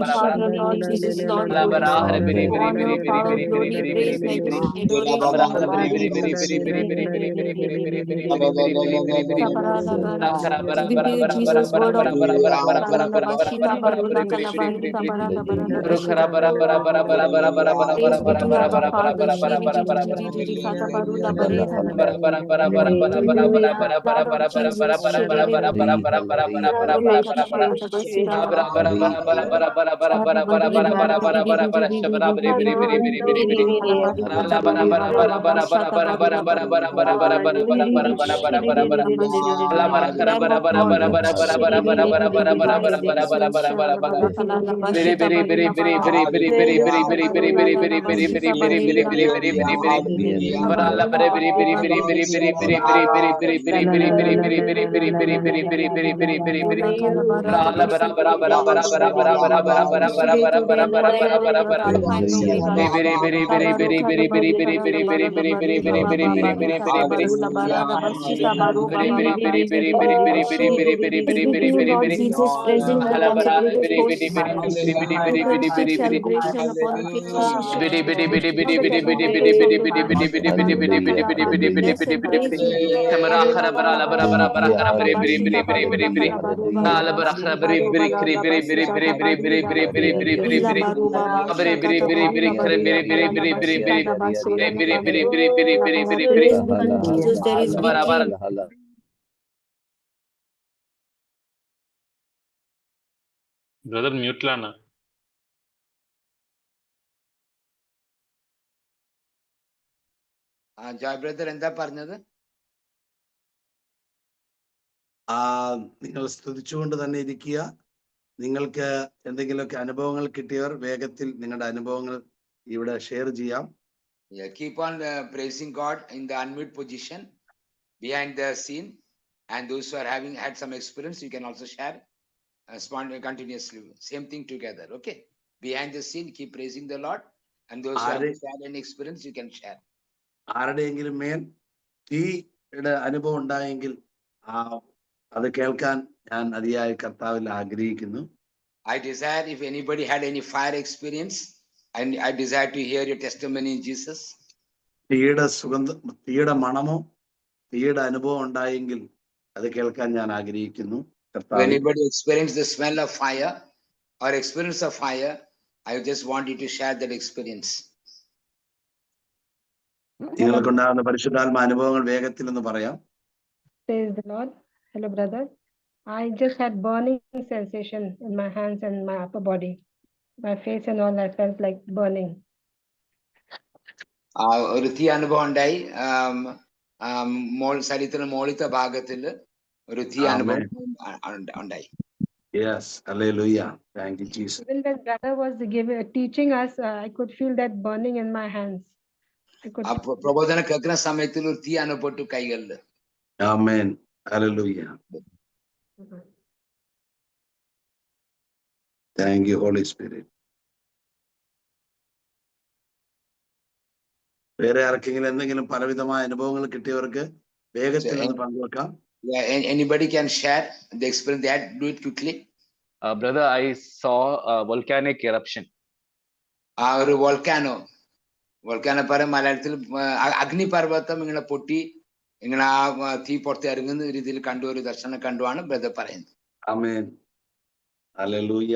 Father, Lord Jesus, Lord, Holy Spirit, give you honor, power, glory, praise, majesty, adoration. We give you Jesus, word of praise be to our Father. Blood of Jesus. Lamb of God, we give you, Lord Jesus, praising and consecrated host. We can speak celebration upon the Christian. Bless and praise Jesus, there is victory. Brother മ്യൂട്ടിലാണ്. Joy brother എന്താ പറഞ്ഞത്? നിങ്ങൾ സ്തുതിച്ചുകൊണ്ട് തന്നെ ഇരിക്കുക. നിങ്ങൾക്ക് എന്തെങ്കിലുമൊക്കെ അനുഭവങ്ങൾ കിട്ടിയവർ വേഗത്തിൽ നിങ്ങളുടെ അനുഭവങ്ങൾ ഇവിടെ ഷെയർ ചെയ്യാം. Keep on praising God in the unmute position behind the scene, and those who are having had some experience, you can also share continuously. Same thing together, okay? Behind the scene, keep praising the Lord, and those who have had any experience, you can share. ആരുടെയെങ്കിലും മേൽ തീയുടെ അനുഭവം ഉണ്ടായെങ്കിൽ അത് കേൾക്കാൻ ഞാൻ അതിയായ കർത്താവിൽ ആഗ്രഹിക്കുന്നു. I desire if anybody had any fire experience, and I desire to hear your testimony in Jesus. തീയുടെ മണമോ തീയുടെ അനുഭവം ഉണ്ടായെങ്കിൽ അത് കേൾക്കാൻ ഞാൻ ആഗ്രഹിക്കുന്നു. If anybody experienced the smell of fire or experience of fire, I just want you to share that experience. നിങ്ങൾക്കുണ്ടാകുന്ന പരിശുദ്ധാത്മ അനുഭവങ്ങൾ വേഗത്തിൽ ഒന്ന് പറയാം. Praise the Lord. Hello, brother. I just had burning sensation in my hands and my upper body. My face and all, I felt like burning. ഒരു തീ അനുഭവം ഉണ്ടായി. ശരീരത്തിന് മോളിത്തെ ഭാഗത്തിൽ ഒരു തീ അനുഭവം ഉണ്ടായി. Yes, hallelujah. Thank you, Jesus. Even when brother was teaching us, I could feel that burning in my hands. പ്രബോധനം കേൾക്കുന്ന സമയത്തിൽ ഒരു തീ അനുഭവപ്പെട്ടു കൈകളിൽ. Amen. Hallelujah. Thank you, Holy Spirit. വേറെ ആർക്കെങ്കിലും എന്തെങ്കിലും പലവിധമായ അനുഭവങ്ങൾ കിട്ടിയവർക്ക് വേഗത്തിൽ ഒന്ന് പങ്കുവെക്കാം. Anybody can share the experience they had. Do it quickly. Brother, I saw a volcanic eruption. ഒരു വോൾക്കാനോ പറ മലയാളത്തിൽ അഗ്നിപർവ്വതം ഇങ്ങനെ പൊട്ടി ഇങ്ങനെ ആ തീ പുറത്ത് ഇറങ്ങുന്ന രീതിയിൽ കണ്ടു, ഒരു ദർശനം കണ്ടുവാണ് ബ്രദർ പറയുന്നത്. ആമേൻ. ഹല്ലേലൂയ.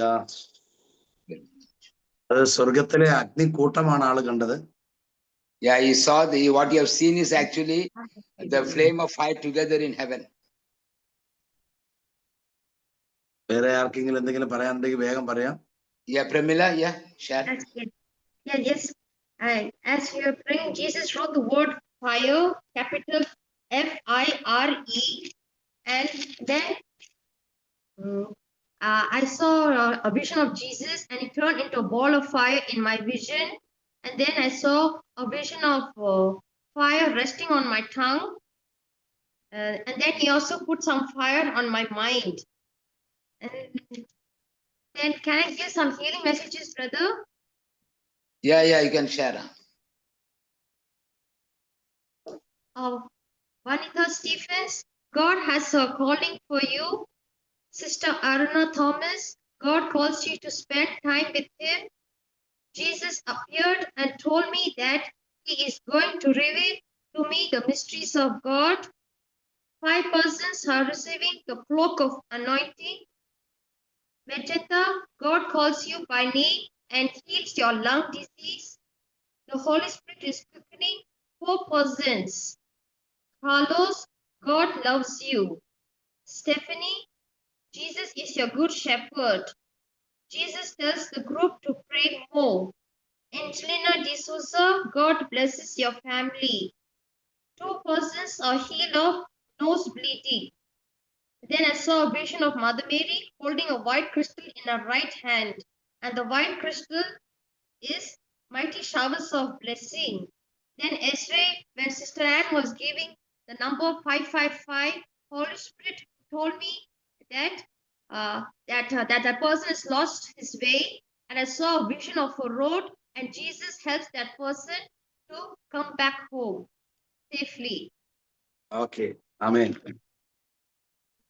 അത് സ്വർഗത്തിലെ അഗ്നിക്കൂട്ടമാണ് ആള് കണ്ടത്. Yeah, he saw what you have seen is actually the flame of fire together in heaven. വേറെ ആർക്കെങ്കിലും എന്തെങ്കിലും പറയാനുണ്ടെങ്കിൽ വേഗം പറയാം. Yeah, Pramila, yeah, share. Yes. As you are praying, Jesus wrote the word fire, capital FIRE, and then I saw a vision of Jesus, and it turned into a ball of fire in my vision. And then I saw a vision of fire resting on my tongue. And then he also put some fire on my mind. And Then can I give some healing messages, brother? Yeah, you can share. Vanitha Stephens, God has a calling for you. Sister Aruna Thomas, God calls you to spend time with Him. Jesus appeared and told me that He is going to reveal to me the mysteries of God. 5 persons are receiving the cloak of anointing. Vegeta, God calls you by name and heals your lung disease. The Holy Spirit is quickening 4 persons. Carlos, God loves you. Stephanie, Jesus is your good shepherd. Jesus tells the group to pray more. Angelina D'Souza, God blesses your family. 2 persons are healed of nose bleeding. Then I saw a vision of Mother Mary holding a white crystal in her right hand, and the white crystal is mighty showers of blessing. Then yesterday, when Sister Anne was giving the number 555, Holy Spirit told me that that person has lost his way, and I saw a vision of a road, and Jesus helps that person to come back home safely. Okay, ആമേൻ.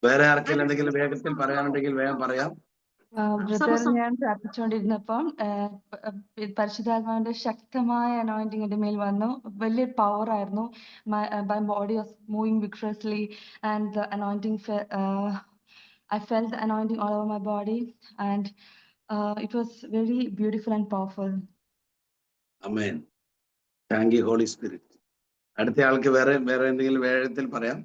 വേറെ ആർക്കെങ്കിലും എന്തെങ്കിലും വേഗത്തിൽ പറയാനുണ്ടെങ്കിൽ വേഗം പറയാം. Brother, ഞാൻ പ്രാർത്ഥിച്ചുകൊണ്ടിരുന്നപ്പം പരിശുദ്ധാത്മാവിന്റെ ശക്തമായ അനോയിന്റിംഗ് എന്റെ മേൽ വന്നു. വലിയൊരു പവർ ആയിരുന്നു. My body was moving victoriously and the anointing I felt the anointing all over my body, and it was very beautiful and powerful. Amen. Thank you Holy Spirit. അടുത്ത ആൾക്ക് വേറെ എന്തെങ്കിലും വേഗത്തിൽ പറയാം.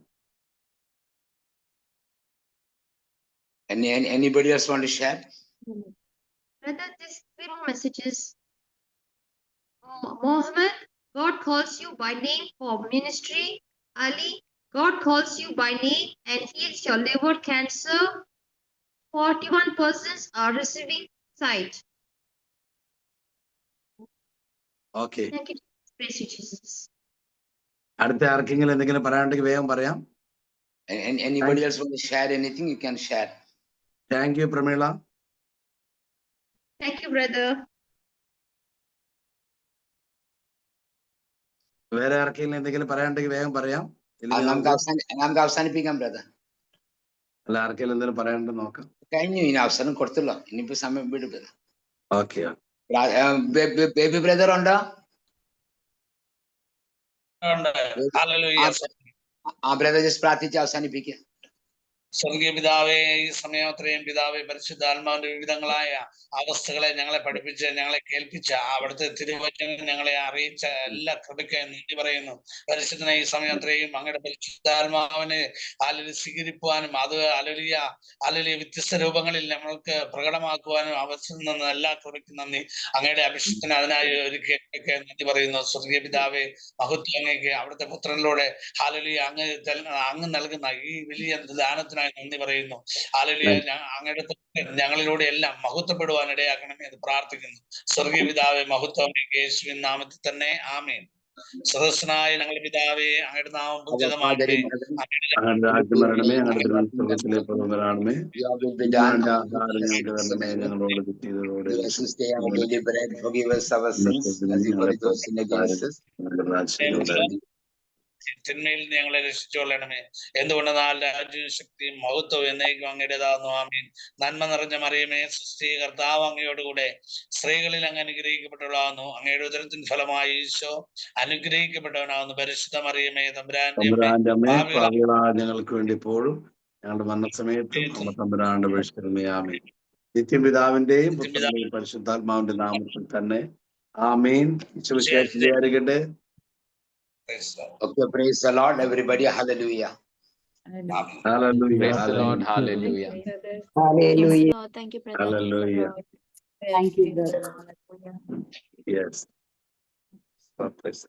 Anybody else want to share? Brother, just 3 more messages. Mohammed, God calls you by name for ministry. Ali, God calls you by name and heals your liver cancer. 41 persons are receiving sight. Okay, Thank you. Praise you, Jesus. അടുത്ത ആർക്കെങ്കിലും എന്തെങ്കിലും പറയാനുണ്ടെങ്കിൽ വേഗം പറയാം. Anybody else want to share anything? You can share. Thank you Pramila. Thank you, brother. വേറെ ആർക്കെങ്കിലും എന്തെങ്കിലും പറയാനുണ്ടെങ്കിൽ വേഗം പറയാം. നമുക്ക് അവസാനിപ്പിക്കാം ബ്രദർ. അല്ല, ആർക്കെങ്കിലും എന്തെങ്കിലും പറയാനുണ്ടെന്ന് നോക്കാം. കഴിഞ്ഞു, ഇനി അവസരം കൊടുത്തല്ലോ, ഇനിയിപ്പോ സമയം വിടും. ഓക്കെ, ബേബി ബ്രദർ ഉണ്ടോ? ബ്രദർ ജസ്റ്റ് പ്രാർത്ഥിച്ച് അവസാനിപ്പിക്കുക. സ്വർഗീയ പിതാവേ, ഈ സമയം അത്രയും പിതാവേ, പരിശുദ്ധാത്മാവിന്റെ വിവിധങ്ങളായ അവസ്ഥകളെ ഞങ്ങളെ പഠിപ്പിച്ച് ഞങ്ങളെ കേൾപ്പിച്ച അവിടുത്തെ തിരുവചനം ഞങ്ങളെ അറിയിച്ച എല്ലാ കൃപയ്ക്ക് നന്ദി പറയുന്നു. പരിശുദ്ധനെ ഈ സമയം അത്രയും അങ്ങയുടെ പരിശുദ്ധാത്മാവിനെ സ്വീകരിക്കുവാനും അത് അലലിയ വ്യത്യസ്ത രൂപങ്ങളിൽ നമ്മൾക്ക് പ്രകടമാക്കുവാനും അവസരം തന്ന എല്ലാ കൃപയ്ക്കും നന്ദി. അങ്ങയുടെ അഭിഷേകത്തിന് അതിനായി ഒരുക്കിയൊക്കെ നന്ദി പറയുന്നു. സ്വർഗീയ പിതാവേ, മഹത്വം അങ്ങേക്ക് അവിടുത്തെ പുത്രനിലൂടെ അങ്ങ് നൽകുന്ന ഈ വലിയ ദാനത്തിന് നന്ദി പറയുന്നു. ഹല്ലേലൂയ. അങ്ങയുടെ ഞങ്ങളിലൂടെ എല്ലാം മഹത്വപ്പെടുവാൻ ഇടയാക്കണമേ എന്ന് പ്രാർത്ഥിക്കുന്നു. സ്വർഗീയ പിതാവേ, മഹത്വം യേശുവിൻ നാമത്തിൽ തന്നെ, ആമേൻ. സദസ്സനായ ഞങ്ങളുടെ പിതാവേ, അങ്ങയുടെ നാമം പൂജിതമാകണമേ, അങ്ങയുടെ രാജ്യം വരണമേ, അങ്ങയുടെ സ്വർഗ്ഗത്തിലെ പോലെ വരണമേ, ഞങ്ങളുടെ ആഹാരം ഞങ്ങൾക്ക് തരണമേ, ഞങ്ങളോട് തെറ്റിയതോടെ തിന്മയിൽ ഞങ്ങളെ രക്ഷിച്ചുകൊള്ളണമേ. എന്തുകൊണ്ടെന്നാൽ രാജ്യവും ശക്തിയും മഹത്വവും എന്നേക്കും അങ്ങയുടേതാകുന്നു, ആമേൻ. നന്മ നിറഞ്ഞ മറിയമേ, സൃഷ്ടി കർത്താവ് അങ്ങയോടുകൂടെ സ്ത്രീകളിൽ അങ്ങ് അനുഗ്രഹിക്കപ്പെട്ടവളാകുന്നു. അങ്ങയുടെ ഉദരത്തിൻ ഫലമായി ഈശോ അനുഗ്രഹിക്കപ്പെട്ടവനാകുന്നു. പരിശുദ്ധ മറിയമേ, തമ്പുരാന്റെ അമ്മേ, ഞങ്ങൾക്ക് വേണ്ടി ഇപ്പോഴും ഞങ്ങളുടെ മരണസമയത്തും തമ്പുരാന്റെ അപേക്ഷിക്കണമേ, ആമേൻ. നിത്യപിതാവിന്റെയും പുത്രന്റെയും പരിശുദ്ധാത്മാവിന്റെ നാമത്തിൽ തന്നെ, ആമേൻ. വിശ്വസിക്കട്ടെ. Okay, praise the Lord, everybody. Hallelujah. Hallelujah. Praise the Lord. Hallelujah. Hallelujah. Thank you, brother. Hallelujah. Thank you, brother. Yes. God bless.